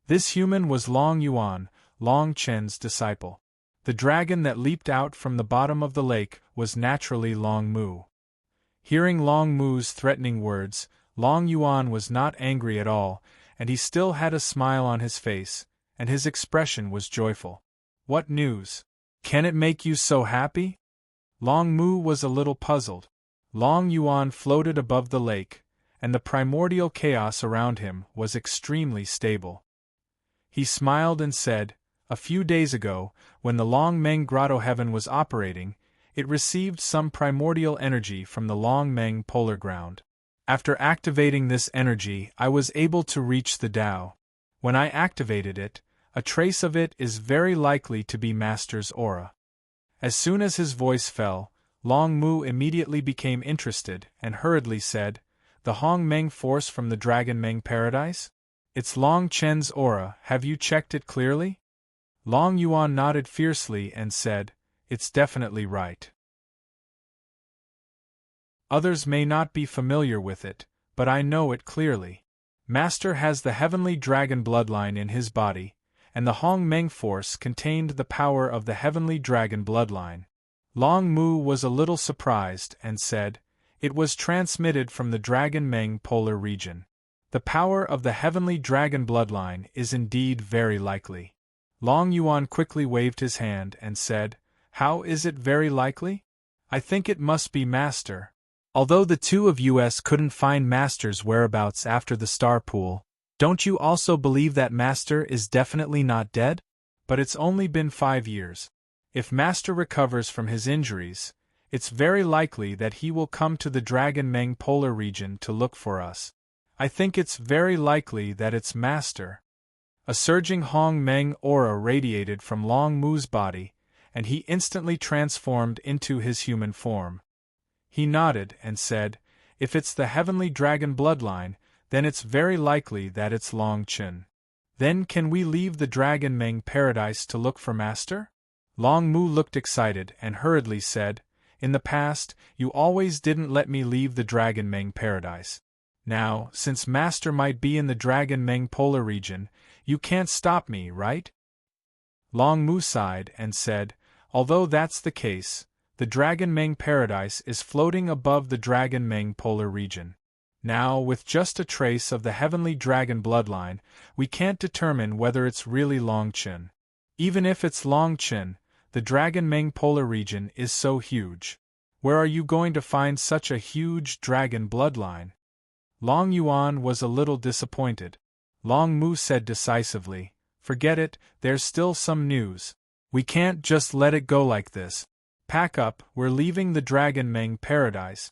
This human was Long Yuan, Long Chen's disciple. The dragon that leaped out from the bottom of the lake was naturally Long Mu. Hearing Long Mu's threatening words, Long Yuan was not angry at all, and he still had a smile on his face, and his expression was joyful. What news? Can it make you so happy? Long Mu was a little puzzled. Long Yuan floated above the lake, and the primordial chaos around him was extremely stable. He smiled and said, "A few days ago, when the Long Meng Grotto heaven was operating, it received some primordial energy from the Long Meng polar ground. After activating this energy, I was able to reach the Tao. When I activated it, a trace of it is very likely to be Master's aura." As soon as his voice fell, Long Mu immediately became interested and hurriedly said, "The Hong Meng force from the Dragon Meng paradise? It's Long Chen's aura, have you checked it clearly?" Long Yuan nodded fiercely and said, "It's definitely right. Others may not be familiar with it, but I know it clearly. Master has the heavenly dragon bloodline in his body, and the Hong Meng force contained the power of the heavenly dragon bloodline." Long Mu was a little surprised and said, "It was transmitted from the Dragon Meng polar region. The power of the heavenly dragon bloodline is indeed very likely." Long Yuan quickly waved his hand and said, "How is it very likely? I think it must be Master. Although the two of us couldn't find Master's whereabouts after the star pool, don't you also believe that Master is definitely not dead? But it's only been 5 years. If Master recovers from his injuries, it's very likely that he will come to the Dragon Meng polar region to look for us. I think it's very likely that it's Master." A surging Hong Meng aura radiated from Long Mu's body, and he instantly transformed into his human form. He nodded and said, "If it's the heavenly dragon bloodline, then it's very likely that it's Long Chen. Then can we leave the Dragon Meng paradise to look for Master?" Long Mu looked excited and hurriedly said, "In the past, you always didn't let me leave the Dragon Meng paradise. Now, since Master might be in the Dragon Meng polar region, you can't stop me, right?" Long Mu sighed and said, "Although that's the case, the Dragon Meng paradise is floating above the Dragon Meng polar region. Now, with just a trace of the heavenly dragon bloodline, we can't determine whether it's really Long Chen. Even if it's Long Chen, the Dragon Meng polar region is so huge. Where are you going to find such a huge dragon bloodline?" Long Yuan was a little disappointed. Long Mu said decisively, "Forget it, there's still some news. We can't just let it go like this. Pack up, we're leaving the Dragon Meng paradise."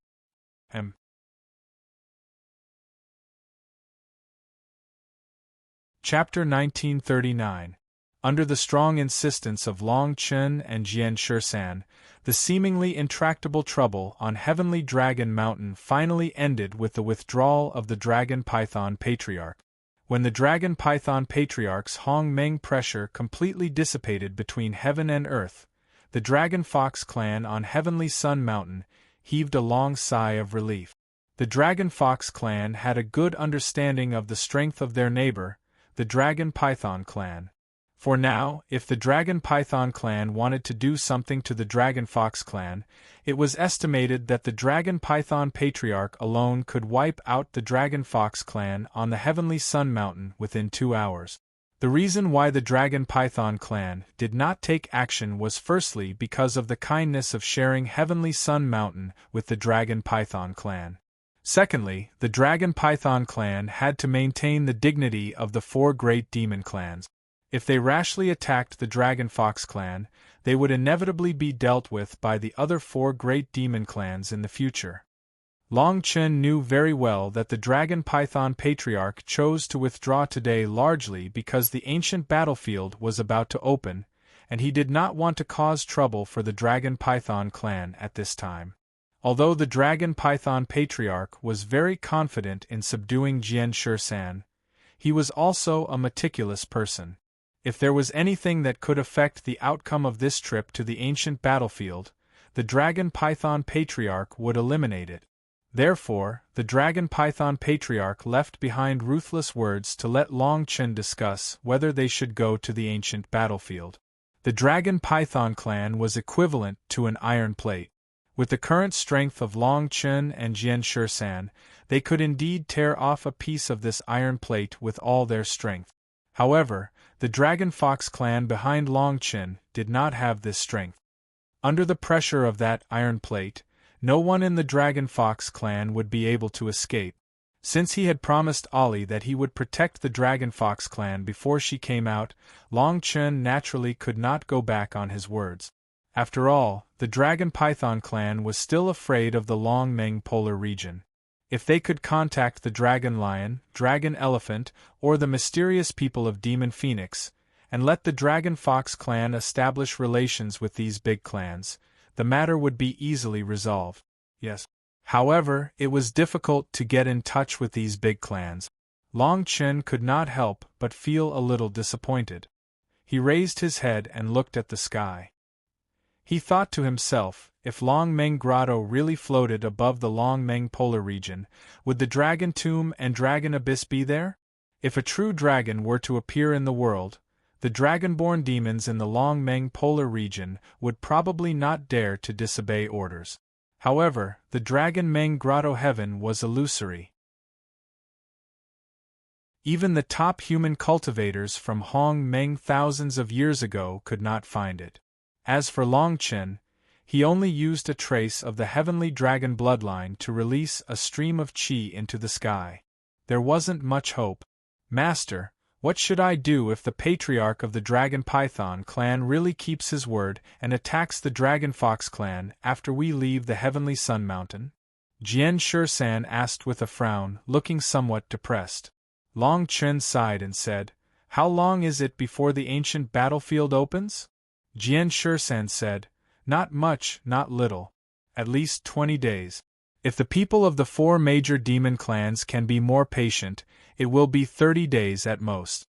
Chapter 1939. Under the strong insistence of Long Chen and Jian Shisan, the seemingly intractable trouble on Heavenly Dragon Mountain finally ended with the withdrawal of the Dragon Python Patriarch. When the Dragon Python Patriarch's Hong Meng pressure completely dissipated between heaven and earth, the Dragon Fox clan on Heavenly Sun Mountain heaved a long sigh of relief. The Dragon Fox clan had a good understanding of the strength of their neighbor, the Dragon Python clan. For now, if the Dragon Python clan wanted to do something to the Dragon Fox clan, it was estimated that the Dragon Python Patriarch alone could wipe out the Dragon Fox clan on the Heavenly Sun Mountain within 2 hours. The reason why the Dragon Python clan did not take action was firstly because of the kindness of sharing Heavenly Sun Mountain with the Dragon Python clan. Secondly, the Dragon Python clan had to maintain the dignity of the 4 great demon clans. If they rashly attacked the Dragon Fox clan, they would inevitably be dealt with by the other 4 great demon clans in the future. Long Chen knew very well that the Dragon Python Patriarch chose to withdraw today largely because the ancient battlefield was about to open, and he did not want to cause trouble for the Dragon Python clan at this time. Although the Dragon Python Patriarch was very confident in subduing Jian Shisan, he was also a meticulous person. If there was anything that could affect the outcome of this trip to the ancient battlefield, the Dragon Python Patriarch would eliminate it. Therefore, the Dragon Python Patriarch left behind ruthless words to let Long Chen discuss whether they should go to the ancient battlefield. The Dragon Python clan was equivalent to an iron plate. With the current strength of Long Chen and Jian Shisan, they could indeed tear off a piece of this iron plate with all their strength. However, the Dragon Fox clan behind Long Chen did not have this strength. Under the pressure of that iron plate, no one in the Dragon Fox clan would be able to escape. Since he had promised Ollie that he would protect the Dragon Fox clan before she came out, Long Chen naturally could not go back on his words. After all, the Dragon Python clan was still afraid of the Long Meng polar region. If they could contact the Dragon Lion, Dragon Elephant, or the mysterious people of Demon Phoenix, and let the Dragon Fox clan establish relations with these big clans, the matter would be easily resolved. Yes. However, it was difficult to get in touch with these big clans. Long Chen could not help but feel a little disappointed. He raised his head and looked at the sky. He thought to himself, if Long Meng Grotto really floated above the Long Meng polar region, would the Dragon Tomb and Dragon Abyss be there? If a true dragon were to appear in the world, the dragonborn demons in the Long Meng polar region would probably not dare to disobey orders. However, the Dragon Meng Grotto heaven was illusory. Even the top human cultivators from Hong Meng thousands of years ago could not find it. As for Long Chen, he only used a trace of the heavenly dragon bloodline to release a stream of qi into the sky. There wasn't much hope. Master, what should I do if the patriarch of the Dragon Python clan really keeps his word and attacks the Dragon Fox clan after we leave the Heavenly Sun Mountain? Jian Shisan asked with a frown, looking somewhat depressed. Long Chen sighed and said, "How long is it before the ancient battlefield opens?" Jian Shisan said, "Not much, not little. At least 20 days. If the people of the 4 major demon clans can be more patient, it will be 30 days at most."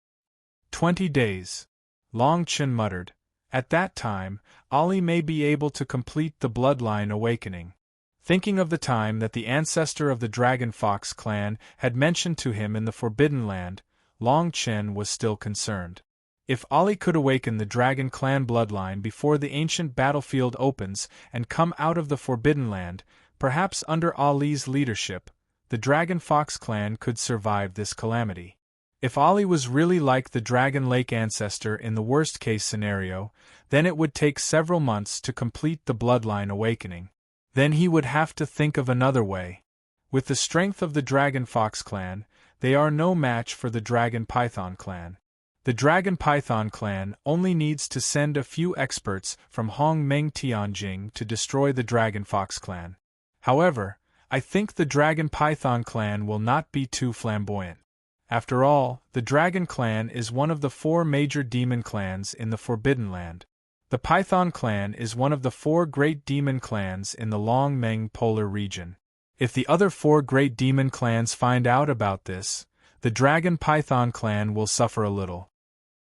20 days. Long Chen muttered. At that time, Ollie may be able to complete the bloodline awakening. Thinking of the time that the ancestor of the Dragon Fox clan had mentioned to him in the Forbidden Land, Long Chen was still concerned. If Ollie could awaken the Dragon clan bloodline before the ancient battlefield opens and come out of the Forbidden Land, perhaps under Ollie's leadership, the Dragon Fox clan could survive this calamity. If Ollie was really like the Dragon Lake ancestor in the worst-case scenario, then it would take several months to complete the bloodline awakening. Then he would have to think of another way. With the strength of the Dragon Fox clan, they are no match for the Dragon Python clan. The Dragon Python clan only needs to send a few experts from Hong Meng Tianjing to destroy the Dragon Fox clan. However, I think the Dragon Python clan will not be too flamboyant. After all, the Dragon clan is one of the 4 major demon clans in the Forbidden Land. The Python clan is one of the 4 great demon clans in the Long Meng polar region. If the other 4 great demon clans find out about this, the Dragon Python clan will suffer a little.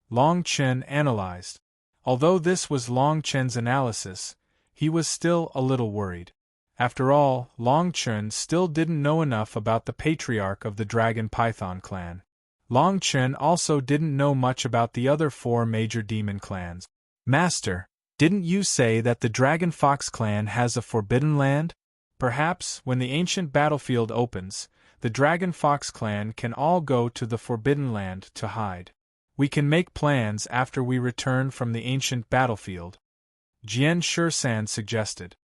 Long Chen analyzed. Although this was Long Chen's analysis, he was still a little worried. After all, Long Chen still didn't know enough about the patriarch of the Dragon Python clan. Long Chen also didn't know much about the other 4 major demon clans. Master, didn't you say that the Dragon Fox clan has a forbidden land? Perhaps, when the ancient battlefield opens, the Dragon Fox clan can all go to the Forbidden Land to hide. We can make plans after we return from the ancient battlefield. Jian Shisan suggested.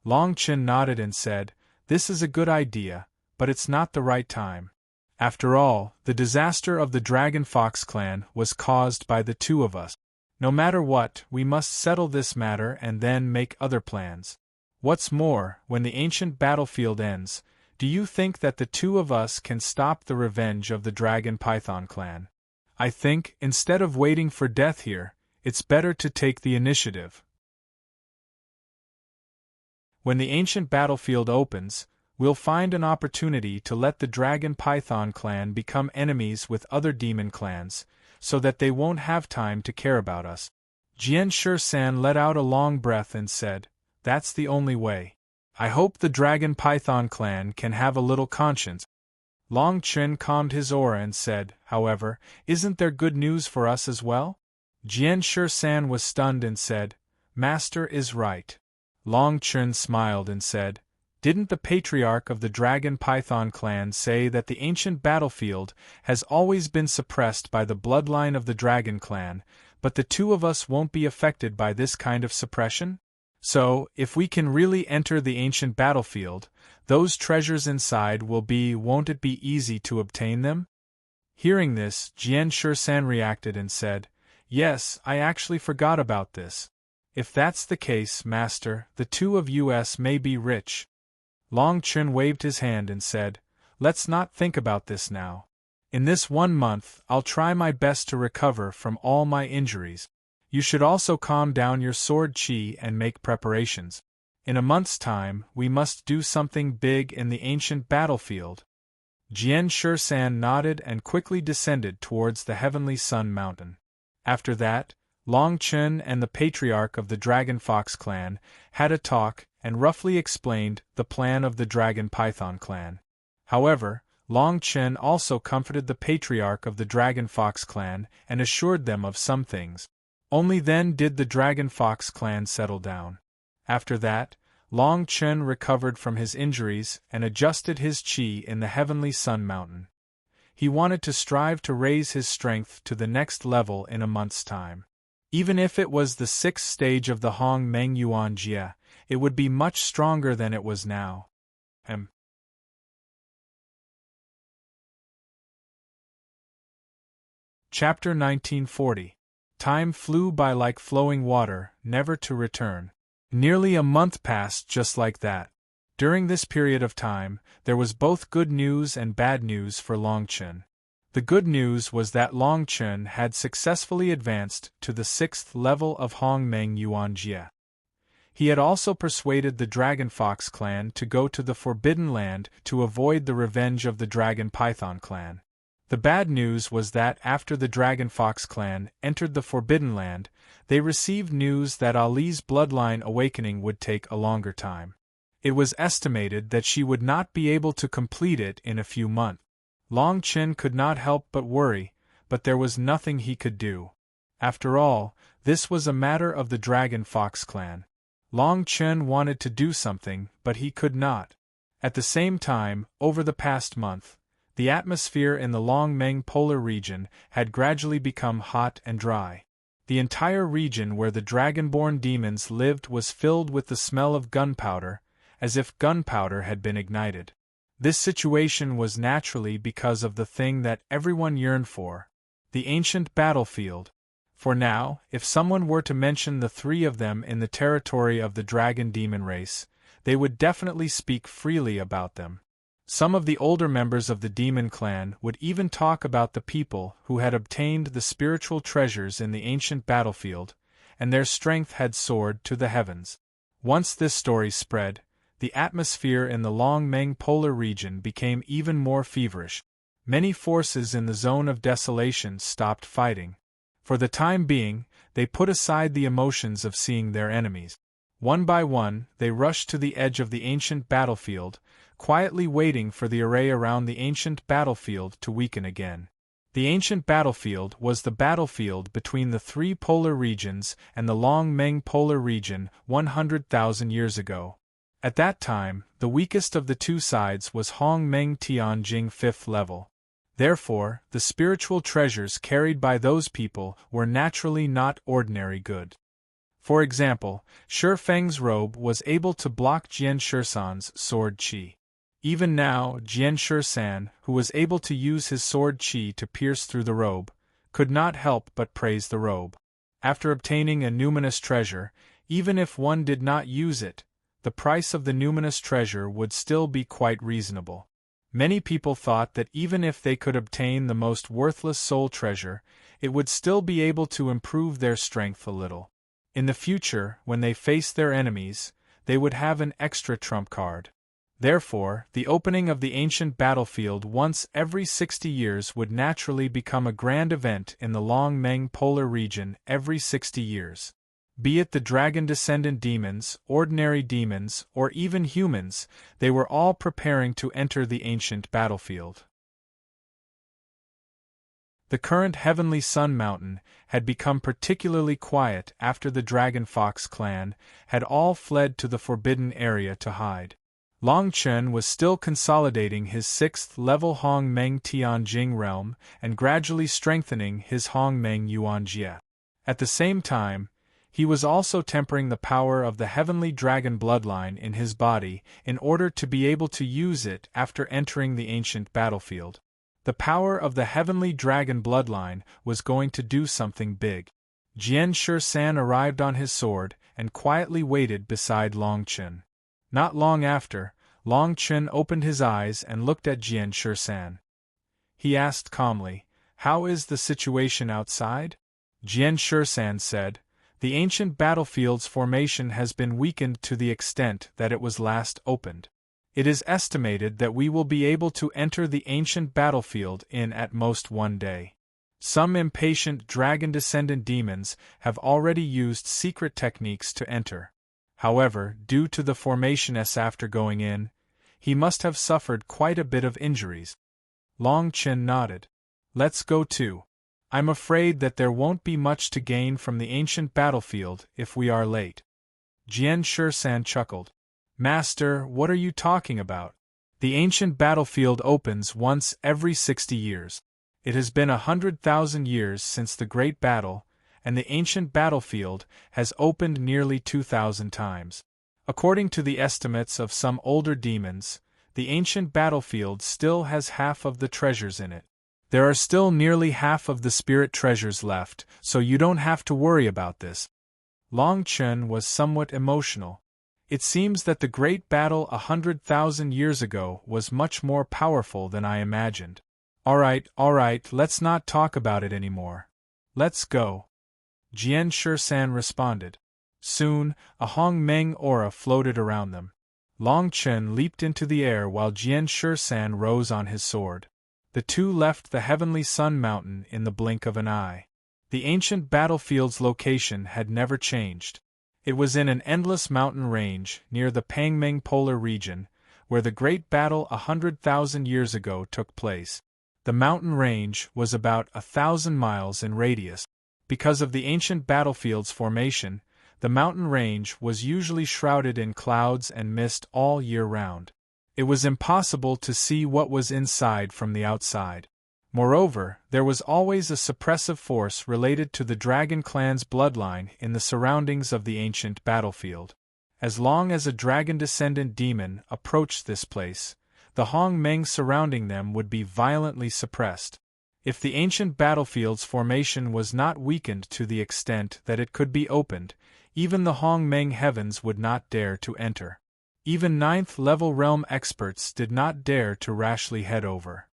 Long Chen nodded and said, "This is a good idea, but it's not the right time. After all, the disaster of the Dragon Fox clan was caused by the 2 of us. No matter what, we must settle this matter and then make other plans. What's more, when the ancient battlefield ends, do you think that the 2 of us can stop the revenge of the Dragon Python clan? I think, instead of waiting for death here, it's better to take the initiative. When the ancient battlefield opens, we'll find an opportunity to let the Dragon Python clan become enemies with other demon clans, so that they won't have time to care about us." Jian Shisan let out a long breath and said, "That's the only way. I hope the Dragon Python clan can have a little conscience. Long Chen calmed his aura and said, however, isn't there good news for us as well? Jian Shi-san was stunned and said, Master is right. Long Chen smiled and said, didn't the patriarch of the Dragon Python clan say that the ancient battlefield has always been suppressed by the bloodline of the Dragon clan, but the two of us won't be affected by this kind of suppression? So, if we can really enter the ancient battlefield, those treasures inside won't it be easy to obtain them? Hearing this, Jian Shi-san reacted and said, yes, I actually forgot about this. If that's the case, Master, the two of us may be rich. Long Chen waved his hand and said, let's not think about this now. In this 1 month, I'll try my best to recover from all my injuries. You should also calm down your sword qi and make preparations. In a month's time, we must do something big in the ancient battlefield. Jian Shi-san nodded and quickly descended towards the Heavenly Sun Mountain. After that, Long Chen and the patriarch of the Dragon Fox clan had a talk and roughly explained the plan of the Dragon Python clan. However, Long Chen also comforted the patriarch of the Dragon Fox clan and assured them of some things. Only then did the Dragon Fox clan settle down. After that, Long Chen recovered from his injuries and adjusted his qi in the Heavenly Sun Mountain. He wanted to strive to raise his strength to the next level in a month's time. Even if it was the 6th stage of the Hong Meng Yuan Jia, it would be much stronger than it was now. Chapter 1940. Time flew by like flowing water, never to return. Nearly a month passed just like that. During this period of time, there was both good news and bad news for Long Chen. The good news was that Long Chen had successfully advanced to the 6th level of Hong Meng Yuan Jia. He had also persuaded the Dragon Fox clan to go to the Forbidden Land to avoid the revenge of the Dragon Python clan. The bad news was that after the Dragon Fox clan entered the Forbidden Land, they received news that Ali's bloodline awakening would take a longer time. It was estimated that she would not be able to complete it in a few months. Long Chen could not help but worry, but there was nothing he could do. After all, this was a matter of the Dragon Fox clan. Long Chen wanted to do something, but he could not. At the same time, over the past month, the atmosphere in the Long Meng polar region had gradually become hot and dry. The entire region where the dragonborn demons lived was filled with the smell of gunpowder, as if gunpowder had been ignited. This situation was naturally because of the thing that everyone yearned for, the ancient battlefield. For now, if someone were to mention the three of them in the territory of the dragon demon race, they would definitely speak freely about them. Some of the older members of the demon clan would even talk about the people who had obtained the spiritual treasures in the ancient battlefield, and their strength had soared to the heavens. Once this story spread, the atmosphere in the Long Meng polar region became even more feverish. Many forces in the zone of desolation stopped fighting. For the time being, they put aside the emotions of seeing their enemies. One by one, they rushed to the edge of the ancient battlefield, quietly waiting for the array around the ancient battlefield to weaken again. The ancient battlefield was the battlefield between the three polar regions and the Long Meng polar region 100,000 years ago. At that time, the weakest of the two sides was Hong Meng Tianjing 5th level. Therefore, the spiritual treasures carried by those people were naturally not ordinary good. For example, Shi Feng's robe was able to block Jian Shi-san's sword qi. Even now, Jian Shi-san, who was able to use his sword qi to pierce through the robe, could not help but praise the robe. After obtaining a numinous treasure, even if one did not use it, the price of the numinous treasure would still be quite reasonable. Many people thought that even if they could obtain the most worthless soul treasure, it would still be able to improve their strength a little. In the future, when they faced their enemies, they would have an extra trump card. Therefore, the opening of the ancient battlefield once every 60 years would naturally become a grand event in the Long Meng polar region every 60 years. Be it the dragon-descendant demons, ordinary demons, or even humans, they were all preparing to enter the ancient battlefield. The current Heavenly Sun Mountain had become particularly quiet after the Dragon Fox clan had all fled to the forbidden area to hide. Long Chen was still consolidating his 6th-level Hong Meng Tianjing realm and gradually strengthening his Hong Meng Yuanjie. At the same time, he was also tempering the power of the heavenly dragon bloodline in his body in order to be able to use it after entering the ancient battlefield. The power of the heavenly dragon bloodline was going to do something big. Jian Shisan arrived on his sword and quietly waited beside Long Chen. Not long after, Long Chen opened his eyes and looked at Jian Shisan. He asked calmly, "How is the situation outside?" Jian Shisan said, "The ancient battlefield's formation has been weakened to the extent that it was last opened. It is estimated that we will be able to enter the ancient battlefield in at most one day. Some impatient dragon-descendant demons have already used secret techniques to enter. However, due to the formation's after going in, he must have suffered quite a bit of injuries." Long Chen nodded. "Let's go too. I'm afraid that there won't be much to gain from the ancient battlefield if we are late." Jian Shisan chuckled. "Master, what are you talking about? The ancient battlefield opens once every 60 years. It has been 100,000 years since the Great Battle, and the ancient battlefield has opened nearly 2,000 times. According to the estimates of some older demons, the ancient battlefield still has half of the treasures in it. There are still nearly half of the spirit treasures left, so you don't have to worry about this." Long Chen was somewhat emotional. "It seems that the great battle 100,000 years ago was much more powerful than I imagined. All right, let's not talk about it anymore. Let's go." Jian Shisan responded. Soon, a Hong Meng aura floated around them. Long Chen leaped into the air while Jian Shisan rose on his sword. The two left the heavenly Sun Mountain in the blink of an eye. The ancient battlefield's location had never changed. It was in an endless mountain range near the Pangmeng polar region, where the great battle 100,000 years ago took place. The mountain range was about 1,000 miles in radius. Because of the ancient battlefield's formation, the mountain range was usually shrouded in clouds and mist all year round. It was impossible to see what was inside from the outside. Moreover, there was always a suppressive force related to the Dragon Clan's bloodline in the surroundings of the ancient battlefield. As long as a dragon-descendant demon approached this place, the Hong Meng surrounding them would be violently suppressed. If the ancient battlefield's formation was not weakened to the extent that it could be opened, even the Hong Meng heavens would not dare to enter. Even 9th-level realm experts did not dare to rashly head over.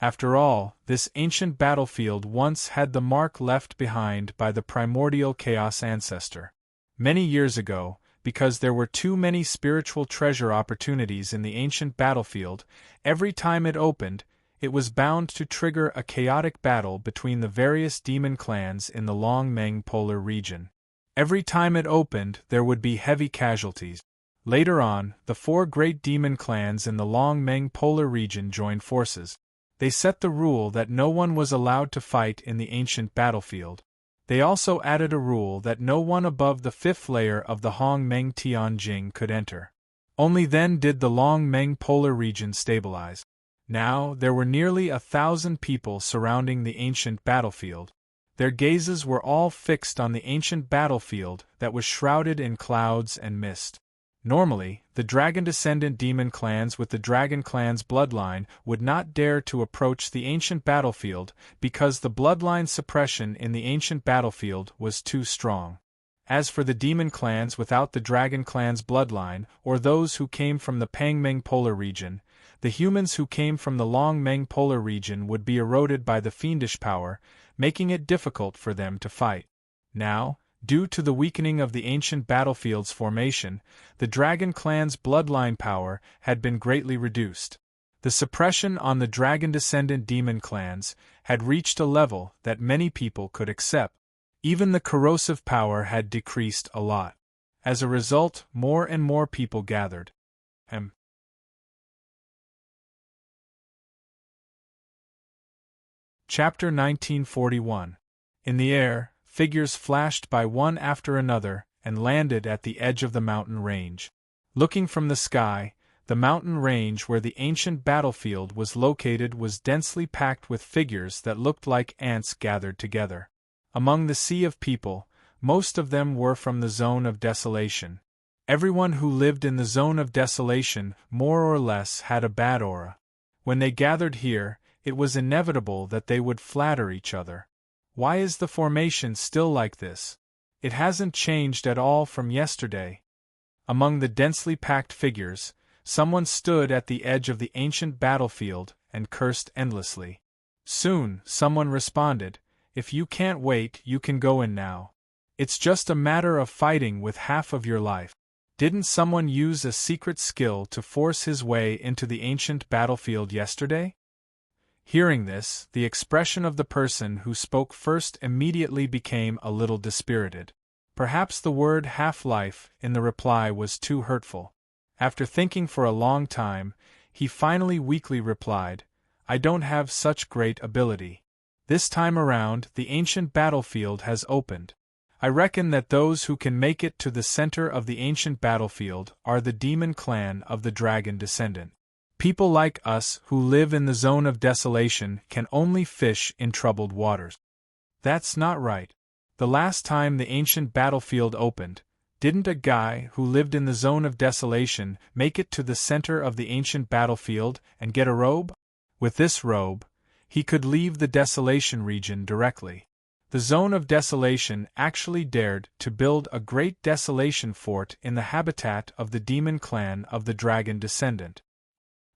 After all, this ancient battlefield once had the mark left behind by the primordial chaos ancestor. Many years ago, because there were too many spiritual treasure opportunities in the ancient battlefield, every time it opened, it was bound to trigger a chaotic battle between the various demon clans in the Long Meng polar region. Every time it opened, there would be heavy casualties. Later on, the 4 great demon clans in the Long Meng polar region joined forces. They set the rule that no one was allowed to fight in the ancient battlefield. They also added a rule that no one above the 5th layer of the Hong Meng Tianjing could enter. Only then did the Long Meng polar region stabilize. Now, there were nearly 1,000 people surrounding the ancient battlefield. Their gazes were all fixed on the ancient battlefield that was shrouded in clouds and mist. Normally, the dragon-descendant demon clans with the Dragon Clan's bloodline would not dare to approach the ancient battlefield because the bloodline suppression in the ancient battlefield was too strong. As for the demon clans without the Dragon Clan's bloodline, or those who came from the Pangmeng polar region, the humans who came from the Long Meng polar region would be eroded by the fiendish power, making it difficult for them to fight. Now, due to the weakening of the ancient battlefield's formation, the Dragon Clan's bloodline power had been greatly reduced. The suppression on the dragon-descendant demon clans had reached a level that many people could accept. Even the corrosive power had decreased a lot. As a result, more and more people gathered. Chapter 1941. In the air, figures flashed by one after another and landed at the edge of the mountain range. Looking from the sky, the mountain range where the ancient battlefield was located was densely packed with figures that looked like ants gathered together. Among the sea of people, most of them were from the zone of desolation. Everyone who lived in the zone of desolation more or less had a bad aura. When they gathered here, it was inevitable that they would flatter each other. Why is the formation still like this? It hasn't changed at all from yesterday. Among the densely packed figures, someone stood at the edge of the ancient battlefield and cursed endlessly. Soon, someone responded, "If you can't wait, you can go in now. It's just a matter of fighting with half of your life." Didn't someone use a secret skill to force his way into the ancient battlefield yesterday? Hearing this, the expression of the person who spoke first immediately became a little dispirited. Perhaps the word half-life in the reply was too hurtful. After thinking for a long time, he finally weakly replied, "I don't have such great ability. This time around, the ancient battlefield has opened. I reckon that those who can make it to the center of the ancient battlefield are the demon clan of the dragon descendant. People like us who live in the zone of desolation can only fish in troubled waters." That's not right. The last time the ancient battlefield opened, didn't a guy who lived in the zone of desolation make it to the center of the ancient battlefield and get a robe? With this robe, he could leave the desolation region directly. The zone of desolation actually dared to build a great desolation fort in the habitat of the demon clan of the dragon descendant.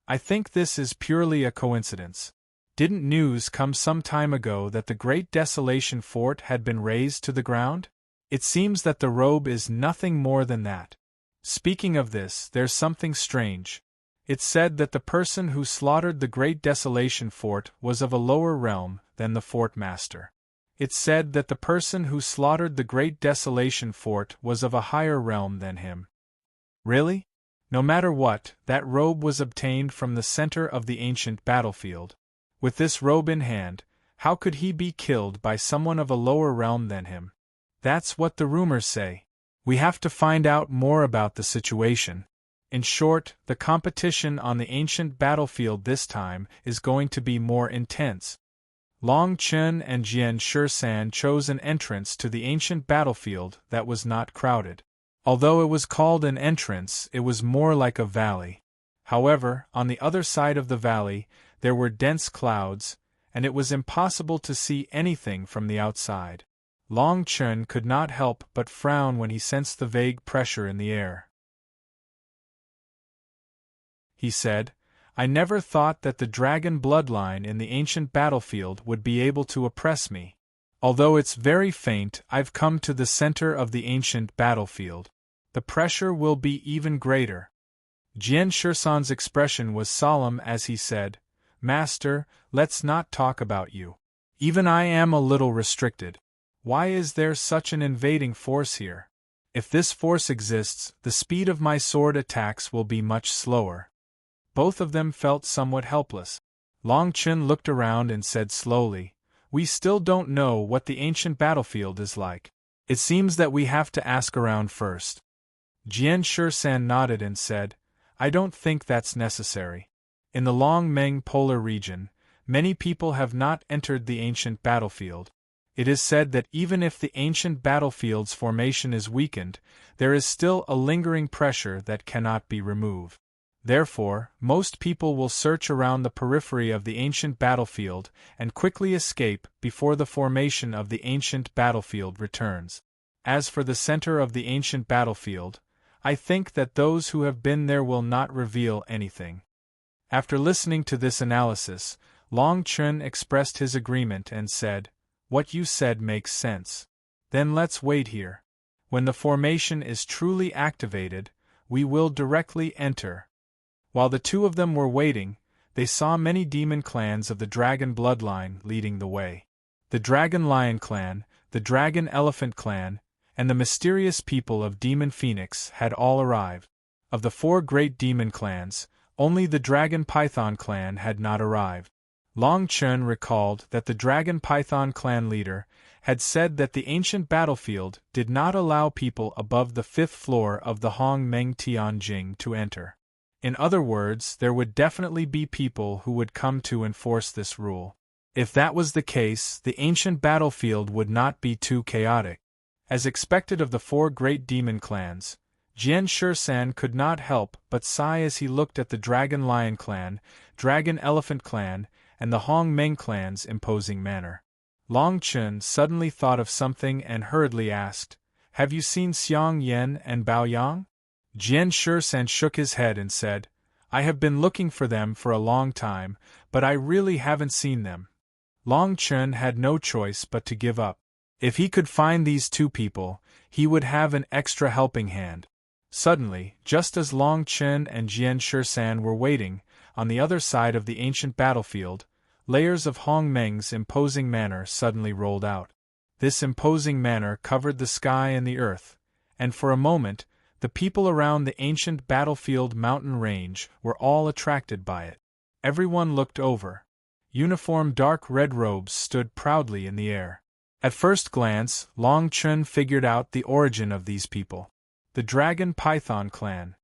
I think this is purely a coincidence. Didn't news come some time ago that the Great Desolation Fort had been razed to the ground? It seems that the robe is nothing more than that. Speaking of this, there's something strange. It's said that the person who slaughtered the Great Desolation Fort was of a lower realm than the fort master. It's said that the person who slaughtered the Great Desolation Fort was of a higher realm than him. Really? No matter what, that robe was obtained from the center of the ancient battlefield. With this robe in hand, how could he be killed by someone of a lower realm than him? That's what the rumors say. We have to find out more about the situation. In short, the competition on the ancient battlefield this time is going to be more intense. Long Chen and Jian Shisan chose an entrance to the ancient battlefield that was not crowded. Although it was called an entrance, it was more like a valley. However, on the other side of the valley, there were dense clouds, and it was impossible to see anything from the outside. Long Chen could not help but frown when he sensed the vague pressure in the air. He said, "I never thought that the dragon bloodline in the ancient battlefield would be able to oppress me. Although it's very faint, I've come to the center of the ancient battlefield. The pressure will be even greater." Jian Shisan's expression was solemn as he said, "Master, let's not talk about you. Even I am a little restricted. Why is there such an invading force here? If this force exists, the speed of my sword attacks will be much slower." Both of them felt somewhat helpless. Long Chen looked around and said slowly, "We still don't know what the ancient battlefield is like. It seems that we have to ask around first." Jian Shisan nodded and said, "I don't think that's necessary. In the Long Meng polar region, many people have not entered the ancient battlefield. It is said that even if the ancient battlefield's formation is weakened, there is still a lingering pressure that cannot be removed. Therefore, most people will search around the periphery of the ancient battlefield and quickly escape before the formation of the ancient battlefield returns. As for the center of the ancient battlefield, I think that those who have been there will not reveal anything." After listening to this analysis, Long Chen expressed his agreement and said, "What you said makes sense. Then let's wait here. When the formation is truly activated, we will directly enter." While the two of them were waiting, they saw many demon clans of the dragon bloodline leading the way. The Dragon Lion clan, the Dragon Elephant clan, and the mysterious people of Demon Phoenix had all arrived. Of the 4 great demon clans, only the Dragon Python clan had not arrived. Long Chen recalled that the Dragon Python clan leader had said that the ancient battlefield did not allow people above the 5th floor of the Hong Meng Tianjing to enter. In other words, there would definitely be people who would come to enforce this rule. If that was the case, the ancient battlefield would not be too chaotic. As expected of the 4 great demon clans, Jian Shisan could not help but sigh as he looked at the Dragon Lion clan, Dragon Elephant clan, and the Hong Meng clan's imposing manner. Long Chen suddenly thought of something and hurriedly asked, "Have you seen Xiang Yan and Bao Yang?" Jian Shisan shook his head and said, "I have been looking for them for a long time, but I really haven't seen them." Long Chen had no choice but to give up. If he could find these 2 people, he would have an extra helping hand. Suddenly, just as Long Chen and Jian Shisan were waiting, on the other side of the ancient battlefield, layers of Hong Meng's imposing manner suddenly rolled out. This imposing manner covered the sky and the earth, and for a moment, the people around the ancient battlefield mountain range were all attracted by it. Everyone looked over. Uniform dark red robes stood proudly in the air. At first glance, Long Chen figured out the origin of these people. The Dragon Python clan.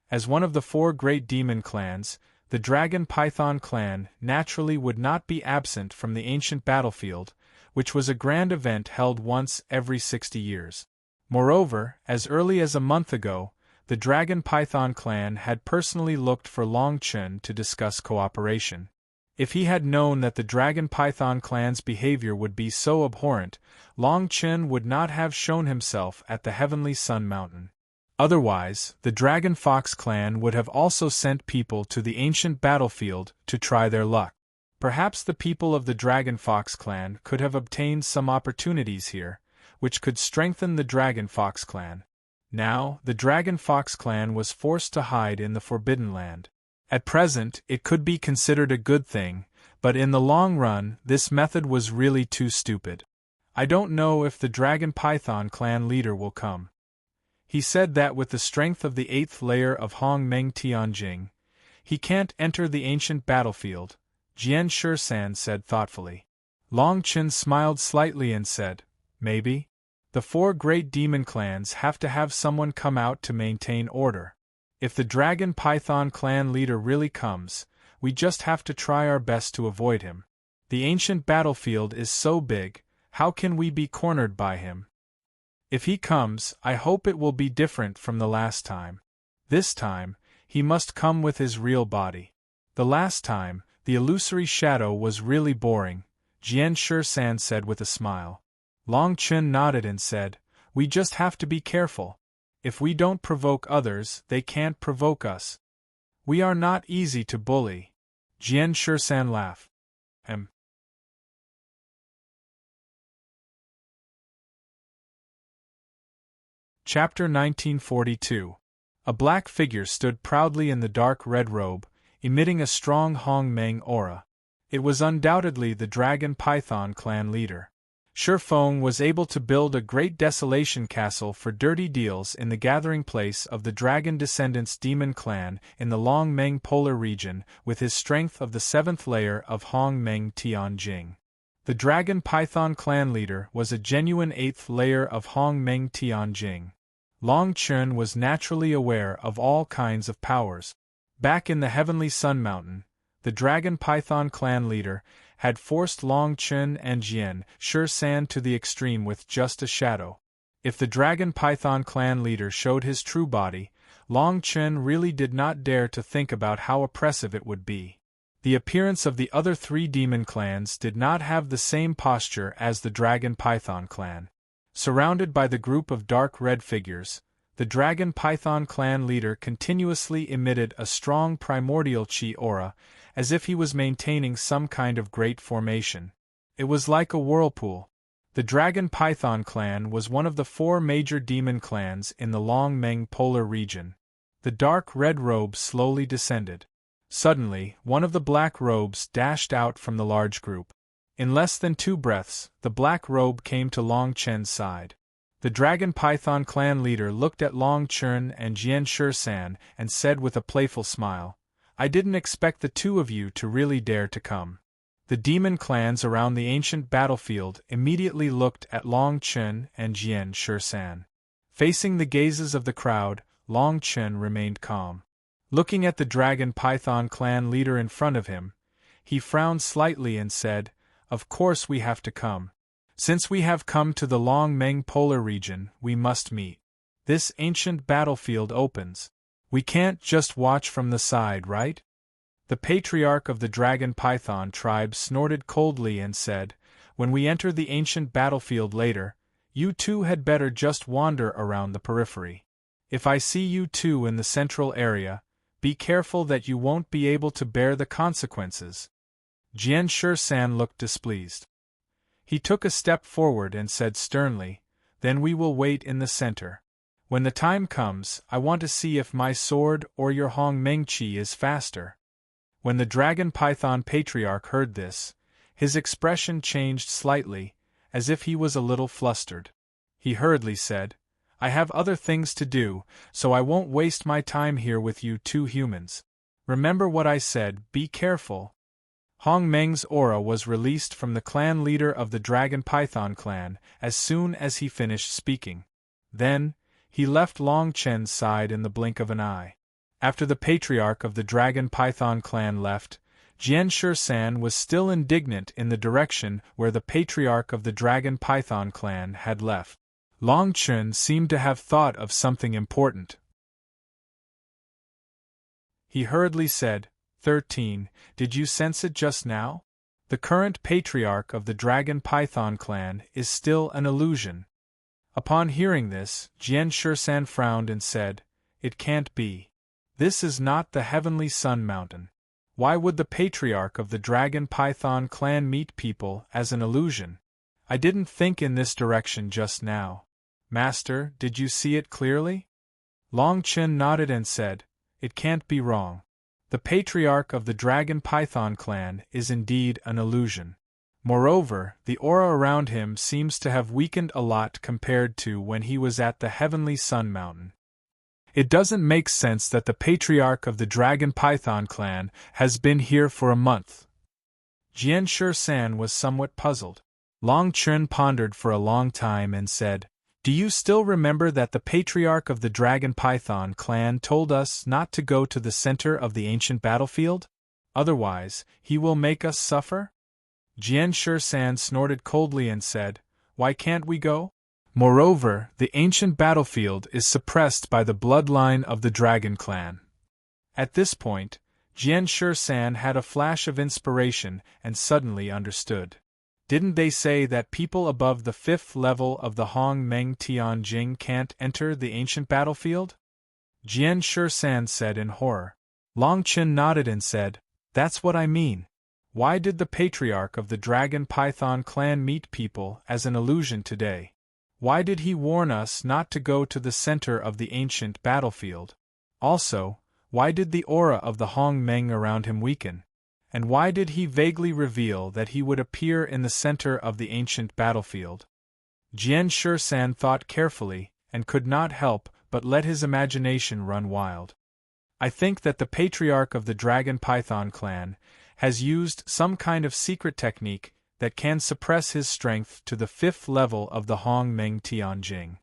As one of the 4 great demon clans, the Dragon Python clan naturally would not be absent from the ancient battlefield, which was a grand event held once every 60 years. Moreover, as early as a month ago, the Dragon Python clan had personally looked for Long Chen to discuss cooperation. If he had known that the Dragon Python clan's behavior would be so abhorrent, Long Chen would not have shown himself at the Heavenly Sun Mountain. Otherwise, the Dragon Fox clan would have also sent people to the ancient battlefield to try their luck. Perhaps the people of the Dragon Fox clan could have obtained some opportunities here, which could strengthen the Dragon Fox clan. Now, the Dragon Fox clan was forced to hide in the Forbidden Land. At present, it could be considered a good thing, but in the long run, this method was really too stupid. "I don't know if the Dragon Python clan leader will come." He said that with the strength of the 8th layer of Hong Meng Tianjing, he can't enter the ancient battlefield, Jian Shisan said thoughtfully. Long Chen smiled slightly and said, "Maybe. The 4 great demon clans have to have someone come out to maintain order. If the Dragon Python clan leader really comes, we just have to try our best to avoid him. The ancient battlefield is so big, how can we be cornered by him? If he comes, I hope it will be different from the last time. This time, he must come with his real body. The last time, the illusory shadow was really boring," Jian Shisan said with a smile. Long Chen nodded and said, "We just have to be careful. If we don't provoke others, they can't provoke us. We are not easy to bully." Jian Shisan laughed. Chapter 1942. A black figure stood proudly in the dark red robe, emitting a strong Hong Meng aura. It was undoubtedly the Dragon Python clan leader. Shi Feng was able to build a great desolation castle for dirty deals in the gathering place of the Dragon Descendants Demon clan in the Long Meng Polar region with his strength of the 7th layer of Hong Meng Tianjing. The Dragon Python clan leader was a genuine 8th layer of Hong Meng Tianjing. Long Chen was naturally aware of all kinds of powers. Back in the Heavenly Sun Mountain, the Dragon Python clan leader had forced Long Chen and Jian Shisan to the extreme with just a shadow. If the Dragon Python clan leader showed his true body, Long Chen really did not dare to think about how oppressive it would be. The appearance of the other 3 demon clans did not have the same posture as the Dragon Python clan. Surrounded by the group of dark red figures, the Dragon Python clan leader continuously emitted a strong primordial chi aura, as if he was maintaining some kind of great formation. It was like a whirlpool. The Dragon Python clan was one of the 4 major demon clans in the Long Meng Polar region. The dark red robe slowly descended. Suddenly, one of the black robes dashed out from the large group. In less than 2 breaths, the black robe came to Long Chen's side. The Dragon Python clan leader looked at Long Chen and Jian Shisan and said with a playful smile, "I didn't expect the two of you to really dare to come." The demon clans around the ancient battlefield immediately looked at Long Chen and Jian Shisan. Facing the gazes of the crowd, Long Chen remained calm. Looking at the Dragon Python clan leader in front of him, he frowned slightly and said, "Of course we have to come. Since we have come to the Long Meng polar region, we must meet. This ancient battlefield opens. We can't just watch from the side, right?" The patriarch of the Dragon Python tribe snorted coldly and said, "When we enter the ancient battlefield later, you two had better just wander around the periphery. If I see you two in the central area, be careful that you won't be able to bear the consequences." Jian Shisan looked displeased. He took a step forward and said sternly, "Then we will wait in the center. When the time comes, I want to see if my sword or your Hong Meng Qi is faster." When the Dragon Python patriarch heard this, his expression changed slightly, as if he was a little flustered. He hurriedly said, "I have other things to do, so I won't waste my time here with you two humans. Remember what I said, be careful." Hong Meng's aura was released from the clan leader of the Dragon Python clan as soon as he finished speaking. Then, he left Long Chen's side in the blink of an eye. After the patriarch of the Dragon Python clan left, Jian Shisan was still indignant in the direction where the patriarch of the Dragon Python clan had left. Long Chen seemed to have thought of something important. He hurriedly said, 13, did you sense it just now? The current patriarch of the Dragon Python clan is still an illusion. Upon hearing this, Jian Shisan frowned and said, "It can't be. This is not the Heavenly Sun Mountain. Why would the patriarch of the Dragon Python clan meet people as an illusion? I didn't think in this direction just now. Master, did you see it clearly?" Long Chen nodded and said, "It can't be wrong. The patriarch of the Dragon Python clan is indeed an illusion. Moreover, the aura around him seems to have weakened a lot compared to when he was at the Heavenly Sun Mountain. It doesn't make sense that the patriarch of the Dragon Python clan has been here for a month." Jian Shisan was somewhat puzzled. Long Chen pondered for a long time and said, "Do you still remember that the patriarch of the Dragon Python clan told us not to go to the center of the ancient battlefield? Otherwise, he will make us suffer?" Jian Shisan snorted coldly and said, "Why can't we go? Moreover, the ancient battlefield is suppressed by the bloodline of the Dragon clan." At this point, Jian Shisan had a flash of inspiration and suddenly understood. Didn't they say that people above the 5th level of the Hong Meng Tianjing can't enter the ancient battlefield? Jian Shisan said in horror. Long Chen nodded and said, "That's what I mean. Why did the patriarch of the Dragon Python clan meet people as an illusion today? Why did he warn us not to go to the center of the ancient battlefield? Also, why did the aura of the Hong Meng around him weaken? And why did he vaguely reveal that he would appear in the center of the ancient battlefield?" Jian Shisan thought carefully, and could not help but let his imagination run wild. "I think that the patriarch of the Dragon Python clan has used some kind of secret technique that can suppress his strength to the 5th level of the Hong Meng Tianjing.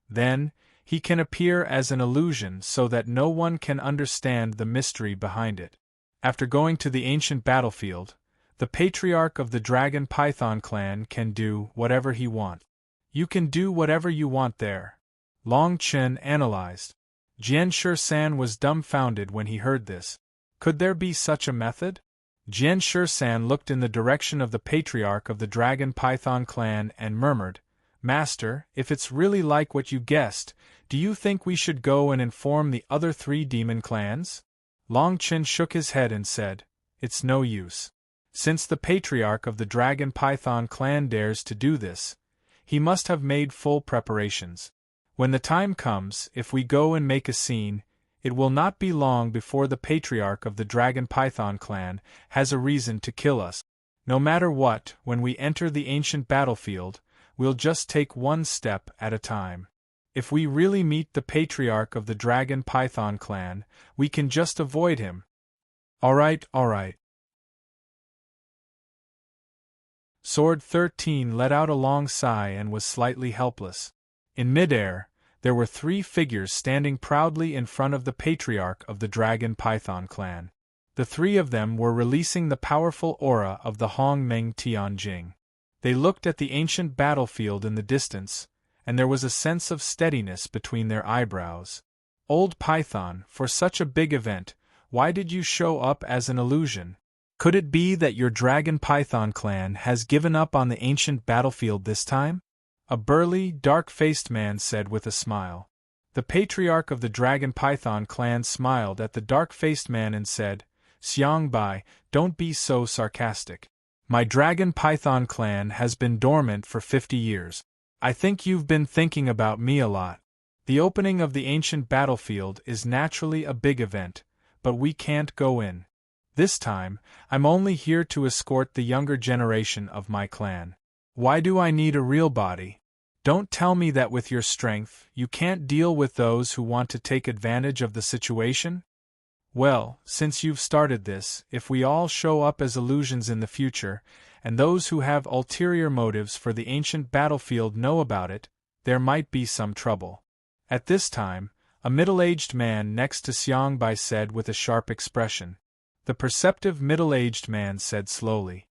Then, he can appear as an illusion so that no one can understand the mystery behind it. After going to the ancient battlefield, the patriarch of the Dragon Python clan can do whatever he wants. You can do whatever you want there." Long Chen analyzed. Jian Shisan was dumbfounded when he heard this. Could there be such a method? Jian Shisan looked in the direction of the patriarch of the Dragon Python clan and murmured, "Master, if it's really like what you guessed, do you think we should go and inform the other 3 demon clans?" Long Chen shook his head and said, "It's no use. Since the patriarch of the Dragon Python clan dares to do this, he must have made full preparations. When the time comes, if we go and make a scene, it will not be long before the patriarch of the Dragon Python clan has a reason to kill us." No matter what, when we enter the ancient battlefield, we'll just take one step at a time. If we really meet the patriarch of the Dragon Python clan, we can just avoid him. Alright. Sword 13 let out a long sigh and was slightly helpless. In midair, there were 3 figures standing proudly in front of the patriarch of the Dragon Python clan. The 3 of them were releasing the powerful aura of the Hong Meng Tianjing. They looked at the ancient battlefield in the distance, and there was a sense of steadiness between their eyebrows. Old Python, for such a big event, why did you show up as an illusion? Could it be that your Dragon Python clan has given up on the ancient battlefield this time? A burly, dark-faced man said with a smile. The patriarch of the Dragon Python clan smiled at the dark-faced man and said, "Xiang Bai, don't be so sarcastic. My Dragon Python clan has been dormant for 50 years. I think you've been thinking about me a lot. The opening of the ancient battlefield is naturally a big event, but we can't go in. This time, I'm only here to escort the younger generation of my clan. Why do I need a real body? Don't tell me that with your strength, you can't deal with those who want to take advantage of the situation? Well, since you've started this, if we all show up as illusions in the future, and those who have ulterior motives for the ancient battlefield know about it, there might be some trouble." At this time, a middle-aged man next to Xiang Bai said with a sharp expression. The perceptive middle-aged man said slowly.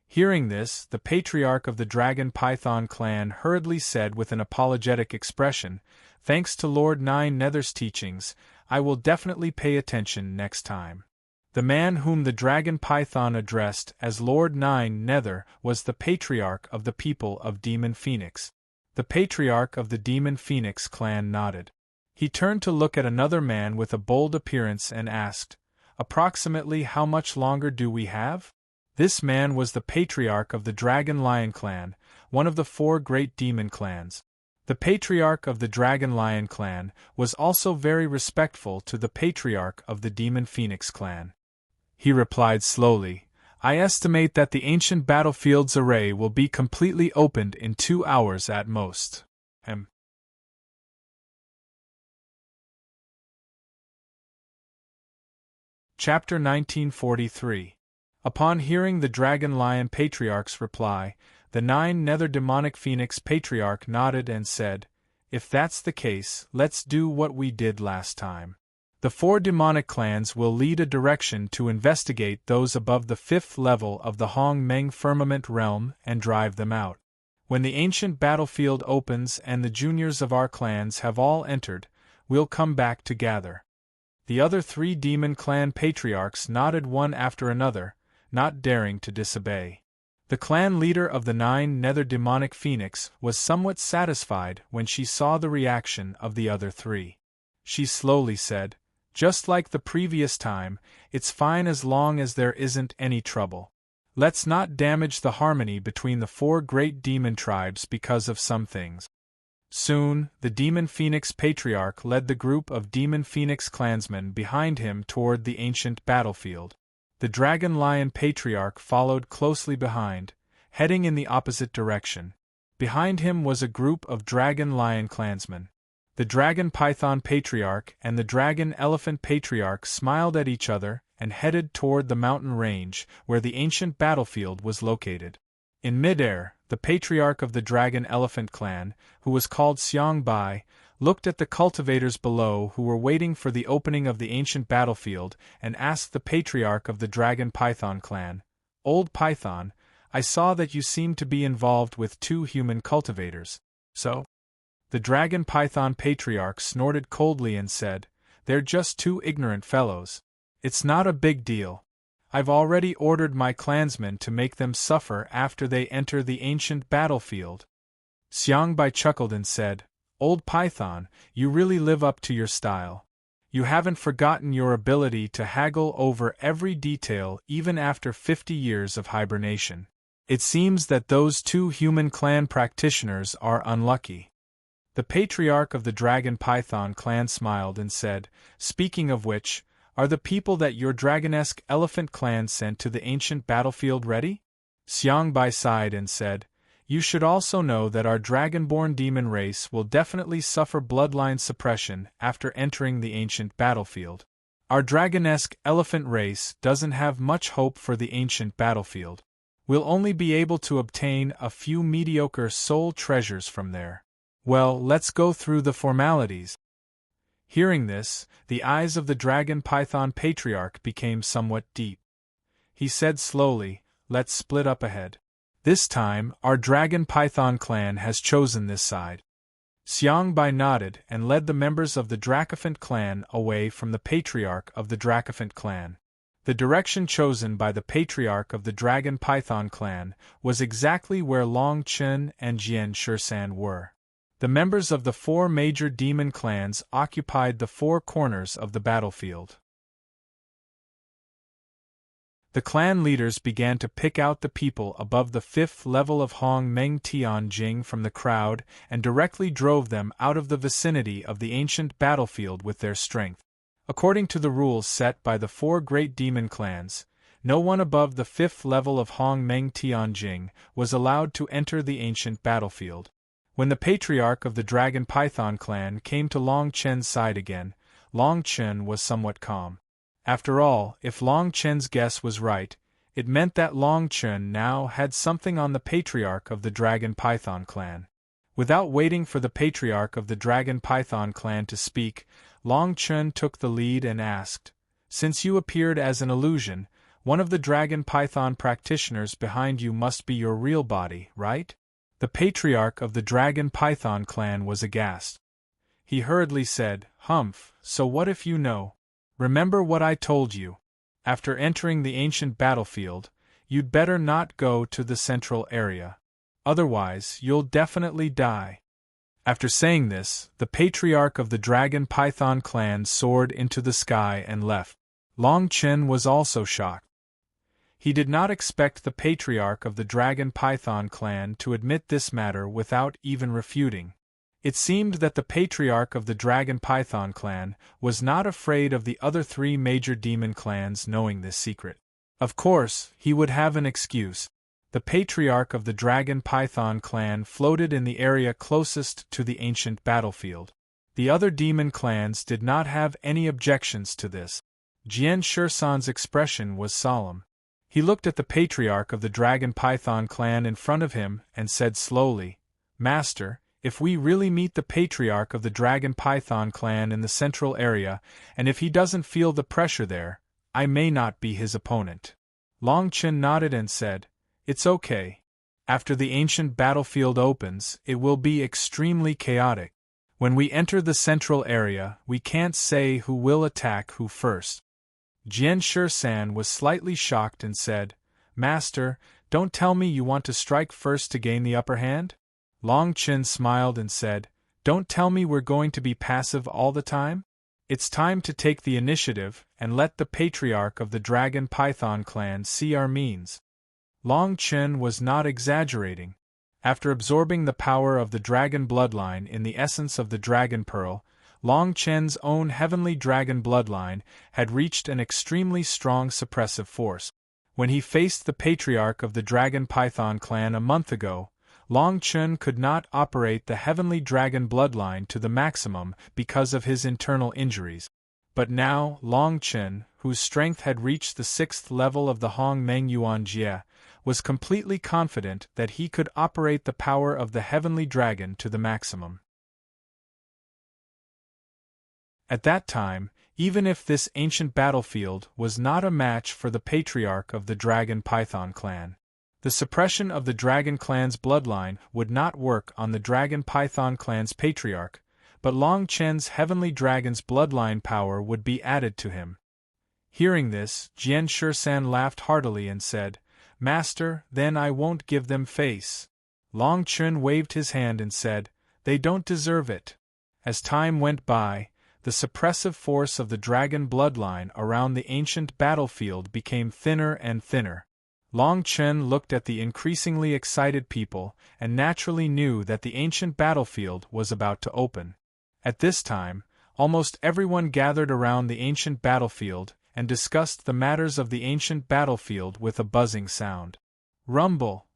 Hearing this, the patriarch of the Dragon Python clan hurriedly said with an apologetic expression, "Thanks to Lord Nine Nether's teachings, I will definitely pay attention next time." The man whom the Dragon Python addressed as Lord Nine Nether was the patriarch of the people of Demon Phoenix. The patriarch of the Demon Phoenix clan nodded. He turned to look at another man with a bold appearance and asked, "Approximately how much longer do we have?" This man was the patriarch of the Dragon Lion clan, one of the 4 great demon clans. The patriarch of the Dragon Lion clan was also very respectful to the patriarch of the Demon Phoenix clan. He replied slowly, "I estimate that the ancient battlefield's array will be completely opened in 2 hours at most." Chapter 1943. Upon hearing the Dragon Lion Patriarch's reply, the 9 Nether Demonic Phoenix Patriarch nodded and said, "If that's the case, let's do what we did last time. The 4 demonic clans will lead a direction to investigate those above the 5th level of the Hong Meng Firmament Realm and drive them out. When the ancient battlefield opens and the juniors of our clans have all entered, we'll come back to gather." The other 3 demon clan patriarchs nodded one after another, not daring to disobey. The clan leader of the 9 Nether Demonic Phoenix was somewhat satisfied when she saw the reaction of the other 3. She slowly said, "Just like the previous time, it's fine as long as there isn't any trouble. Let's not damage the harmony between the 4 great demon tribes because of some things." Soon, the Demon Phoenix Patriarch led the group of Demon Phoenix clansmen behind him toward the ancient battlefield. The Dragon Lion Patriarch followed closely behind, heading in the opposite direction. Behind him was a group of Dragon Lion clansmen. The Dragon Python Patriarch and the Dragon Elephant Patriarch smiled at each other and headed toward the mountain range where the ancient battlefield was located. In midair, the patriarch of the Dragon Elephant clan, who was called Xiang Bai, looked at the cultivators below who were waiting for the opening of the ancient battlefield and asked the patriarch of the Dragon Python clan, "Old Python, I saw that you seemed to be involved with 2 human cultivators. So?" The Dragon Python Patriarch snorted coldly and said, "They're just 2 ignorant fellows. It's not a big deal. I've already ordered my clansmen to make them suffer after they enter the ancient battlefield." Xiang Bai chuckled and said, "Old Python, you really live up to your style. You haven't forgotten your ability to haggle over every detail even after 50 years of hibernation. It seems that those 2 human clan practitioners are unlucky." The patriarch of the Dragon Python clan smiled and said, "Speaking of which, are the people that your dragonesque elephant clan sent to the ancient battlefield ready?" Xiangbai sighed and said, "You should also know that our dragonborn demon race will definitely suffer bloodline suppression after entering the ancient battlefield. Our dragonesque elephant race doesn't have much hope for the ancient battlefield. We'll only be able to obtain a few mediocre soul treasures from there. Well, let's go through the formalities." Hearing this, the eyes of the Dragon Python Patriarch became somewhat deep. He said slowly, "Let's split up ahead. This time, our Dragon Python clan has chosen this side." Xiangbai nodded and led the members of the Dracophant clan away from the Patriarch of the Dracophant clan. The direction chosen by the Patriarch of the Dragon Python clan was exactly where Long Chen and Jian Shisan were. The members of the 4 major demon clans occupied the 4 corners of the battlefield. The clan leaders began to pick out the people above the 5th level of Hong Meng Tianjing from the crowd and directly drove them out of the vicinity of the ancient battlefield with their strength. According to the rules set by the 4 great demon clans, no one above the 5th level of Hong Meng Tianjing was allowed to enter the ancient battlefield. When the Patriarch of the Dragon Python clan came to Long Chen's side again, Long Chen was somewhat calm. After all, if Long Chen's guess was right, it meant that Long Chen now had something on the Patriarch of the Dragon Python clan. Without waiting for the Patriarch of the Dragon Python clan to speak, Long Chen took the lead and asked, "Since you appeared as an illusion, one of the Dragon Python practitioners behind you must be your real body, right?" The Patriarch of the Dragon Python clan was aghast. He hurriedly said, "Humph, so what if you know? Remember what I told you. After entering the ancient battlefield, you'd better not go to the central area. Otherwise, you'll definitely die." After saying this, the Patriarch of the Dragon Python clan soared into the sky and left. Long Chen was also shocked. He did not expect the Patriarch of the Dragon Python clan to admit this matter without even refuting. It seemed that the Patriarch of the Dragon Python clan was not afraid of the other 3 major demon clans knowing this secret. Of course, he would have an excuse. The Patriarch of the Dragon Python clan floated in the area closest to the ancient battlefield. The other demon clans did not have any objections to this. Jian Shisan's expression was solemn. He looked at the Patriarch of the Dragon Python clan in front of him and said slowly, "Master, if we really meet the Patriarch of the Dragon Python clan in the central area, and if he doesn't feel the pressure there, I may not be his opponent." Long Chen nodded and said, "It's okay. After the ancient battlefield opens, it will be extremely chaotic. When we enter the central area, we can't say who will attack who first." Jian Shisan was slightly shocked and said, "Master, don't tell me you want to strike first to gain the upper hand?" Long Chen smiled and said, "Don't tell me we're going to be passive all the time? It's time to take the initiative and let the Patriarch of the Dragon Python clan see our means." Long Chen was not exaggerating. After absorbing the power of the dragon bloodline in the essence of the Dragon Pearl, Long Chen's own heavenly dragon bloodline had reached an extremely strong suppressive force. When he faced the Patriarch of the Dragon Python clan a month ago, Long Chen could not operate the heavenly dragon bloodline to the maximum because of his internal injuries. But now, Long Chen, whose strength had reached the 6th level of the Hong Meng Yuan Jie, was completely confident that he could operate the power of the heavenly dragon to the maximum. At that time, even if this ancient battlefield was not a match for the Patriarch of the Dragon Python clan, the suppression of the Dragon clan's bloodline would not work on the Dragon Python clan's Patriarch, but Long Chen's heavenly dragon's bloodline power would be added to him. Hearing this, Jian Shisan laughed heartily and said, "Master, then I won't give them face." Long Chen waved his hand and said, "They don't deserve it." As time went by, the suppressive force of the dragon bloodline around the ancient battlefield became thinner and thinner. Long Chen looked at the increasingly excited people and naturally knew that the ancient battlefield was about to open. At this time, almost everyone gathered around the ancient battlefield and discussed the matters of the ancient battlefield with a buzzing sound. Rumble!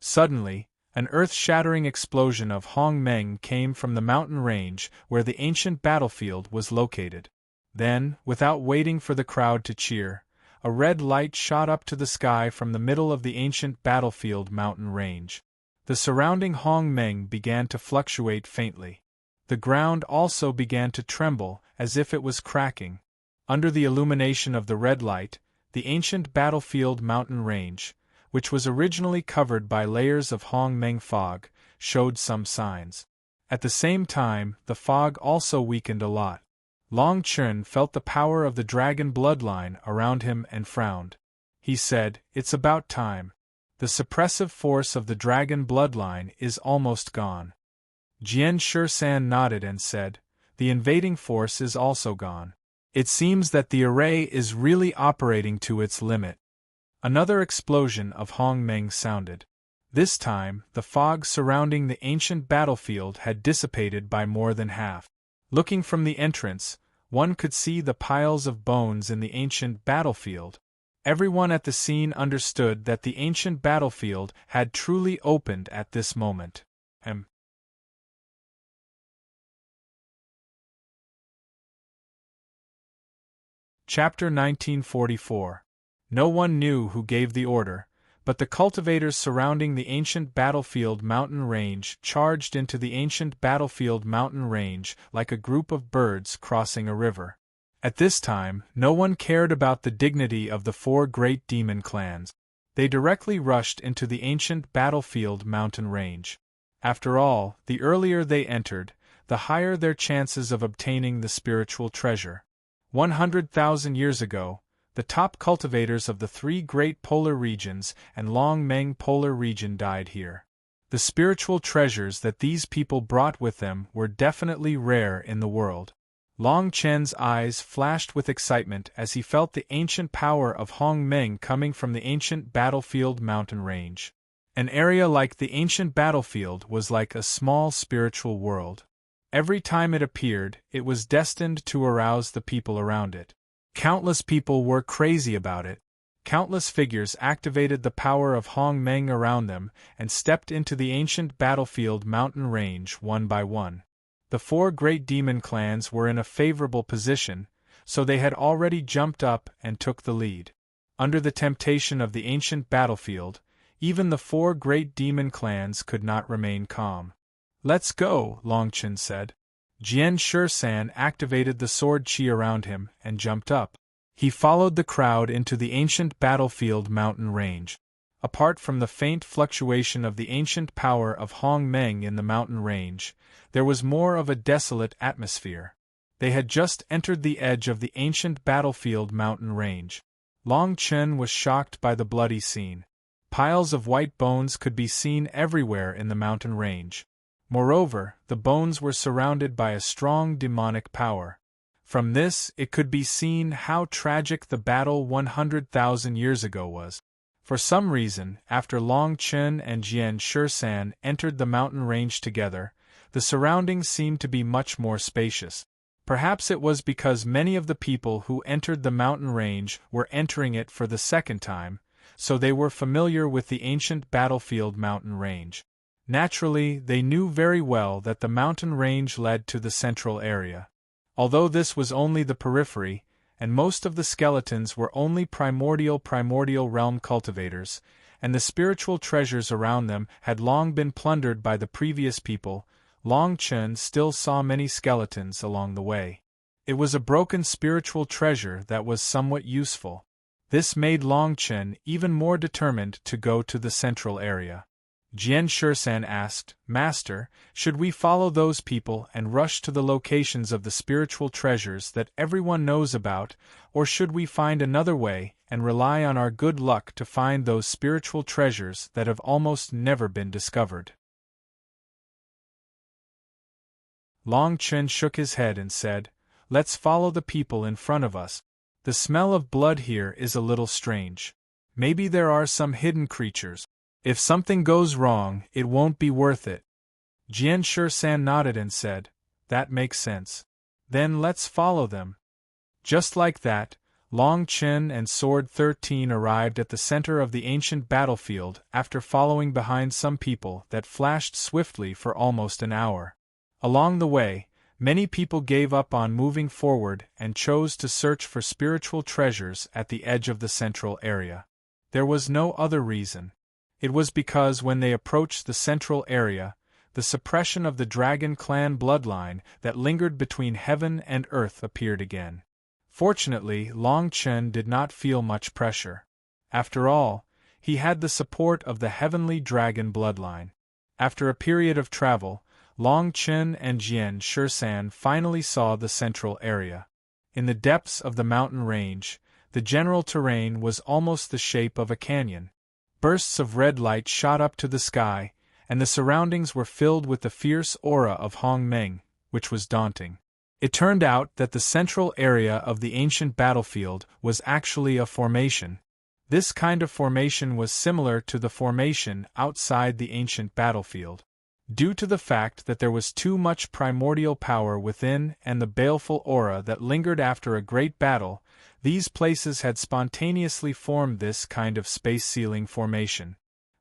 Suddenly, an earth-shattering explosion of Hong Meng came from the mountain range where the ancient battlefield was located. Then, without waiting for the crowd to cheer, a red light shot up to the sky from the middle of the ancient battlefield mountain range. The surrounding Hong Meng began to fluctuate faintly. The ground also began to tremble as if it was cracking. Under the illumination of the red light, the ancient battlefield mountain range, which was originally covered by layers of Hong Meng fog, showed some signs. At the same time, the fog also weakened a lot. Long Chen felt the power of the dragon bloodline around him and frowned. He said, "It's about time. The suppressive force of the dragon bloodline is almost gone." Jian Shisan nodded and said, "The invading force is also gone. It seems that the array is really operating to its limit." Another explosion of Hong Meng sounded. This time, the fog surrounding the ancient battlefield had dissipated by more than half. Looking from the entrance, one could see the piles of bones in the ancient battlefield. Everyone at the scene understood that the ancient battlefield had truly opened at this moment. Chapter 1944. No one knew who gave the order, but the cultivators surrounding the ancient battlefield mountain range charged into the ancient battlefield mountain range like a group of birds crossing a river. At this time, no one cared about the dignity of the four great demon clans. They directly rushed into the ancient battlefield mountain range. After all, the earlier they entered, the higher their chances of obtaining the spiritual treasure. 100,000 years ago, the top cultivators of the three great polar regions and Long Meng polar region died here. The spiritual treasures that these people brought with them were definitely rare in the world. Long Chen's eyes flashed with excitement as he felt the ancient power of Hong Meng coming from the ancient battlefield mountain range. An area like the ancient battlefield was like a small spiritual world. Every time it appeared, it was destined to arouse the people around it. Countless people were crazy about it. Countless figures activated the power of Hong Meng around them and stepped into the ancient battlefield mountain range one by one. The four great demon clans were in a favorable position, so they had already jumped up and took the lead. Under the temptation of the ancient battlefield, even the four great demon clans could not remain calm. "Let's go," Longchen said. Jian Shisan activated the sword chi around him and jumped up. He followed the crowd into the ancient battlefield mountain range. Apart from the faint fluctuation of the ancient power of Hong Meng in the mountain range, there was more of a desolate atmosphere. They had just entered the edge of the ancient battlefield mountain range. Long Chen was shocked by the bloody scene. Piles of white bones could be seen everywhere in the mountain range. Moreover, the bones were surrounded by a strong demonic power. From this, it could be seen how tragic the battle 100,000 years ago was. For some reason, after Long Chen and Jian Shisan entered the mountain range together, the surroundings seemed to be much more spacious. Perhaps it was because many of the people who entered the mountain range were entering it for the second time, so they were familiar with the ancient battlefield mountain range. Naturally, they knew very well that the mountain range led to the central area. Although this was only the periphery, and most of the skeletons were only primordial realm cultivators, and the spiritual treasures around them had long been plundered by the previous people, Long Chen still saw many skeletons along the way. It was a broken spiritual treasure that was somewhat useful. This made Long Chen even more determined to go to the central area. Jian Shisan asked, "Master, should we follow those people and rush to the locations of the spiritual treasures that everyone knows about, or should we find another way and rely on our good luck to find those spiritual treasures that have almost never been discovered?" Long Chen shook his head and said, "Let's follow the people in front of us. The smell of blood here is a little strange. Maybe there are some hidden creatures. If something goes wrong, it won't be worth it." Jian Shisan nodded and said, "That makes sense. Then let's follow them." Just like that, Long Chen and Sword 13 arrived at the center of the ancient battlefield after following behind some people that flashed swiftly for almost an hour. Along the way, many people gave up on moving forward and chose to search for spiritual treasures at the edge of the central area. There was no other reason. It was because when they approached the central area, the suppression of the dragon clan bloodline that lingered between heaven and earth appeared again. Fortunately, Long Chen did not feel much pressure. After all, he had the support of the heavenly dragon bloodline. After a period of travel, Long Chen and Jian Shisan finally saw the central area. In the depths of the mountain range, the general terrain was almost the shape of a canyon. Bursts of red light shot up to the sky, and the surroundings were filled with the fierce aura of Hong Meng, which was daunting. It turned out that the central area of the ancient battlefield was actually a formation. This kind of formation was similar to the formation outside the ancient battlefield. Due to the fact that there was too much primordial power within and the baleful aura that lingered after a great battle, these places had spontaneously formed this kind of space-sealing formation.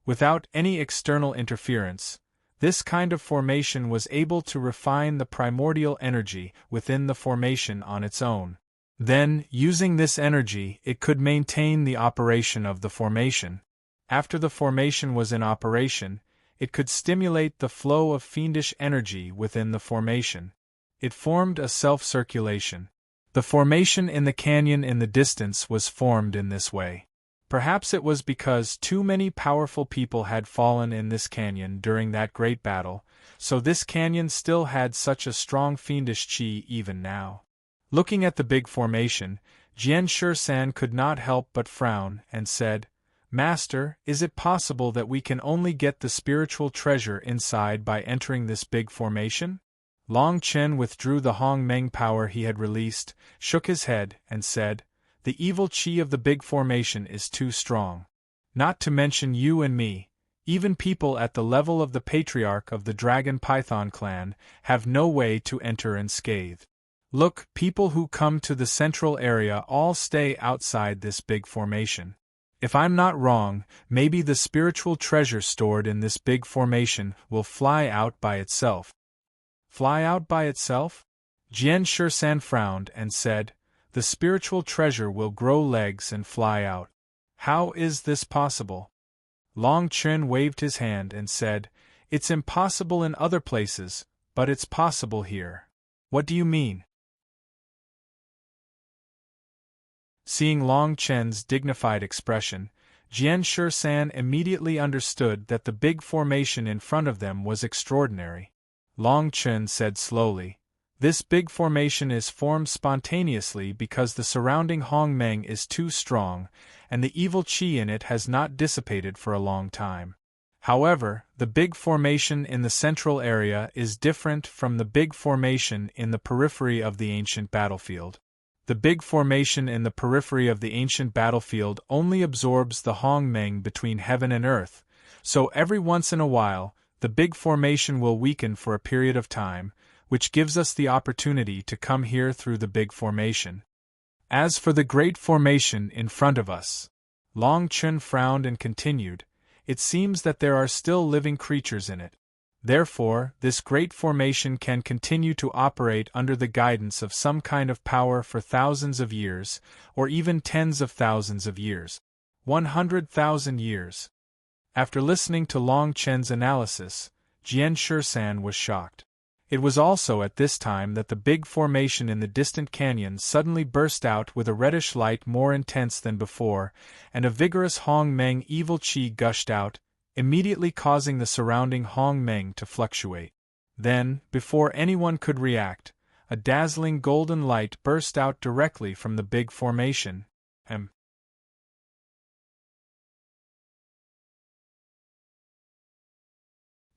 Without any external interference, this kind of formation was able to refine the primordial energy within the formation on its own. Then, using this energy, it could maintain the operation of the formation. After the formation was in operation, it could stimulate the flow of fiendish energy within the formation. It formed a self-circulation. The formation in the canyon in the distance was formed in this way. Perhaps it was because too many powerful people had fallen in this canyon during that great battle, so this canyon still had such a strong fiendish chi even now. Looking at the big formation, Jian Shisan could not help but frown and said, "Master, is it possible that we can only get the spiritual treasure inside by entering this big formation?" Long Chen withdrew the Hong Meng power he had released, shook his head, and said, "The evil chi of the big formation is too strong. Not to mention you and me, even people at the level of the patriarch of the Dragon Python clan have no way to enter unscathed. Look, people who come to the central area all stay outside this big formation. If I'm not wrong, maybe the spiritual treasure stored in this big formation will fly out by itself." "Fly out by itself?" Jian Shisan frowned and said, "The spiritual treasure will grow legs and fly out. How is this possible?" Long Chen waved his hand and said, "It's impossible in other places, but it's possible here." "What do you mean?" Seeing Long Chen's dignified expression, Jian Shisan immediately understood that the big formation in front of them was extraordinary. Long Chen said slowly, "This big formation is formed spontaneously because the surrounding Hong Meng is too strong, and the evil chi in it has not dissipated for a long time. However, the big formation in the central area is different from the big formation in the periphery of the ancient battlefield. The big formation in the periphery of the ancient battlefield only absorbs the Hong Meng between heaven and earth, so every once in a while, the big formation will weaken for a period of time, which gives us the opportunity to come here through the big formation. As for the great formation in front of us," Long Chen frowned and continued, "it seems that there are still living creatures in it. Therefore, this great formation can continue to operate under the guidance of some kind of power for thousands of years, or even tens of thousands of years. 100,000 years. After listening to Long Chen's analysis, Jian Shisan was shocked. It was also at this time that the big formation in the distant canyon suddenly burst out with a reddish light more intense than before, and a vigorous Hong Meng evil chi gushed out, immediately causing the surrounding Hong Meng to fluctuate. Then, before anyone could react, a dazzling golden light burst out directly from the big formation.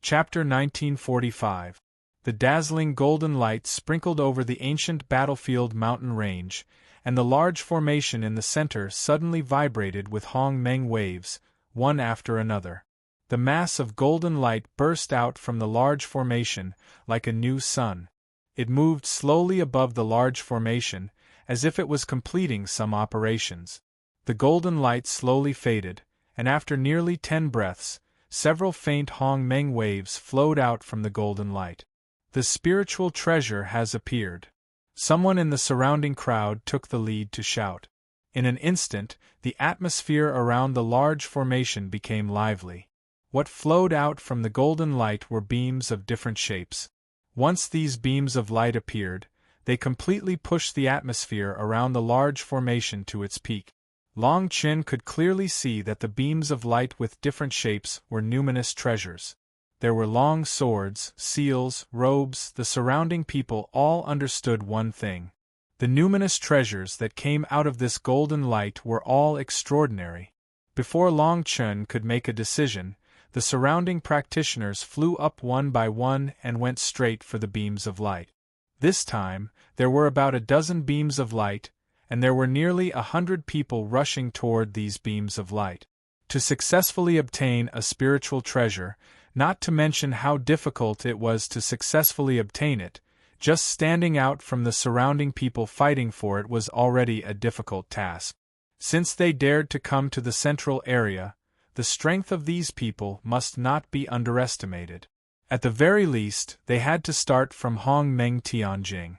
Chapter 1945. The dazzling golden light sprinkled over the ancient battlefield mountain range, and the large formation in the center suddenly vibrated with Hong Meng waves, one after another. The mass of golden light burst out from the large formation, like a new sun. It moved slowly above the large formation, as if it was completing some operations. The golden light slowly faded, and after nearly 10 breaths, several faint Hong Meng waves flowed out from the golden light. The spiritual treasure has appeared. Someone in the surrounding crowd took the lead to shout. In an instant, the atmosphere around the large formation became lively. What flowed out from the golden light were beams of different shapes. Once these beams of light appeared, they completely pushed the atmosphere around the large formation to its peak. Long Chen could clearly see that the beams of light with different shapes were numinous treasures. There were long swords, seals, robes. The surrounding people all understood one thing. The numinous treasures that came out of this golden light were all extraordinary. Before Long Chen could make a decision, the surrounding practitioners flew up one by one and went straight for the beams of light. This time, there were about a dozen beams of light, and there were nearly 100 people rushing toward these beams of light. To successfully obtain a spiritual treasure, not to mention how difficult it was to successfully obtain it, just standing out from the surrounding people fighting for it was already a difficult task. Since they dared to come to the central area, the strength of these people must not be underestimated. At the very least, they had to start from Hong Meng Tianjing.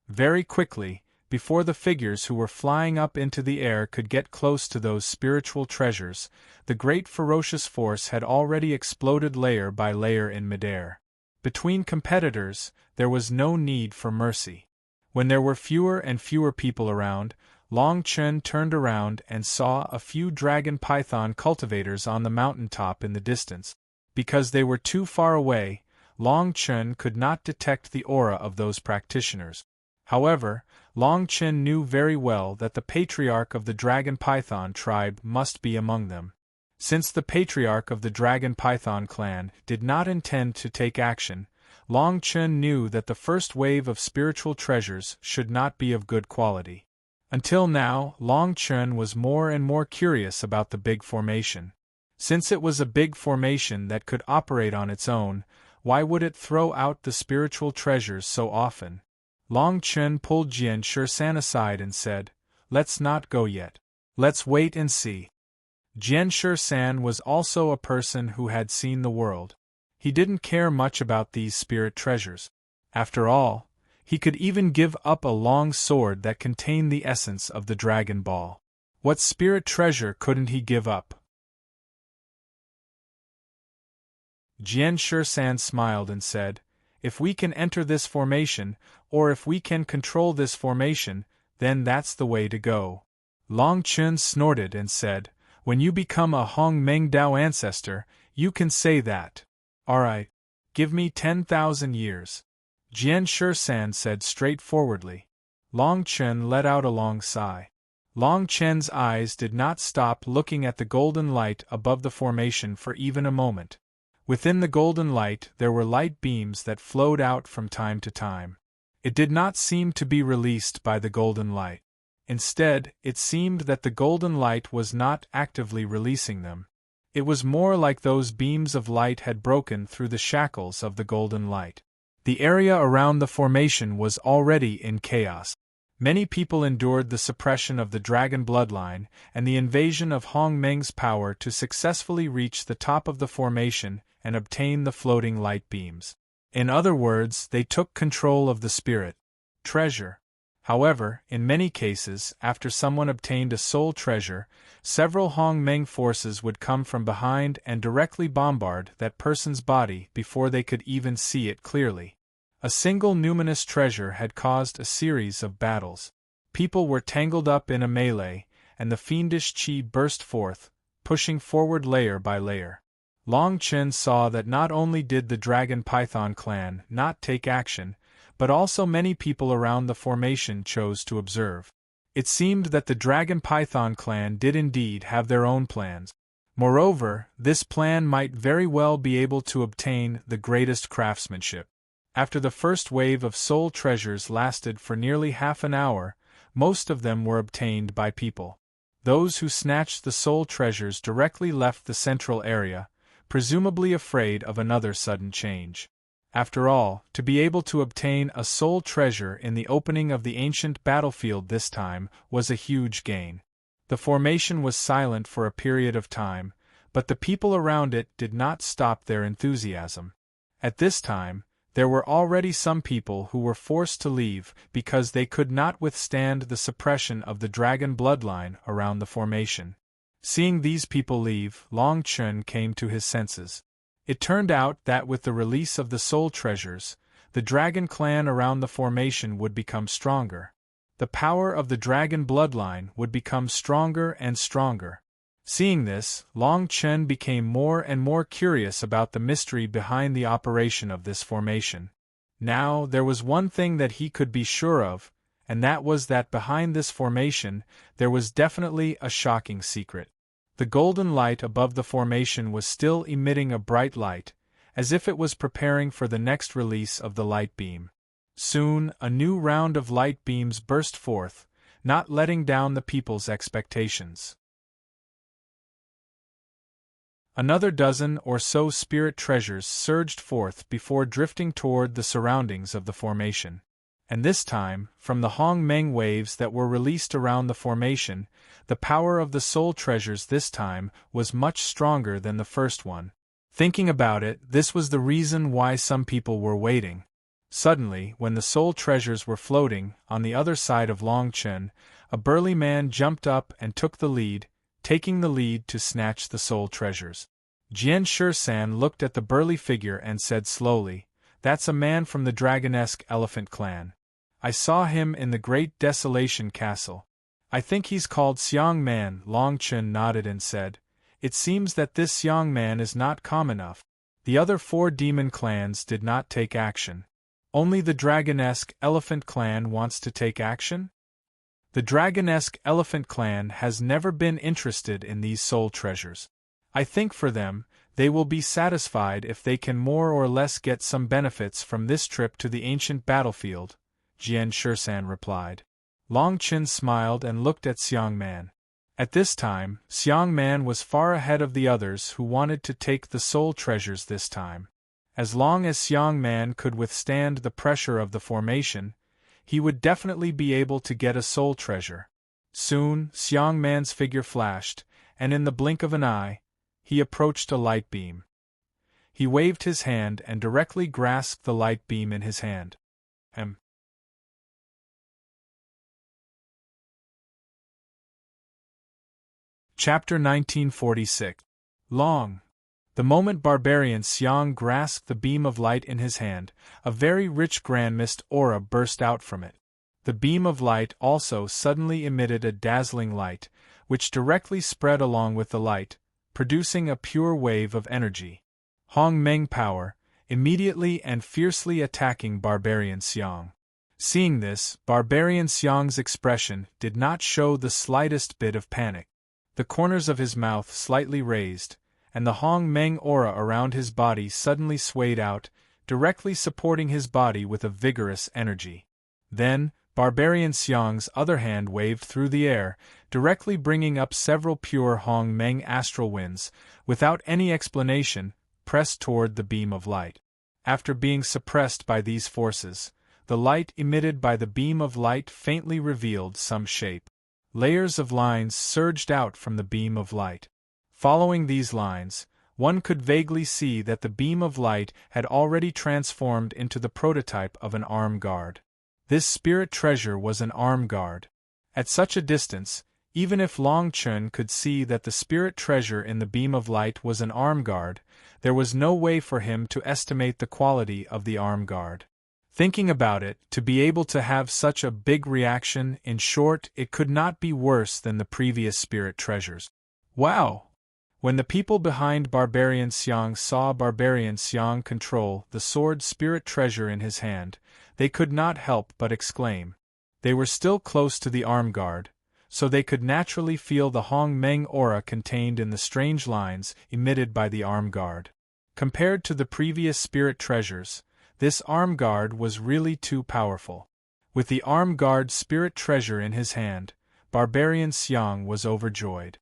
Very quickly, before the figures who were flying up into the air could get close to those spiritual treasures, the great ferocious force had already exploded layer by layer in midair. Between competitors, there was no need for mercy. When there were fewer and fewer people around, Long Chen turned around and saw a few dragon python cultivators on the mountaintop in the distance. Because they were too far away, Long Chen could not detect the aura of those practitioners. However, Long Chen knew very well that the patriarch of the dragon python tribe must be among them. Since the patriarch of the dragon python clan did not intend to take action, Long Chen knew that the first wave of spiritual treasures should not be of good quality. Until now, Long Chen was more and more curious about the big formation. Since it was a big formation that could operate on its own, why would it throw out the spiritual treasures so often? Long Chen pulled Jian Shisan aside and said, "Let's not go yet. Let's wait and see." Jian Shisan was also a person who had seen the world. He didn't care much about these spirit treasures. After all, he could even give up a long sword that contained the essence of the Dragon Ball. What spirit treasure couldn't he give up? Jian Shisan smiled and said, "If we can enter this formation, or if we can control this formation, then that's the way to go." Long Chen snorted and said, "When you become a Hong Meng Dao ancestor, you can say that. Alright, give me 10,000 years. Jian Shisan said straightforwardly. Long Chen let out a long sigh. Long Chen's eyes did not stop looking at the golden light above the formation for even a moment. Within the golden light there were light beams that flowed out from time to time. It did not seem to be released by the golden light. Instead, it seemed that the golden light was not actively releasing them. It was more like those beams of light had broken through the shackles of the golden light. The area around the formation was already in chaos. Many people endured the suppression of the dragon bloodline and the invasion of Hong Meng's power to successfully reach the top of the formation and obtain the floating light beams. In other words, they took control of the spirit treasure. However, in many cases, after someone obtained a soul treasure, several Hong Meng forces would come from behind and directly bombard that person's body before they could even see it clearly. A single numinous treasure had caused a series of battles. People were tangled up in a melee, and the fiendish chi burst forth, pushing forward layer by layer. Long Chen saw that not only did the Dragon Python clan not take action, but also many people around the formation chose to observe. It seemed that the Dragon Python clan did indeed have their own plans. Moreover, this plan might very well be able to obtain the greatest craftsmanship. After the first wave of soul treasures lasted for nearly half an hour, most of them were obtained by people. Those who snatched the soul treasures directly left the central area, presumably afraid of another sudden change. After all, to be able to obtain a soul treasure in the opening of the ancient battlefield this time was a huge gain. The formation was silent for a period of time, but the people around it did not stop their enthusiasm. At this time, there were already some people who were forced to leave because they could not withstand the suppression of the dragon bloodline around the formation. Seeing these people leave, Long Chen came to his senses. It turned out that with the release of the soul treasures, the dragon clan around the formation would become stronger. The power of the dragon bloodline would become stronger and stronger. Seeing this, Long Chen became more and more curious about the mystery behind the operation of this formation. Now, there was one thing that he could be sure of, and that was that behind this formation, there was definitely a shocking secret. The golden light above the formation was still emitting a bright light, as if it was preparing for the next release of the light beam. Soon, a new round of light beams burst forth, not letting down the people's expectations. Another dozen or so spirit treasures surged forth before drifting toward the surroundings of the formation. And this time, from the Hong Meng waves that were released around the formation, the power of the soul treasures this time was much stronger than the first one. Thinking about it, this was the reason why some people were waiting. Suddenly, when the soul treasures were floating on the other side of Long Chen, a burly man jumped up and took the lead, taking the lead to snatch the soul treasures. Jian Shisan looked at the burly figure and said slowly, "That's a man from the dragonesque elephant clan. I saw him in the Great Desolation Castle. I think he's called Xiang Man." Long Chen nodded and said, "It seems that this Xiang Man is not common enough." The other 4 demon clans did not take action. Only the dragonesque elephant clan wants to take action? The dragonesque elephant clan has never been interested in these soul treasures. I think for them, they will be satisfied if they can more or less get some benefits from this trip to the ancient battlefield, Jian Shisan replied. Long Chen smiled and looked at Xiang Man. At this time, Xiang Man was far ahead of the others who wanted to take the soul treasures this time. As long as Xiang Man could withstand the pressure of the formation, he would definitely be able to get a soul treasure. Soon, Xiang Man's figure flashed, and in the blink of an eye, he approached a light beam. He waved his hand and directly grasped the light beam in his hand. Chapter 1946. Long. The moment barbarian Xiang grasped the beam of light in his hand, a very rich grand mist aura burst out from it. The beam of light also suddenly emitted a dazzling light, which directly spread along with the light, producing a pure wave of energy. Hong Meng power, immediately and fiercely attacking barbarian Xiang. Seeing this, barbarian Xiang's expression did not show the slightest bit of panic. The corners of his mouth slightly raised, and the Hong Meng aura around his body suddenly swayed out, directly supporting his body with a vigorous energy. Then, barbarian Xiang's other hand waved through the air, directly bringing up several pure Hong Meng astral winds, without any explanation, pressed toward the beam of light. After being suppressed by these forces, the light emitted by the beam of light faintly revealed some shape. Layers of lines surged out from the beam of light. Following these lines, one could vaguely see that the beam of light had already transformed into the prototype of an arm guard. This spirit treasure was an arm guard. At such a distance, even if Long Chen could see that the spirit treasure in the beam of light was an arm guard, there was no way for him to estimate the quality of the arm guard. Thinking about it, to be able to have such a big reaction, in short, it could not be worse than the previous spirit treasures. Wow! When the people behind Barbarian Xiang saw Barbarian Xiang control the sword spirit treasure in his hand, they could not help but exclaim. They were still close to the arm guard, so they could naturally feel the Hong Meng aura contained in the strange lines emitted by the arm guard. Compared to the previous spirit treasures, this arm guard was really too powerful. With the arm guard spirit treasure in his hand, Barbarian Xiang was overjoyed.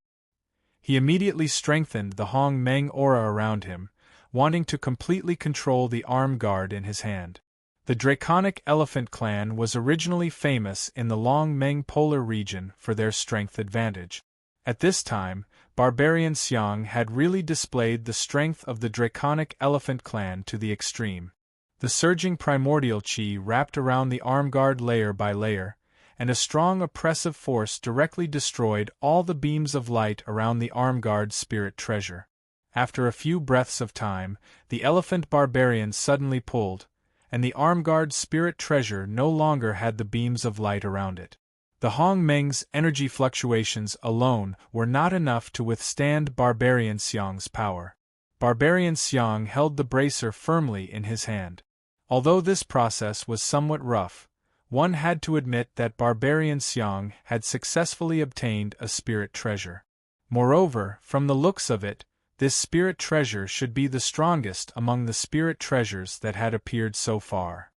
He immediately strengthened the Hong Meng aura around him, wanting to completely control the arm guard in his hand. The Draconic Elephant Clan was originally famous in the Long Meng polar region for their strength advantage. At this time, Barbarian Xiang had really displayed the strength of the Draconic Elephant Clan to the extreme. The surging primordial qi wrapped around the arm guard layer by layer, and a strong oppressive force directly destroyed all the beams of light around the arm guard's spirit treasure. After a few breaths of time, the elephant barbarian suddenly pulled, and the arm guard's spirit treasure no longer had the beams of light around it. The Hong Meng's energy fluctuations alone were not enough to withstand Barbarian Xiang's power. Barbarian Xiang held the bracer firmly in his hand. Although this process was somewhat rough, one had to admit that Barbarian Xiang had successfully obtained a spirit treasure. Moreover, from the looks of it, this spirit treasure should be the strongest among the spirit treasures that had appeared so far.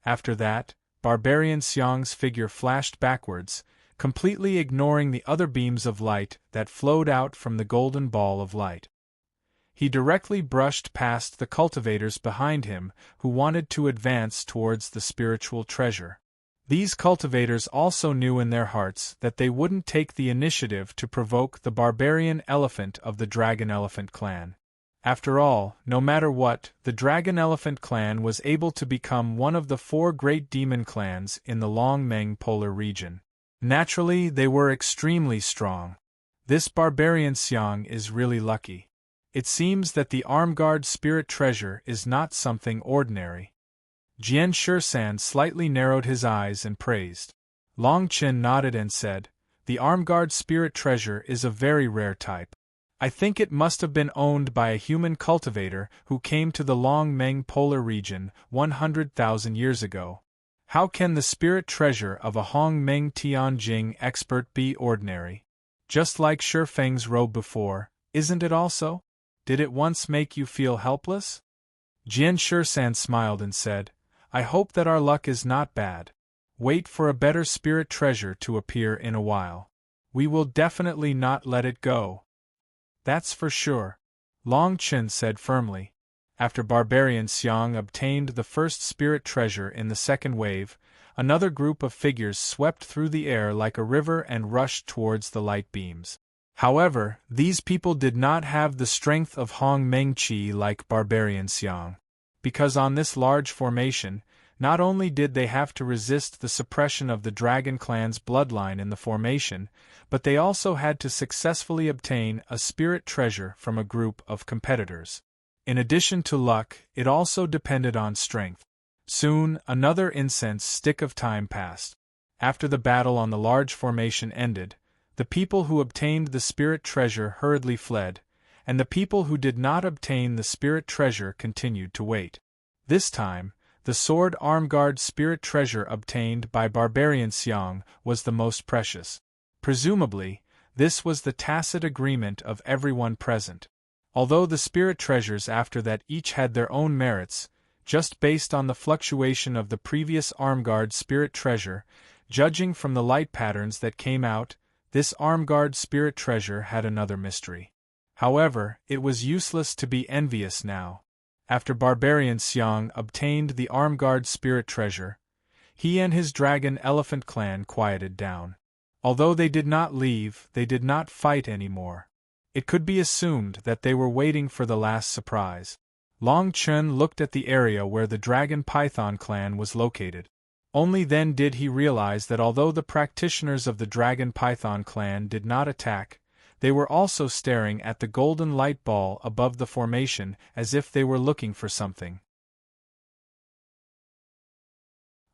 After that, Barbarian Xiang's figure flashed backwards, completely ignoring the other beams of light that flowed out from the golden ball of light. He directly brushed past the cultivators behind him who wanted to advance towards the spiritual treasure. These cultivators also knew in their hearts that they wouldn't take the initiative to provoke the barbarian elephant of the Dragon Elephant Clan. After all, no matter what, the Dragon Elephant Clan was able to become one of the 4 great demon clans in the Long Meng polar region. Naturally, they were extremely strong. This Barbarian Xiang is really lucky. It seems that the arm guard spirit treasure is not something ordinary. Jian Shisan slightly narrowed his eyes and praised. Long Chen nodded and said, "The arm guard spirit treasure is a very rare type. I think it must have been owned by a human cultivator who came to the Long Meng polar region 100,000 years ago. How can the spirit treasure of a Hong Meng Tianjing expert be ordinary? Just like Shi Feng's robe before, isn't it also? Did it once make you feel helpless?" Jian Shisan smiled and said, "I hope that our luck is not bad. Wait for a better spirit treasure to appear in a while. We will definitely not let it go." "That's for sure," Long Chen said firmly. After Barbarian Xiang obtained the first spirit treasure in the second wave, another group of figures swept through the air like a river and rushed towards the light beams. However, these people did not have the strength of Hong Meng Qi like Barbarian Xiang. Because on this large formation, not only did they have to resist the suppression of the Dragon Clan's bloodline in the formation, but they also had to successfully obtain a spirit treasure from a group of competitors. In addition to luck, it also depended on strength. Soon, another incense stick of time passed. After the battle on the large formation ended, the people who obtained the spirit treasure hurriedly fled, and the people who did not obtain the spirit treasure continued to wait. This time, the sword arm guard spirit treasure obtained by Barbarian Xiang was the most precious. Presumably, this was the tacit agreement of everyone present. Although the spirit treasures after that each had their own merits, just based on the fluctuation of the previous arm guard spirit treasure, judging from the light patterns that came out, this arm guard spirit treasure had another mystery. However, it was useless to be envious now. After Barbarian Xiang obtained the arm guard spirit treasure, he and his Dragon Elephant Clan quieted down. Although they did not leave, they did not fight anymore. It could be assumed that they were waiting for the last surprise. Long Chen looked at the area where the Dragon Python Clan was located. Only then did he realize that although the practitioners of the Dragon Python Clan did not attack, they were also staring at the golden light ball above the formation as if they were looking for something.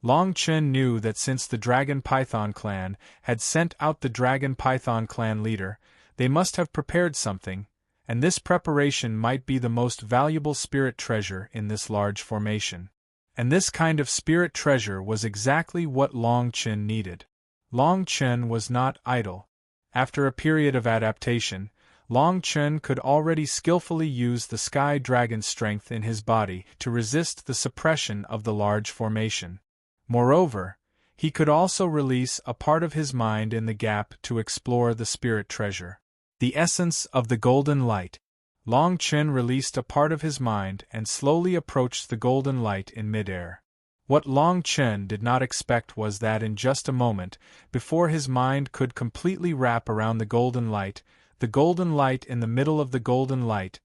Long Chen knew that since the Dragon Python Clan had sent out the Dragon Python Clan leader, they must have prepared something, and this preparation might be the most valuable spirit treasure in this large formation. And this kind of spirit treasure was exactly what Long Chen needed. Long Chen was not idle. After a period of adaptation, Long Chen could already skillfully use the Sky Dragon's strength in his body to resist the suppression of the large formation. Moreover, he could also release a part of his mind in the gap to explore the spirit treasure. The essence of the golden light. Long Chen released a part of his mind and slowly approached the golden light in midair. What Long Chen did not expect was that in just a moment, before his mind could completely wrap around the golden light in the middle of the golden light,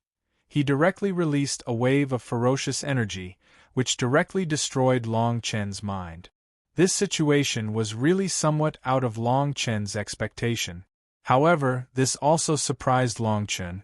he directly released a wave of ferocious energy, which directly destroyed Long Chen's mind. This situation was really somewhat out of Long Chen's expectation. However, this also surprised Long Chen.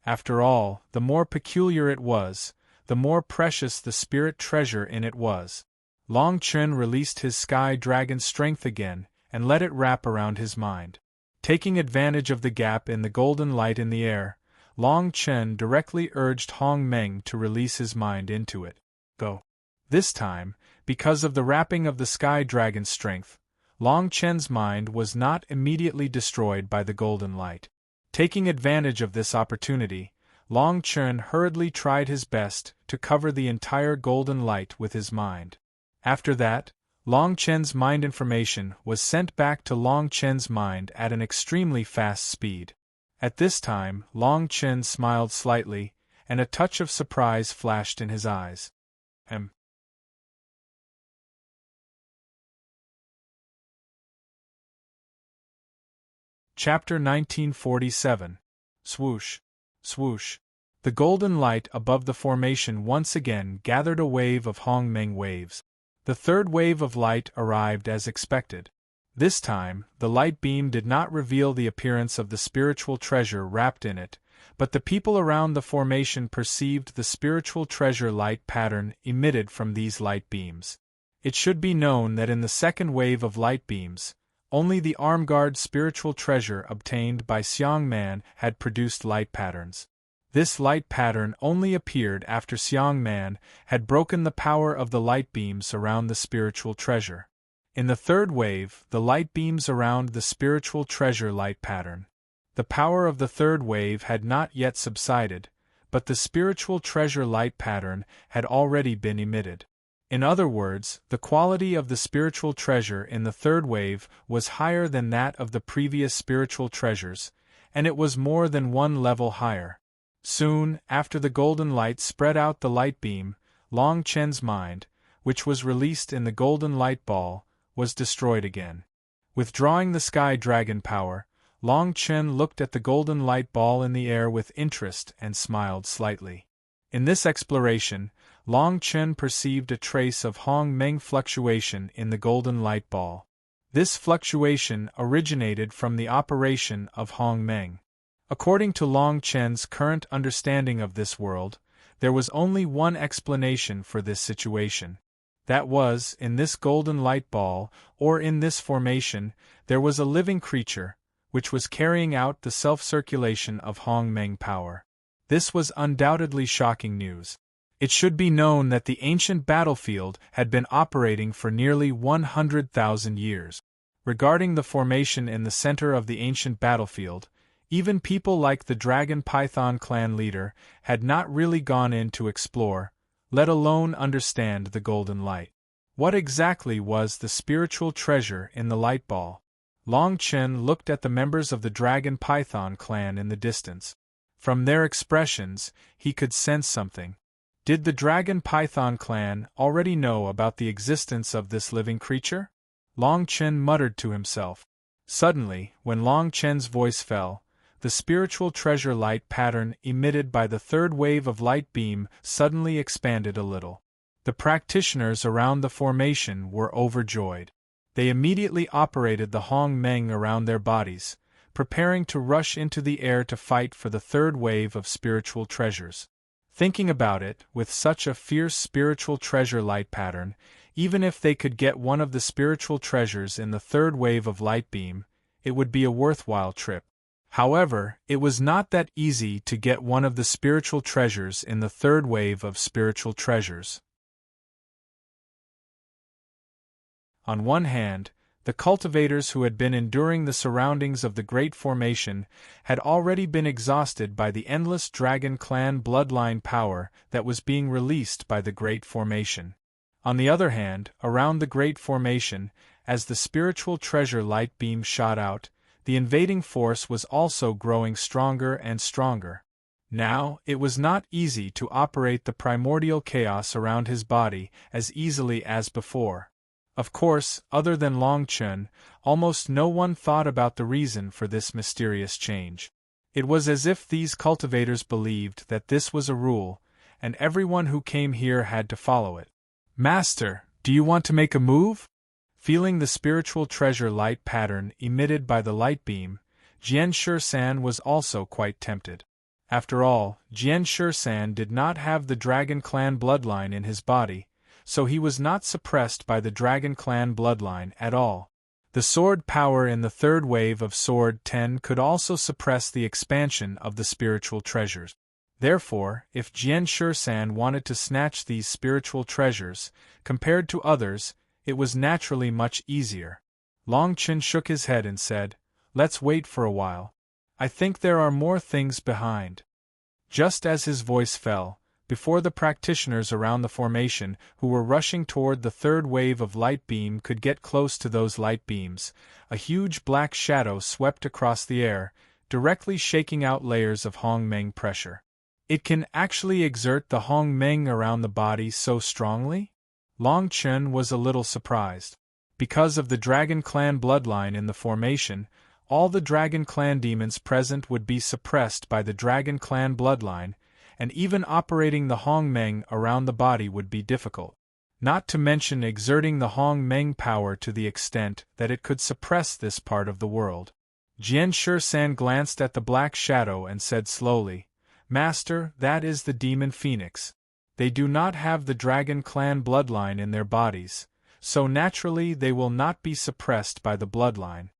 After all, the more peculiar it was, the more precious the spirit treasure in it was. Long Chen released his sky dragon strength again, and let it wrap around his mind. Taking advantage of the gap in the golden light in the air, Long Chen directly urged Hong Meng to release his mind into it. Go. This time, because of the wrapping of the sky dragon's strength, Long Chen's mind was not immediately destroyed by the golden light. Taking advantage of this opportunity, Long Chen hurriedly tried his best to cover the entire golden light with his mind. After that, Long Chen's mind information was sent back to Long Chen's mind at an extremely fast speed. At this time, Long Chen smiled slightly, and a touch of surprise flashed in his eyes. Chapter 1947. Swoosh. Swoosh. The golden light above the formation once again gathered a wave of Hong Meng waves. The third wave of light arrived as expected. This time, the light beam did not reveal the appearance of the spiritual treasure wrapped in it, but the people around the formation perceived the spiritual treasure light pattern emitted from these light beams. It should be known that in the second wave of light beams, only the arm-guard spiritual treasure obtained by Xiang Man had produced light patterns. This light pattern only appeared after Xiang Man had broken the power of the light beams around the spiritual treasure. In the third wave, the light beams around the spiritual treasure light pattern. The power of the third wave had not yet subsided, but the spiritual treasure light pattern had already been emitted. In other words, the quality of the spiritual treasure in the third wave was higher than that of the previous spiritual treasures, and it was more than one level higher. Soon after the golden light spread out the light beam, Long Chen's mind, which was released in the golden light ball, was destroyed again. Withdrawing the sky dragon power, Long Chen looked at the golden light ball in the air with interest and smiled slightly. In this exploration, Long Chen perceived a trace of Hong Meng fluctuation in the golden light ball. This fluctuation originated from the operation of Hong Meng. According to Long Chen's current understanding of this world, there was only one explanation for this situation. That was, in this golden light ball, or in this formation, there was a living creature, which was carrying out the self-circulation of Hong Meng power. This was undoubtedly shocking news. It should be known that the ancient battlefield had been operating for nearly 100,000 years. Regarding the formation in the center of the ancient battlefield, even people like the Dragon Python clan leader had not really gone in to explore, let alone understand the golden light. What exactly was the spiritual treasure in the light ball? Long Chen looked at the members of the Dragon Python clan in the distance. From their expressions, he could sense something. Did the Dragon Python clan already know about the existence of this living creature? Long Chen muttered to himself. Suddenly, when Long Chen's voice fell, the spiritual treasure light pattern emitted by the third wave of light beam suddenly expanded a little. The practitioners around the formation were overjoyed. They immediately operated the Hong Meng around their bodies, preparing to rush into the air to fight for the third wave of spiritual treasures. Thinking about it, with such a fierce spiritual treasure light pattern, even if they could get one of the spiritual treasures in the third wave of light beam, it would be a worthwhile trip. However, it was not that easy to get one of the spiritual treasures in the third wave of spiritual treasures. On one hand, the cultivators who had been enduring the surroundings of the Great Formation had already been exhausted by the endless Dragon Clan bloodline power that was being released by the Great Formation. On the other hand, around the Great Formation, as the spiritual treasure light beam shot out, the invading force was also growing stronger and stronger. Now, it was not easy to operate the primordial chaos around his body as easily as before. Of course, other than Long Chun, almost no one thought about the reason for this mysterious change. It was as if these cultivators believed that this was a rule, and everyone who came here had to follow it. "Master, do you want to make a move?" Feeling the spiritual treasure light pattern emitted by the light beam, Jian Shisan was also quite tempted. After all, Jian Shisan did not have the Dragon Clan bloodline in his body, so he was not suppressed by the Dragon Clan bloodline at all. The sword power in the third wave of Sword 10 could also suppress the expansion of the spiritual treasures. Therefore, if Jian Shisan wanted to snatch these spiritual treasures, compared to others, it was naturally much easier. Long Chun shook his head and said, "Let's wait for a while. I think there are more things behind." Just as his voice fell, before the practitioners around the formation who were rushing toward the third wave of light beam could get close to those light beams, a huge black shadow swept across the air, directly shaking out layers of Hong Meng pressure. It can actually exert the Hong Meng around the body so strongly? Long Chun was a little surprised. Because of the Dragon Clan bloodline in the formation, all the Dragon Clan demons present would be suppressed by the Dragon Clan bloodline, and even operating the Hong Meng around the body would be difficult. Not to mention exerting the Hong Meng power to the extent that it could suppress this part of the world. Jian Shisan glanced at the black shadow and said slowly, "Master, that is the demon phoenix. They do not have the Dragon Clan bloodline in their bodies, so naturally they will not be suppressed by the bloodline."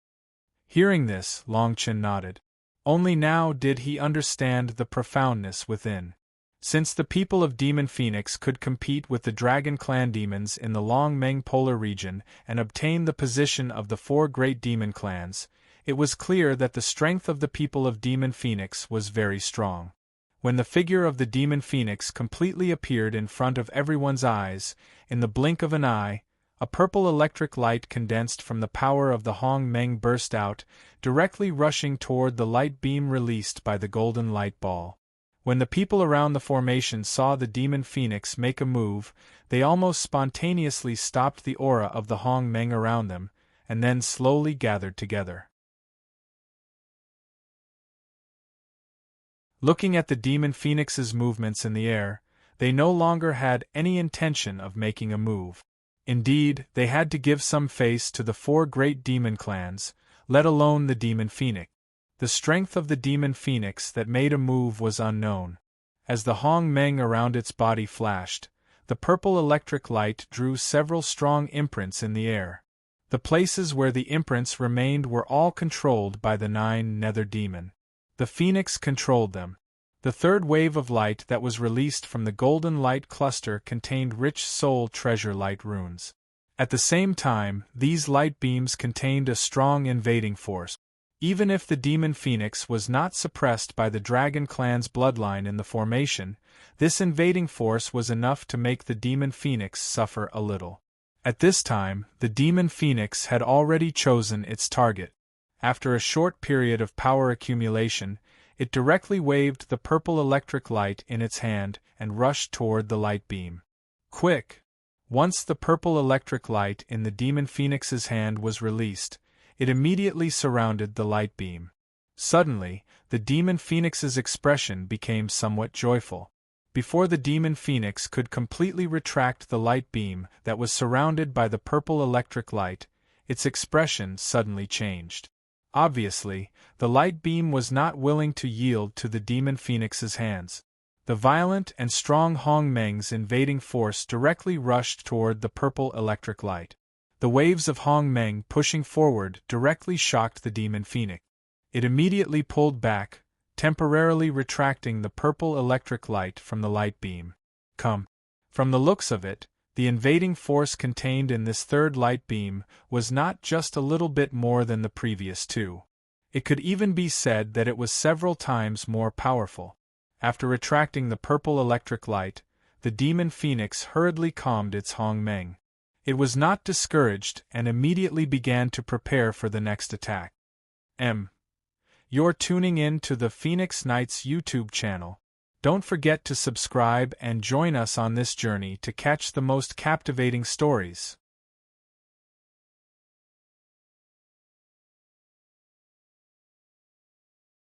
Hearing this, Long Chun nodded. Only now did he understand the profoundness within. Since the people of Demon Phoenix could compete with the Dragon Clan demons in the Long Meng Polar region and obtain the position of the 4 great demon clans, it was clear that the strength of the people of Demon Phoenix was very strong. When the figure of the Demon Phoenix completely appeared in front of everyone's eyes, in the blink of an eye, a purple electric light condensed from the power of the Hong Meng burst out, directly rushing toward the light beam released by the golden light ball. When the people around the formation saw the Demon Phoenix make a move, they almost spontaneously stopped the aura of the Hong Meng around them, and then slowly gathered together. Looking at the Demon Phoenix's movements in the air, they no longer had any intention of making a move. Indeed, they had to give some face to the 4 great demon clans, let alone the Demon Phoenix. The strength of the Demon Phoenix that made a move was unknown. As the Hong Meng around its body flashed, the purple electric light drew several strong imprints in the air. The places where the imprints remained were all controlled by the 9 nether demon. The Phoenix controlled them. The third wave of light that was released from the golden light cluster contained rich soul treasure light runes. At the same time, these light beams contained a strong invading force. Even if the Demon Phoenix was not suppressed by the Dragon Clan's bloodline in the formation, this invading force was enough to make the Demon Phoenix suffer a little. At this time, the Demon Phoenix had already chosen its target. After a short period of power accumulation, it directly waved the purple electric light in its hand and rushed toward the light beam. Quick! Once the purple electric light in the Demon Phoenix's hand was released, it immediately surrounded the light beam. Suddenly, the Demon Phoenix's expression became somewhat joyful. Before the Demon Phoenix could completely retract the light beam that was surrounded by the purple electric light, its expression suddenly changed. Obviously, the light beam was not willing to yield to the Demon Phoenix's hands. The violent and strong Hong Meng's invading force directly rushed toward the purple electric light. The waves of Hong Meng pushing forward directly shocked the Demon Phoenix. It immediately pulled back, temporarily retracting the purple electric light from the light beam. Come. From the looks of it, the invading force contained in this third light beam was not just a little bit more than the previous 2. It could even be said that it was several times more powerful. After retracting the purple electric light, the Demon Phoenix hurriedly calmed its Hong Meng. It was not discouraged and immediately began to prepare for the next attack. You're tuning in to the Phoenix Knights YouTube channel. Don't forget to subscribe and join us on this journey to catch the most captivating stories.